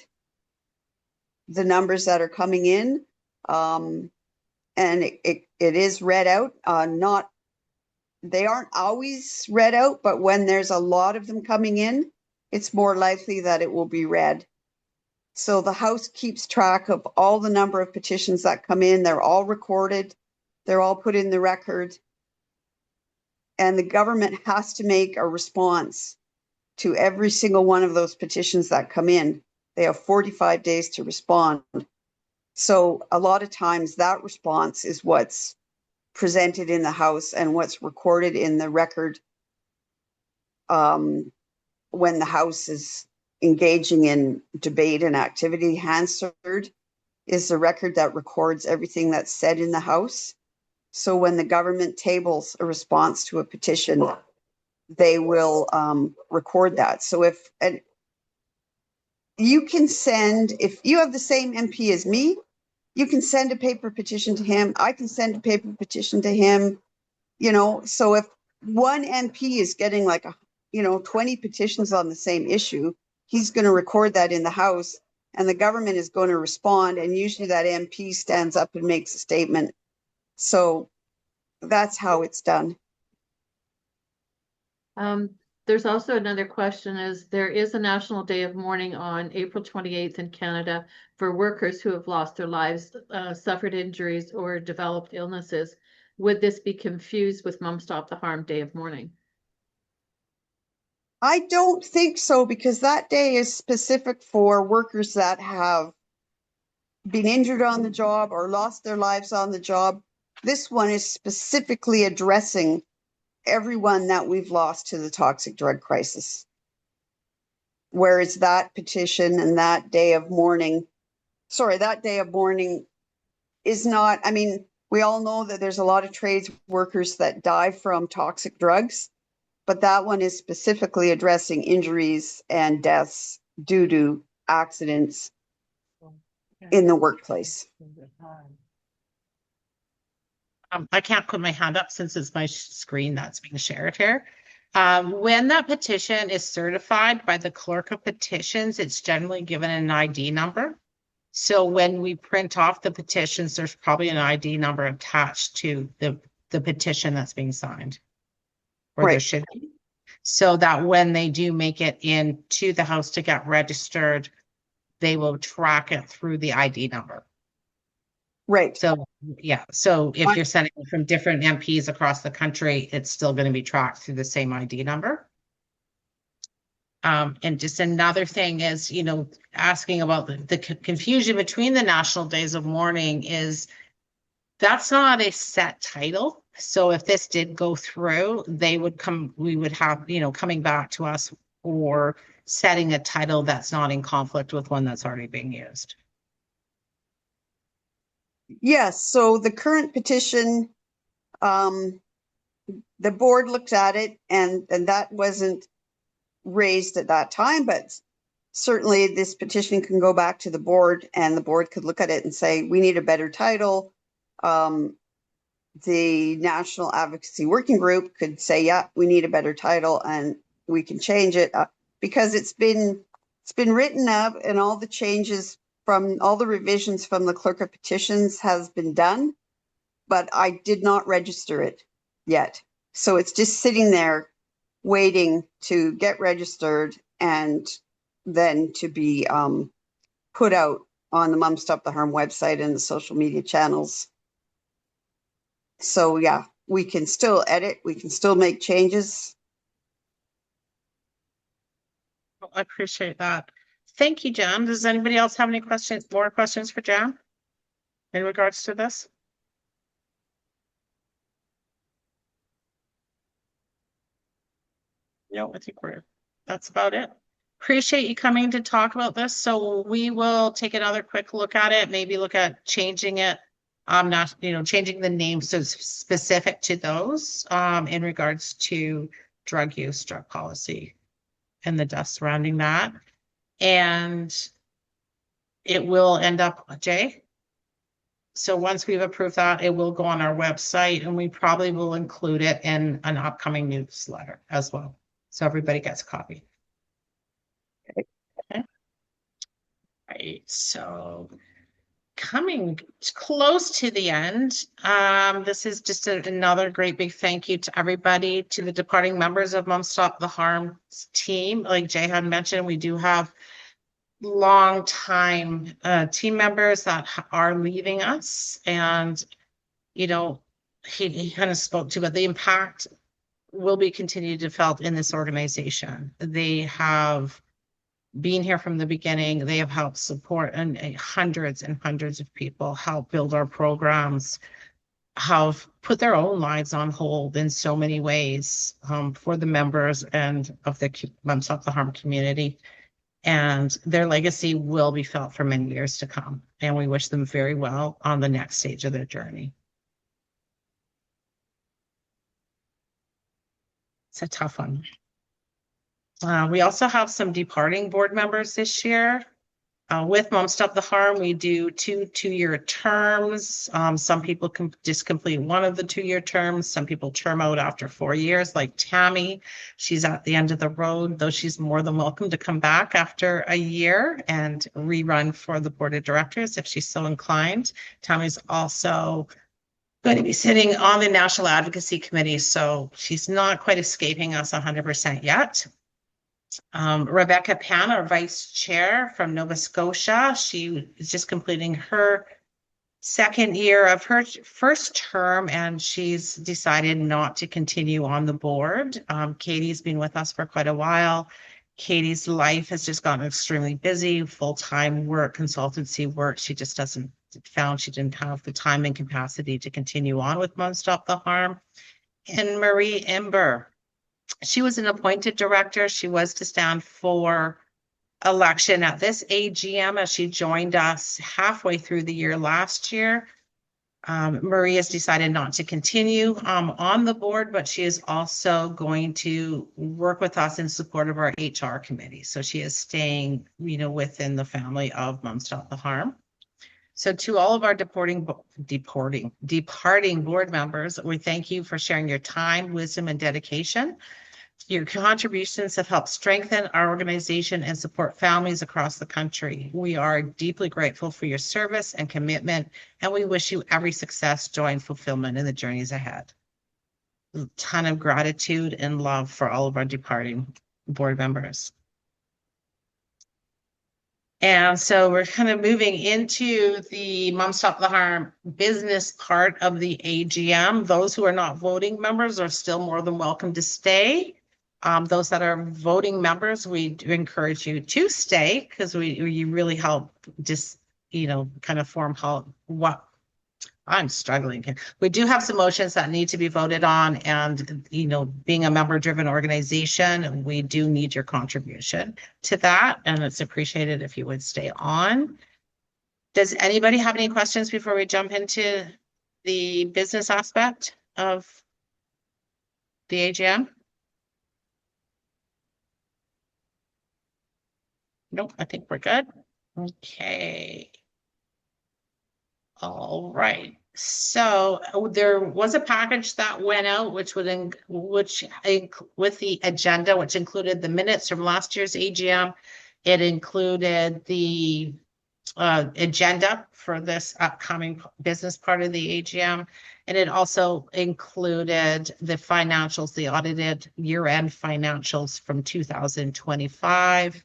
the numbers that are coming in, and it is read out. They aren't always read out, but when there's a lot of them coming in, it's more likely that it will be read. So the House keeps track of all the number of petitions that come in. They're all recorded. They're all put in the record. And the government has to make a response to every single one of those petitions that come in. They have 45 days to respond. So a lot of times that response is what's presented in the House and what's recorded in the record when the House is engaging in debate and activity. Hansard is the record that records everything that's said in the House. So when the government tables a response to a petition, they will record that. So you can send, if you have the same MP as me, you can send a paper petition to him. I can send a paper petition to him, you know. So if one MP is getting like 20 petitions on the same issue, he's going to record that in the House and the government is going to respond. And usually that MP stands up and makes a statement. So that's how it's done.
There's also another question is there is a National Day of Mourning on April 28th in Canada for workers who have lost their lives, suffered injuries, or developed illnesses. Would this be confused with Mum Stop the Harm Day of Mourning?
I don't think so, because that day is specific for workers that have been injured on the job or lost their lives on the job. This one is specifically addressing everyone that we've lost to the toxic drug crisis. Whereas that petition and that day of mourning is not, I mean, we all know that there's a lot of trades workers that die from toxic drugs, but that one is specifically addressing injuries and deaths due to accidents in the workplace.
I can't put my hand up since it's my screen that's being shared here. When that petition is certified by the clerk of petitions, it's generally given an ID number. So when we print off the petitions, there's probably an ID number attached to the petition that's being signed. Or there should be. So that when they do make it into the House to get registered, they will track it through the ID number.
Right.
So, yeah. So if you're sending it from different MPs across the country, it's still going to be tracked through the same ID number. And just another thing is, asking about the confusion between the National Days of Mourning is that's not a set title. So if this did go through, we would have, coming back to us or setting a title that's not in conflict with one that's already being used.
Yes, so the current petition, the board looked at it and that wasn't raised at that time, but certainly this petition can go back to the board and the board could look at it and say, we need a better title. The National Advocacy Working Group could say, yeah, we need a better title and we can change it because it's been written up and all the changes from all the revisions from the clerk of petitions has been done, but I did not register it yet. So it's just sitting there waiting to get registered and then to be put out on the Mum Stop the Harm website and the social media channels. So yeah, we can still edit, we can still make changes.
Well, I appreciate that. Thank you, Jan. Does anybody else have any more questions for Jan in regards to this? No, I think that's about it. Appreciate you coming to talk about this. So we will take another quick look at it, maybe look at changing it. Changing the name so specific to those in regards to drug use, drug policy, and the dust surrounding that. And it will end up, Jay. So once we've approved that, it will go on our website and we probably will include it in an upcoming newsletter as well. So everybody gets a copy. Okay. Right. So coming close to the end, this is just another great big thank you to everybody, to the departing members of Mum Stop the Harm team. Like Jay had mentioned, we do have long time team members that are leaving us, and he kind of spoke to, but the impact will be continued to felt in this organization. They have been here from the beginning. They have helped support and hundreds and hundreds of people, help build our programs, have put their own lives on hold in so many ways for the members and of the Mum Stop the Harm community. And their legacy will be felt for many years to come. And we wish them very well on the next stage of their journey. It's a tough one. We also have some departing board members this year. With Mom Stop the Harm, we do two-year terms. Some people can just complete one of the 2-year terms. Some people term out after 4 years, like Tammy. She's at the end of the road, though she's more than welcome to come back after a year and rerun for the board of directors if she's so inclined. Tammy's also going to be sitting on the National Advocacy Committee, so she's not quite escaping us 100% yet. Rebecca Pan, our vice chair from Nova Scotia, she is just completing her second year of her first term, and she's decided not to continue on the board. Katie's been with us for quite a while. Katie's life has just gotten extremely busy, full-time work, consultancy work. She just found she didn't have the time and capacity to continue on with Mom Stop the Harm. And Marie Ember. She was an appointed director. She was to stand for election at this AGM as she joined us halfway through the year last year. Marie has decided not to continue on the board, but she is also going to work with us in support of our HR committee. So she is staying, within the family of Mom Stop the Harm. So to all of our departing board members, we thank you for sharing your time, wisdom, and dedication. Your contributions have helped strengthen our organization and support families across the country. We are deeply grateful for your service and commitment, and we wish you every success, joy, and fulfillment in the journeys ahead. A ton of gratitude and love for all of our departing board members. And so we're kind of moving into the Mom Stop the Harm business part of the AGM. Those who are not voting members are still more than welcome to stay. Those that are voting members, we do encourage you to stay because you really help just, kind of form what I'm struggling here. We do have some motions that need to be voted on, and, being a member-driven organization, we do need your contribution to that, and it's appreciated if you would stay on. Does anybody have any questions before we jump into the business aspect of the AGM? Nope, I think we're good. Okay. All right. So there was a package that went out, with the agenda, which included the minutes from last year's AGM. It included the agenda for this upcoming business part of the AGM. And it also included the financials, the audited year-end financials from 2025.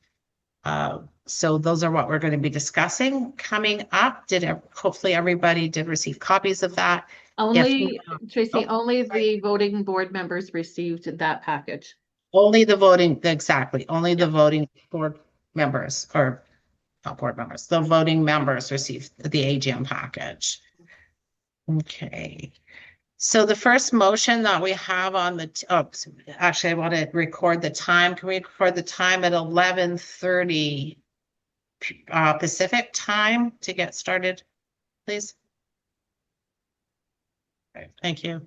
So those are what we're going to be discussing coming up. Hopefully everybody did receive copies of that.
Tracy, only the voting board members received that package.
Only the voting board members, or not board members, the voting members received the AGM package. Okay. So the first motion that we have on actually I want to record the time. Can we record the time at 11:30 Pacific time to get started, please? Okay, thank you.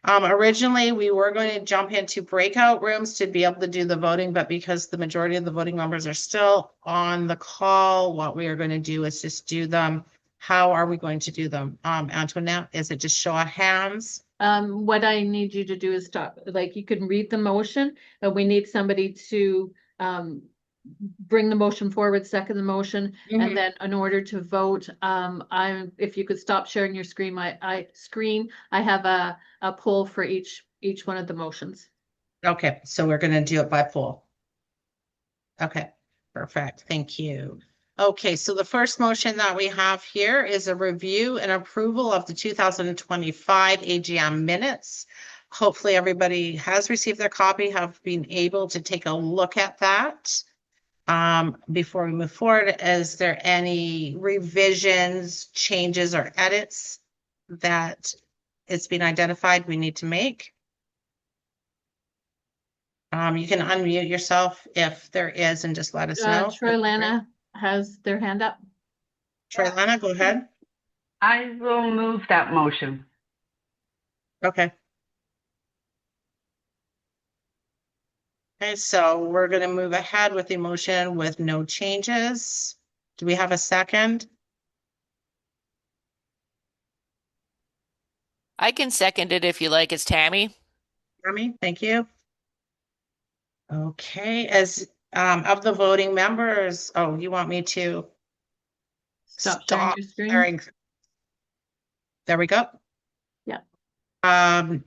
Originally, we were going to jump into breakout rooms to be able to do the voting, but because the majority of the voting members are still on the call, what we are going to do is just do them. How are we going to do them? Antoinette, is it just show of hands?
What I need you to do is stop, you can read the motion, but we need somebody to bring the motion forward, second the motion, and then in order to vote, if you could stop sharing your screen, I have a poll for each one of the motions.
Okay, so we're going to do it by poll. Okay, perfect. Thank you. Okay, so the first motion that we have here is a review and approval of the 2025 AGM minutes. Hopefully everybody has received their copy, have been able to take a look at that. Before we move forward, is there any revisions, changes, or edits that it's been identified we need to make? You can unmute yourself if there is and just let us know.
Troy Lana has their hand up.
Troy Lana, go ahead.
I will move that motion.
Okay. Okay, so we're going to move ahead with the motion with no changes. Do we have a second?
I can second it if you like. It's Tammy.
Tammy, thank you. Okay, as of the voting members, oh, you want me to
Stop sharing your screen.
sharing? There we go.
Yeah.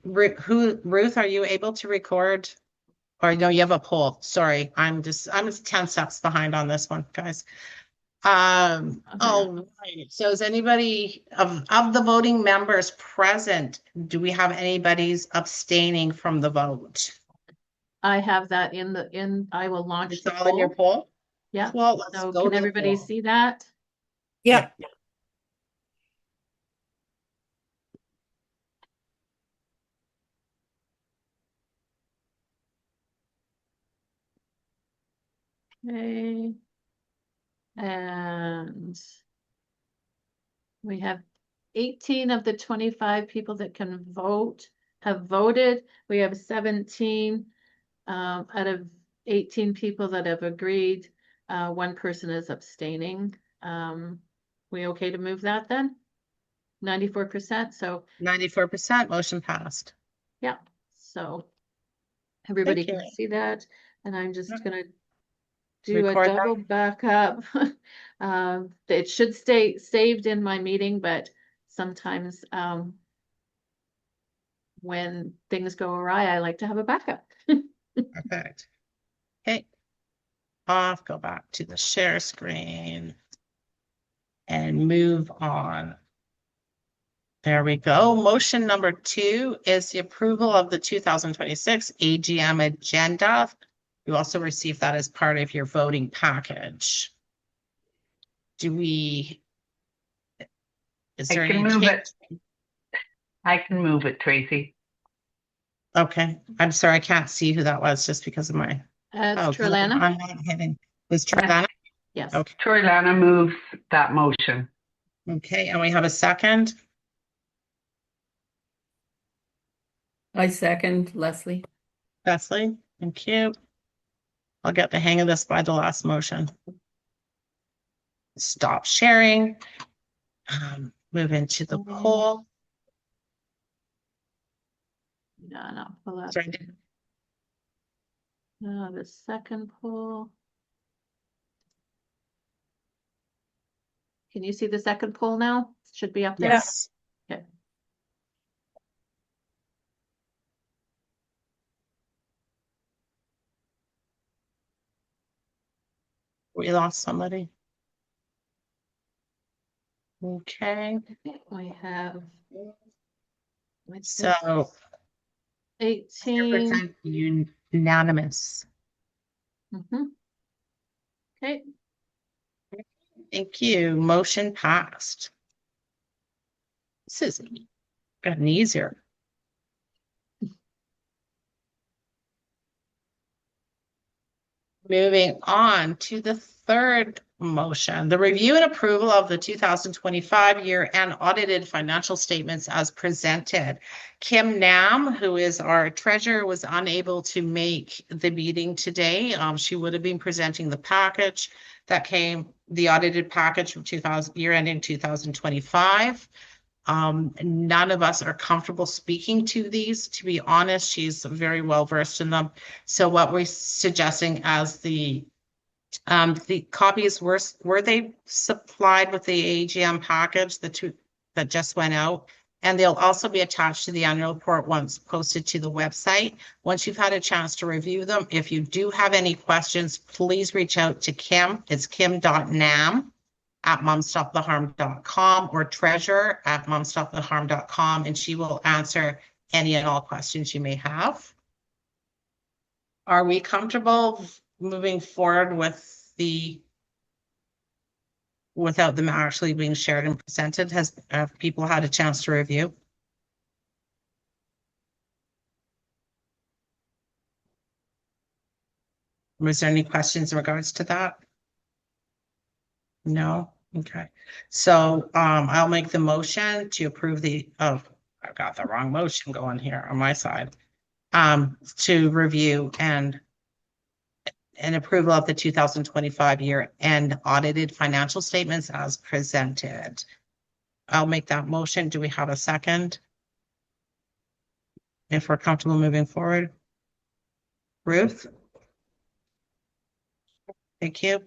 Ruth, are you able to record? Or no, you have a poll. Sorry, I'm just 10 steps behind on this one, guys. All right. So is anybody of the voting members present, do we have anybody's abstaining from the vote?
I have that I will launch
It's
the
all in your poll?
Yeah.
Well, let's
So
go
can
to the
everybody
poll.
see that?
Yeah.
Okay. And we have 18 of the 25 people that can vote have voted. We have 17 out of 18 people that have agreed. One person is abstaining. We okay to move that then? 94%. So
94%, motion passed.
yeah. So everybody
Thank
can
you.
see that. And I'm just gonna do
Record
a
that.
double backup. It should stay saved in my meeting, but sometimes when things go awry, I like to have a backup.
Perfect. Okay. Off, go back to the share screen and move on. There we go. Motion number 2 is the approval of the 2026 AGM agenda. You also received that as part of your voting package. Is there
I can
any
move
change?
it. I can move it, Tracy.
Okay, I'm sorry, I can't see who that was just because of my.
It's
good.
Trelana.
I'm not hitting. Was Trelana?
Yes.
Okay.
Troy Lana moves that motion.
Okay, and we have a second.
I second Leslie.
Leslie, thank you. I'll get the hang of this by the last motion. Stop sharing. Move into the poll.
No, no, pull up.
Sorry.
The second poll. Can you see the second poll now? Should be up there.
Yes.
Okay.
We lost somebody. Okay.
We have.
So
18.
Unanimous.
Okay.
Thank you. Motion passed. This is gotten easier. Moving on to the third motion, the review and approval of the 2025 year-end audited financial statements as presented. Kim Nam, who is our treasurer, was unable to make the meeting today. She would have been presenting the package that came, the audited package from year ending 2025. None of us are comfortable speaking to these. To be honest, she's very well versed in them. So what we're suggesting as the copies were they supplied with the AGM package, the two that just went out, and they'll also be attached to the annual report once posted to the website. Once you've had a chance to review them, if you do have any questions, please reach out to Kim. It's kim.nam@momstoptheharm.com or treasurer@momstoptheharm.com, and she will answer any and all questions you may have. Are we comfortable moving forward with without them actually being shared and presented? Have people had a chance to review? Was there any questions in regards to that? No? Okay. So I'll make the motion to approve I've got the wrong motion going here on my side. To review and and approval of the 2025 year-end audited financial statements as presented. I'll make that motion. Do we have a second? If we're comfortable moving forward. Ruth? Thank you.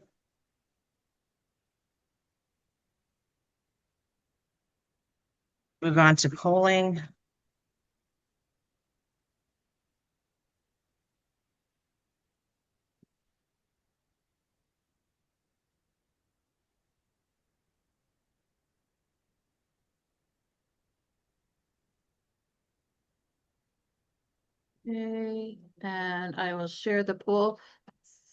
Move on to polling.
Okay, and I will share the poll.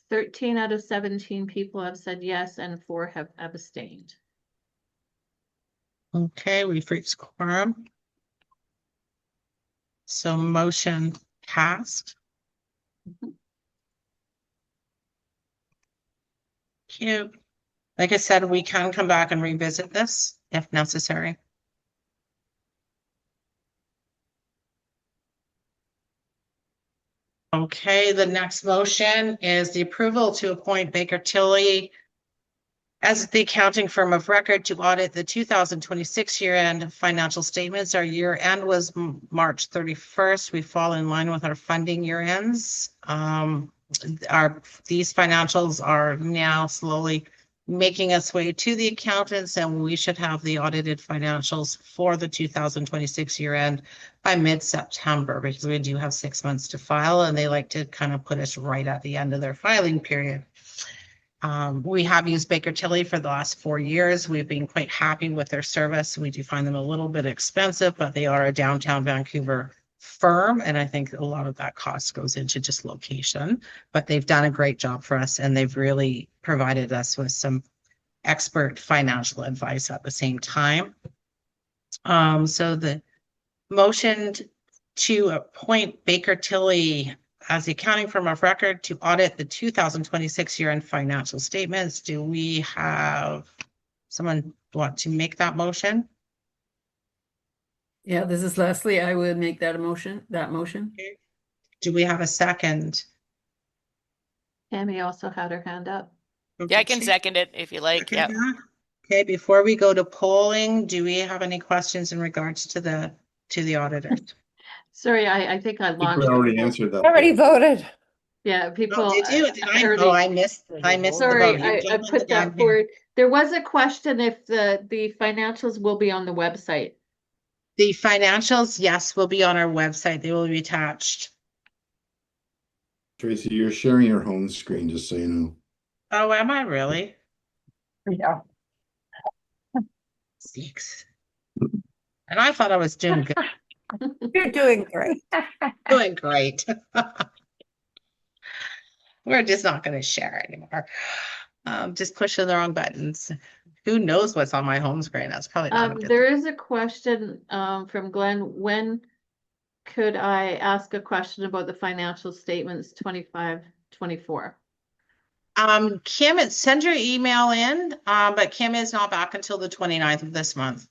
13 out of 17 people have said yes and 4 have abstained.
Okay, we've reached quorum. So motion passed. Cute. Like I said, we can come back and revisit this if necessary. Okay, the next motion is the approval to appoint Baker Tilly as the accounting firm of record to audit the 2026 year-end financial statements. Our year-end was March 31st. We fall in line with our funding year-ends. These financials are now slowly making its way to the accountants, and we should have the audited financials for the 2026 year-end by mid-September, because we do have 6 months to file, and they like to kind of put us right at the end of their filing period. We have used Baker Tilly for the last 4 years. We've been quite happy with their service. We do find them a little bit expensive, but they are a downtown Vancouver firm, and I think a lot of that cost goes into just location. But they've done a great job for us, and they've really provided us with some expert financial advice at the same time. So the motion to appoint Baker Tilly as the accounting firm of record to audit the 2026 year-end financial statements. Do we have someone want to make that motion?
Yeah, this is Leslie. I would make that motion.
Okay. Do we have a second?
Tammy also had her hand up.
Yeah, I can second it if you like. Yeah.
Okay, before we go to polling, do we have any questions in regards to the auditors?
Sorry, I think I
I think
launched.
we already answered that.
Already voted.
Yeah, people.
Oh, did you? Did I?
already-
Oh, I missed
Sorry,
the vote.
I put that forward. There was a question if the financials will be on the website.
The financials, yes, will be on our website. They will be attached.
Tracy, you're sharing your home screen, just so you know.
Oh, am I really?
Yeah.
Six. And I thought I was doing good.
You're doing great.
Doing great. We're just not going to share anymore. Just pushing the wrong buttons. Who knows what's on my home screen? That's probably not a good
There is a question from Glenn. When could I ask a question about the financial statements 25, 24?
Kim, send your email in, but Kim is not back until the 29th of this month.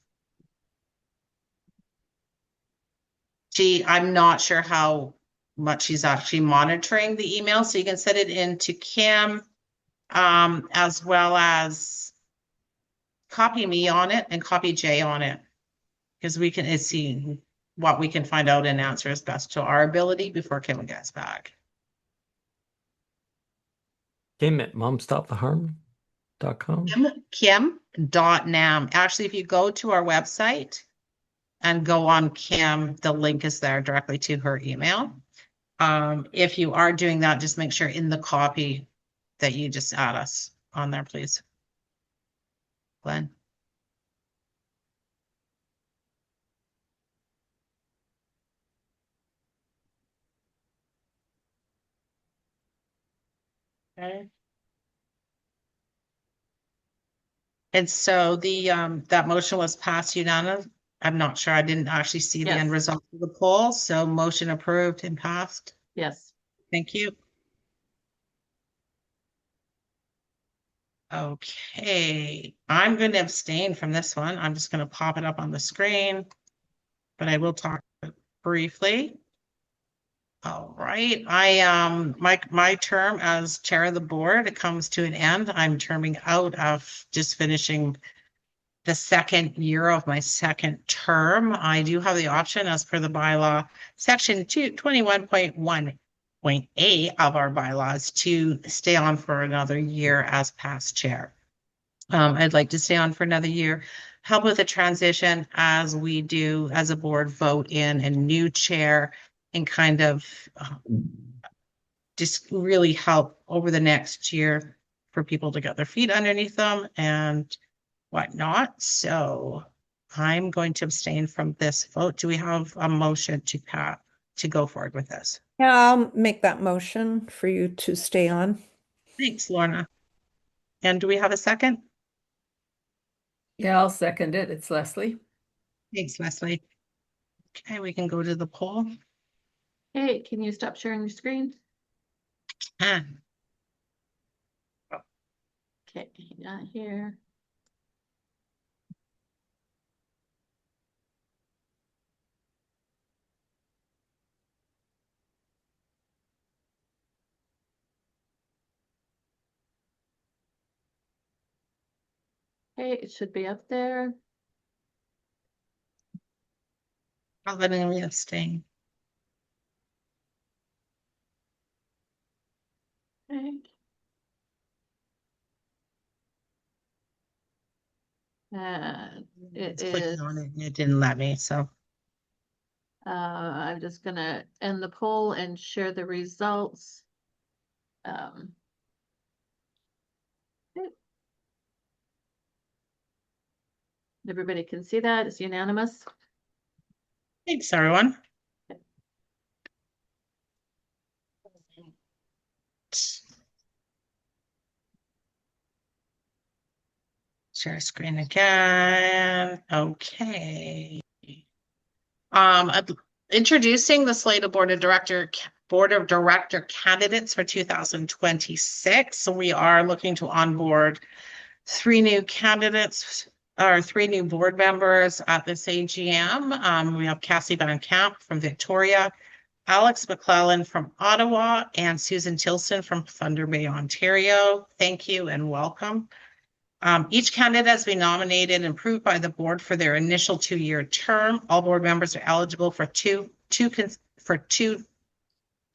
I'm not sure how much she's actually monitoring the email, so you can send it in to Kim, as well as copy me on it and copy Jay on it, because we can see what we can find out and answer as best to our ability before Kim gets back.
Kim at momstoptheharm.com.
Kim.nam. Actually, if you go to our website and go on Kim, the link is there directly to her email. If you are doing that, just make sure in the copy that you just add us on there, please. Glenn. Okay. And so the that motion was passed unanimous. I'm not sure. I didn't actually see the end result of the poll. So motion approved and passed.
Yes.
Thank you. Okay, I'm going to abstain from this one. I'm just going to pop it up on the screen, but I will talk briefly. All right. My term as chair of the board, it comes to an end. I'm terming out of just finishing the second year of my second term. I do have the option as per the bylaw, section 21.1.A of our bylaws, to stay on for another year as past chair. I'd like to stay on for another year, help with the transition as we do as a board vote in a new chair, and kind of just really help over the next year for people to get their feet underneath them and whatnot. So I'm going to abstain from this vote. Do we have a motion to go forward with this?
Yeah, I'll make that motion for you to stay on.
Thanks, Lorna. And do we have a second?
Yeah, I'll second it. It's Leslie.
Thanks, Leslie. Okay, we can go to the poll.
Hey, can you stop sharing your screen? Okay, not here. Okay, it should be up there.
I'll let him abstain.
Okay. It
Clicking
is.
on it and it didn't let me, so.
I'm just gonna end the poll and share the results. Okay. Everybody can see that. It's unanimous.
Thanks, everyone. Share screen again. Okay. Introducing the slate of board of director candidates for 2026. So we are looking to onboard 3 new candidates or 3 new board members at this AGM. We have Cassie Van Camp from Victoria, Alex McClellan from Ottawa, and Susan Tilson from Thunder Bay, Ontario. Thank you and welcome. Each candidate has been nominated and approved by the board for their initial 2-year term. All board members are eligible for two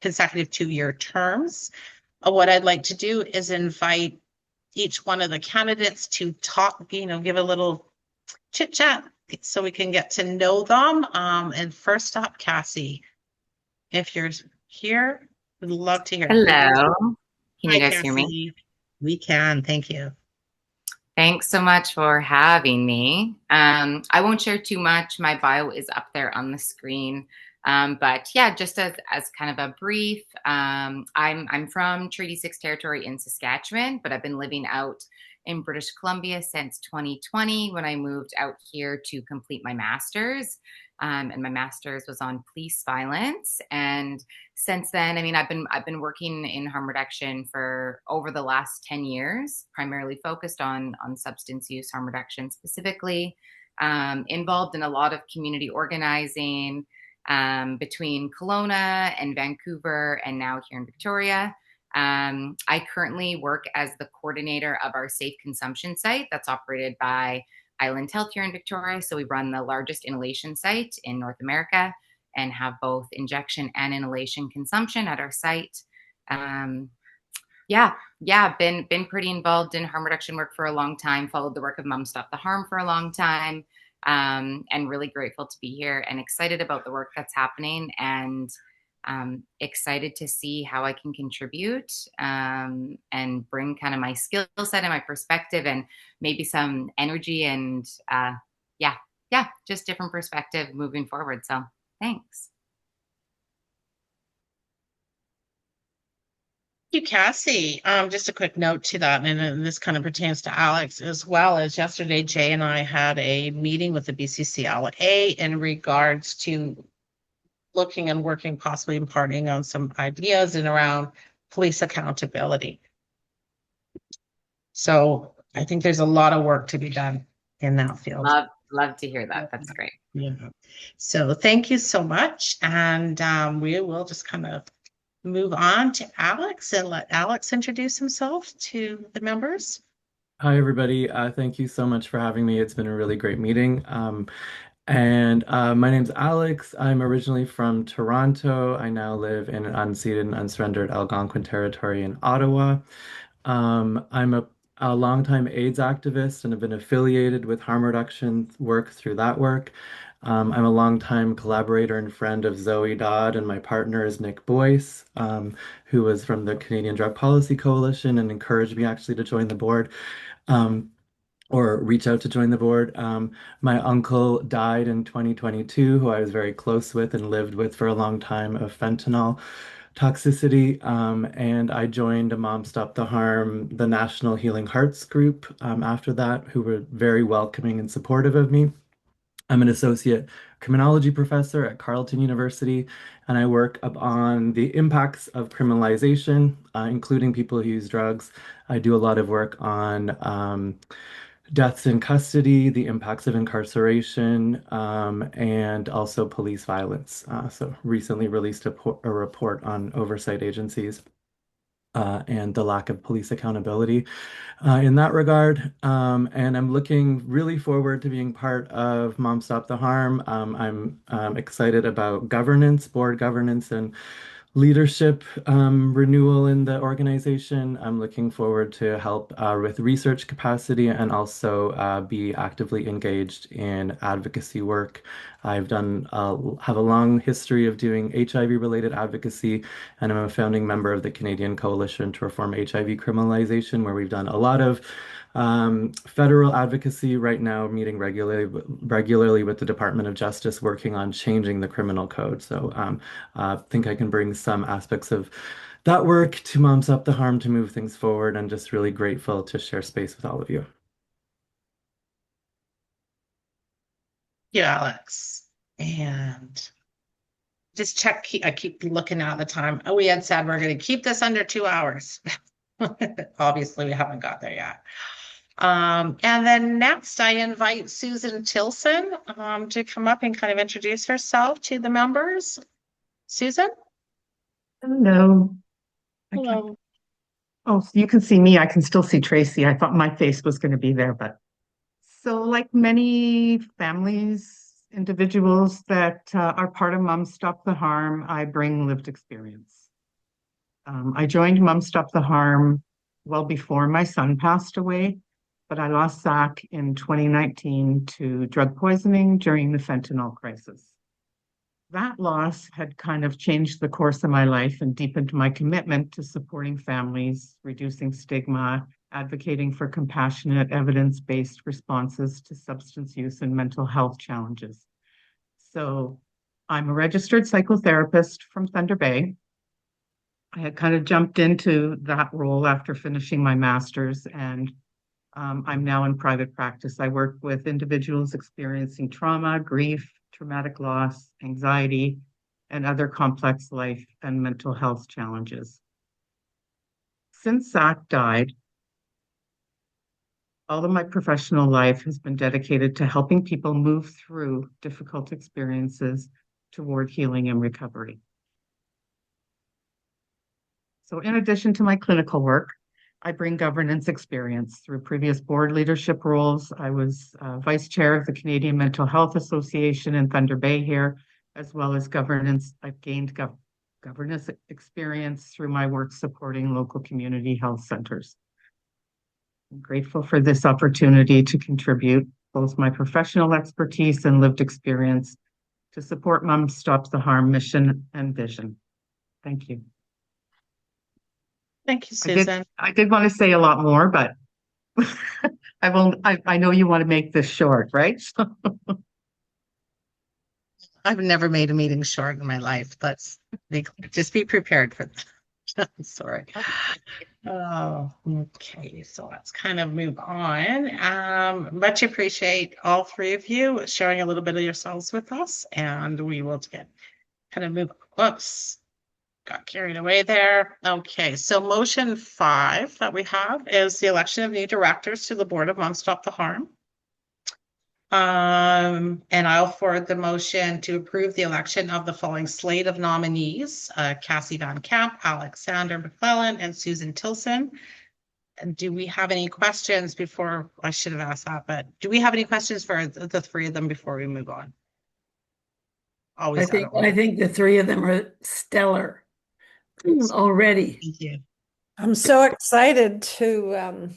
consecutive 2-year terms. What I'd like to do is invite each one of the candidates to talk, give a little chit chat so we can get to know them. And first up, Cassie, if you're here, we'd love to hear.
Hello. Can
Hi,
you guys hear me?
Cassie. We can. Thank you.
Thanks so much for having me. I won't share too much. My bio is up there on the screen. But yeah, just as kind of a brief, I'm from Treaty 6 territory in Saskatchewan, but I've been living out in British Columbia since 2020 when I moved out here to complete my master's. And my master's was on police violence. And since then, I mean, I've been working in harm reduction for over the last 10 years, primarily focused on substance use harm reduction specifically, involved in a lot of community organizing between Kelowna and Vancouver and now here in Victoria. I currently work as the coordinator of our safe consumption site that's operated by Island Health here in Victoria. So we run the largest inhalation site in North America and have both injection and inhalation consumption at our site. Been pretty involved in harm reduction work for a long time, followed the work of Mom Stop the Harm for a long time, and really grateful to be here and excited about the work that's happening and excited to see how I can contribute and bring kind of my skill set and my perspective and maybe some energy and just different perspective moving forward. So thanks.
Thank you, Cassie. Just a quick note to that, and this kind of pertains to Alex as well. As yesterday, Jay and I had a meeting with the BCCLA in regards to looking and working, possibly imparting on some ideas and around police accountability. So I think there's a lot of work to be done in that field.
Love to hear that. That's great.
Yeah. So thank you so much. And we will just kind of move on to Alex and let Alex introduce himself to the members.
Hi, everybody. Thank you so much for having me. It's been a really great meeting. My name's Alex. I'm originally from Toronto. I now live in unceded and unsurrendered Algonquin territory in Ottawa. I'm a longtime AIDS activist and have been affiliated with harm reduction work through that work. I'm a longtime collaborator and friend of Zoe Dodd, and my partner is Nick Boyce, who was from the Canadian Drug Policy Coalition and encouraged me actually to join the board. Or reach out to join the board. My uncle died in 2022, who I was very close with and lived with for a long time, of fentanyl toxicity. And I joined Mom Stop the Harm, the National Healing Hearts group after that, who were very welcoming and supportive of me. I'm an associate criminology professor at Carleton University, and I work on the impacts of criminalization, including people who use drugs. I do a lot of work on deaths in custody, the impacts of incarceration, and also police violence. So recently released a report on oversight agencies and the lack of police accountability in that regard. And I'm looking really forward to being part of Mom Stop the Harm. I'm excited about governance, board governance, and leadership renewal in the organization. I'm looking forward to help with research capacity and also be actively engaged in advocacy work. I've have a long history of doing HIV-related advocacy, and I'm a founding member of the Canadian Coalition to Reform HIV Criminalization, where we've done a lot of federal advocacy right now, meeting regularly with the Department of Justice, working on changing the criminal code. So I think I can bring some aspects of that work to Mom Stop the Harm to move things forward, and just really grateful to share space with all of you.
Yeah, Alex. And just check, I keep looking at the time. Oh, we had said we're going to keep this under 2 hours. Obviously, we haven't got there yet. And then next, I invite Susan Tilson to come up and kind of introduce herself to the members. Susan?
Hello.
Hello.
Oh, so you can see me. I can still see Tracy. I thought my face was going to be there, but so like many families, individuals that are part of Mom Stop the Harm, I bring lived experience. I joined Mom Stop the Harm well before my son passed away, but I lost Zach in 2019 to drug poisoning during the fentanyl crisis. That loss had kind of changed the course of my life and deepened my commitment to supporting families, reducing stigma, advocating for compassionate, evidence-based responses to substance use and mental health challenges. So I'm a registered psychotherapist from Thunder Bay. I had kind of jumped into that role after finishing my master's, and I'm now in private practice. I work with individuals experiencing trauma, grief, traumatic loss, anxiety, and other complex life and mental health challenges. Since Zach died, all of my professional life has been dedicated to helping people move through difficult experiences toward healing and recovery. So in addition to my clinical work, I bring governance experience through previous board leadership roles. I was vice chair of the Canadian Mental Health Association in Thunder Bay here, as well as governance. I've gained governance experience through my work supporting local community health centers. I'm grateful for this opportunity to contribute both my professional expertise and lived experience to support Mom Stop the Harm mission and vision. Thank you.
Thank you, Susan.
I did want to say a lot more, but I know you want to make this short, right?
I've never made a meeting short in my life. Just be prepared for that. Sorry. Oh, okay. So let's kind of move on. Much appreciate all three of you sharing a little bit of yourselves with us, and we will kind of move. Whoops. Got carried away there. Okay, so motion 5 that we have is the election of new directors to the board of Mom Stop the Harm. And I'll forward the motion to approve the election of the following slate of nominees, Cassie Van Camp, Alexander McClellan, and Susan Tilson. And do we have any questions before, I should have asked that, but do we have any questions for the three of them before we move on? Always
I think the three of them are stellar already.
Thank you.
I'm so excited to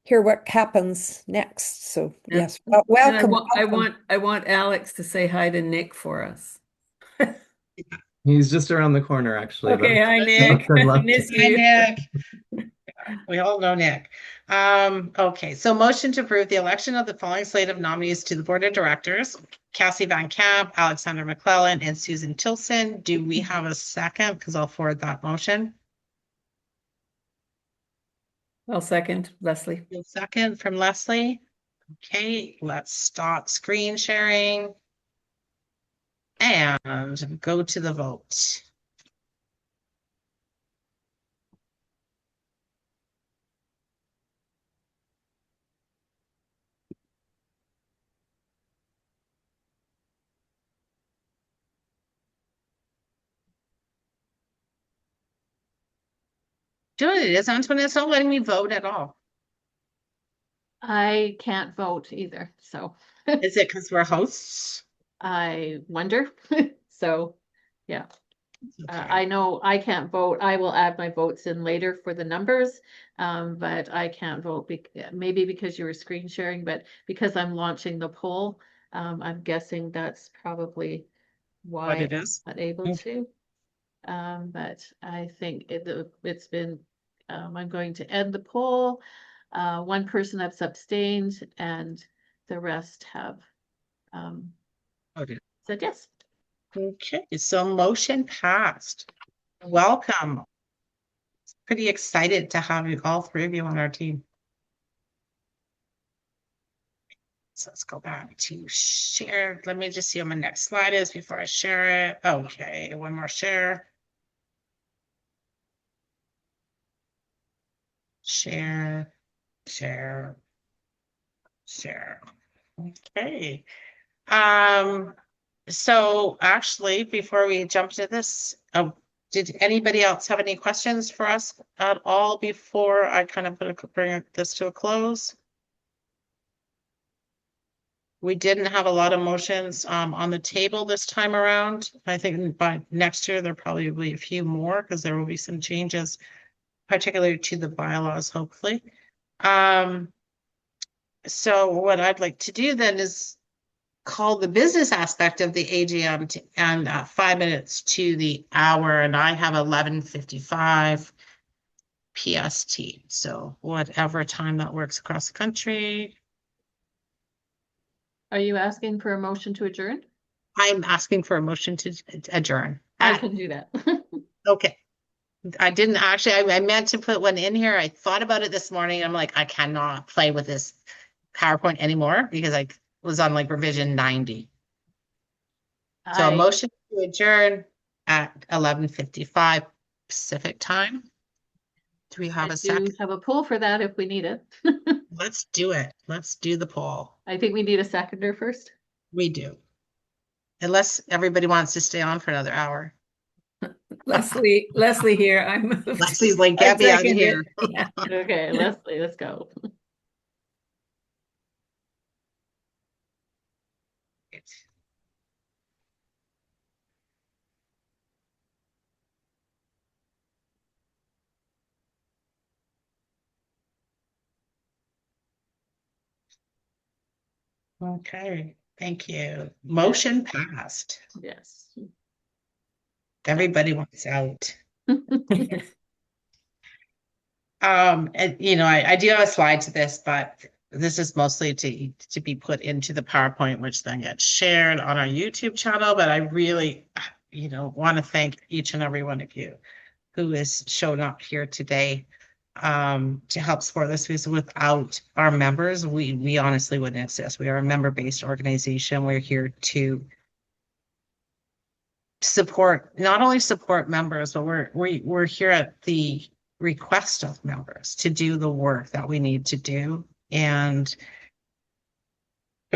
hear what happens next. So yes, welcome.
I want Alex to say hi to Nick for us.
He's just around the corner, actually.
Okay,
but
hi Nick. Miss you.
Hi, Nick. We all know Nick. Okay, so motion to approve the election of the following slate of nominees to the board of directors: Cassie Van Camp, Alexander McClellan, and Susan Tilson. Do we have a second? Because I'll forward that motion.
I'll second, Leslie.
Second from Leslie. Okay, let's stop screen sharing and go to the vote. Do you know what it is, Antoinette? It's not letting me vote at all.
I can't vote either, so.
Is it because we're hosts?
I wonder. So, yeah. I know I can't vote. I will add my votes in later for the numbers, but I can't vote. Maybe because you were screen sharing, but because I'm launching the poll, I'm guessing that's probably why
What it is.
I'm not able to. But I think it's been, I'm going to end the poll. One person has abstained and the rest have said yes.
Okay, so motion passed. Welcome. Pretty excited to have you, all three of you, on our team. So let's go back to share. Let me just see what my next slide is before I share it. Okay, one more share. Share, share, share. Okay. So actually, before we jump to this, did anybody else have any questions for us at all before I kind of bring this to a close? We didn't have a lot of motions on the table this time around. I think by next year, there'll probably be a few more because there will be some changes, particularly to the bylaws, hopefully. So what I'd like to do then is call the business aspect of the AGM and 5 minutes to the hour, and I have 11:55 PST. So whatever time that works across the country.
Are you asking for a motion to adjourn?
I'm asking for a motion to adjourn.
I can do that.
Okay. I didn't actually, I meant to put one in here. I thought about it this morning. I'm like, I cannot play with this PowerPoint anymore because I was on like revision 90. So a motion to adjourn at 11:55 Pacific time. Do we have a second?
Have a poll for that if we need it.
Let's do it. Let's do the poll.
I think we need a seconder first.
We do. Unless everybody wants to stay on for another hour.
Leslie here. I'm
Leslie's like, get me out of here.
Yeah.
Okay, Leslie, let's go.
Okay, thank you. Motion passed.
Yes.
Everybody wants out. And you know, I do have a slide to this, but this is mostly to be put into the PowerPoint, which then gets shared on our YouTube channel. But I really, you know, want to thank each and every one of you who has shown up here today to help support this, because without our members, we honestly wouldn't exist. We are a member-based organization. We're here to support, not only support members, but we're here at the request of members to do the work that we need to do. And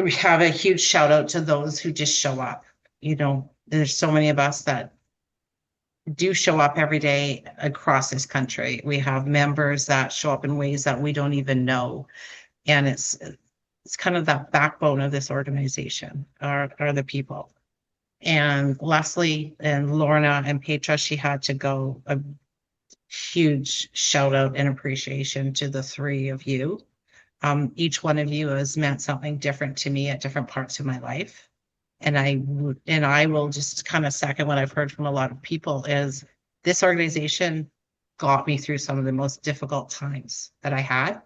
we have a huge shout out to those who just show up. You know, there's so many of us that do show up every day across this country. We have members that show up in ways that we don't even know. And it's kind of that backbone of this organization are the people. And Leslie and Lorna and Petra, she had to go. A huge shout out and appreciation to the three of you. Each one of you has meant something different to me at different parts of my life. And I will just kind of second what I've heard from a lot of people is this organization got me through some of the most difficult times that I had.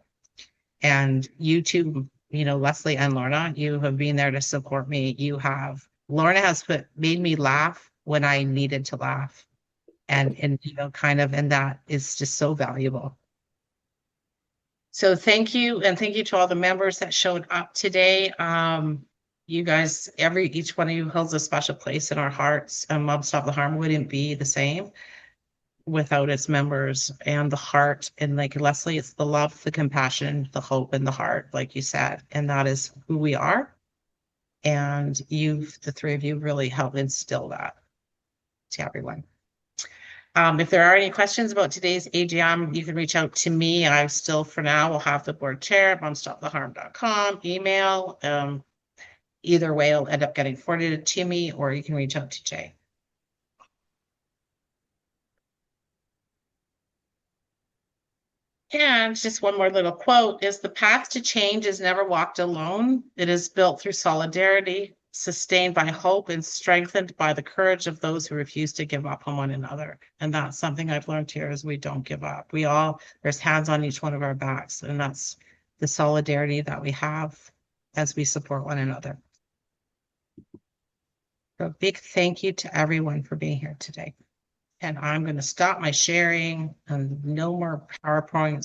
And you two, you know, Leslie and Lorna, you have been there to support me. Lorna has made me laugh when I needed to laugh. And you know, and that is just so valuable. So thank you. And thank you to all the members that showed up today. You guys, each one of you holds a special place in our hearts. Mom Stop the Harm wouldn't be the same without its members and the heart. And like Leslie, it's the love, the compassion, the hope, and the heart, like you said. And that is who we are. And the three of you really helped instill that to everyone. If there are any questions about today's AGM, you can reach out to me. I still, for now, will have the board chair, momstoptheharm.com, email. Either way, it'll end up getting forwarded to me, or you can reach out to Jay. And just one more little quote is the path to change is never walked alone. It is built through solidarity, sustained by hope, and strengthened by the courage of those who refuse to give up on one another. And that's something I've learned here is we don't give up. There's hands on each one of our backs, and that's the solidarity that we have as we support one another. So a big thank you to everyone for being here today. And I'm going to stop my sharing and no more PowerPoints.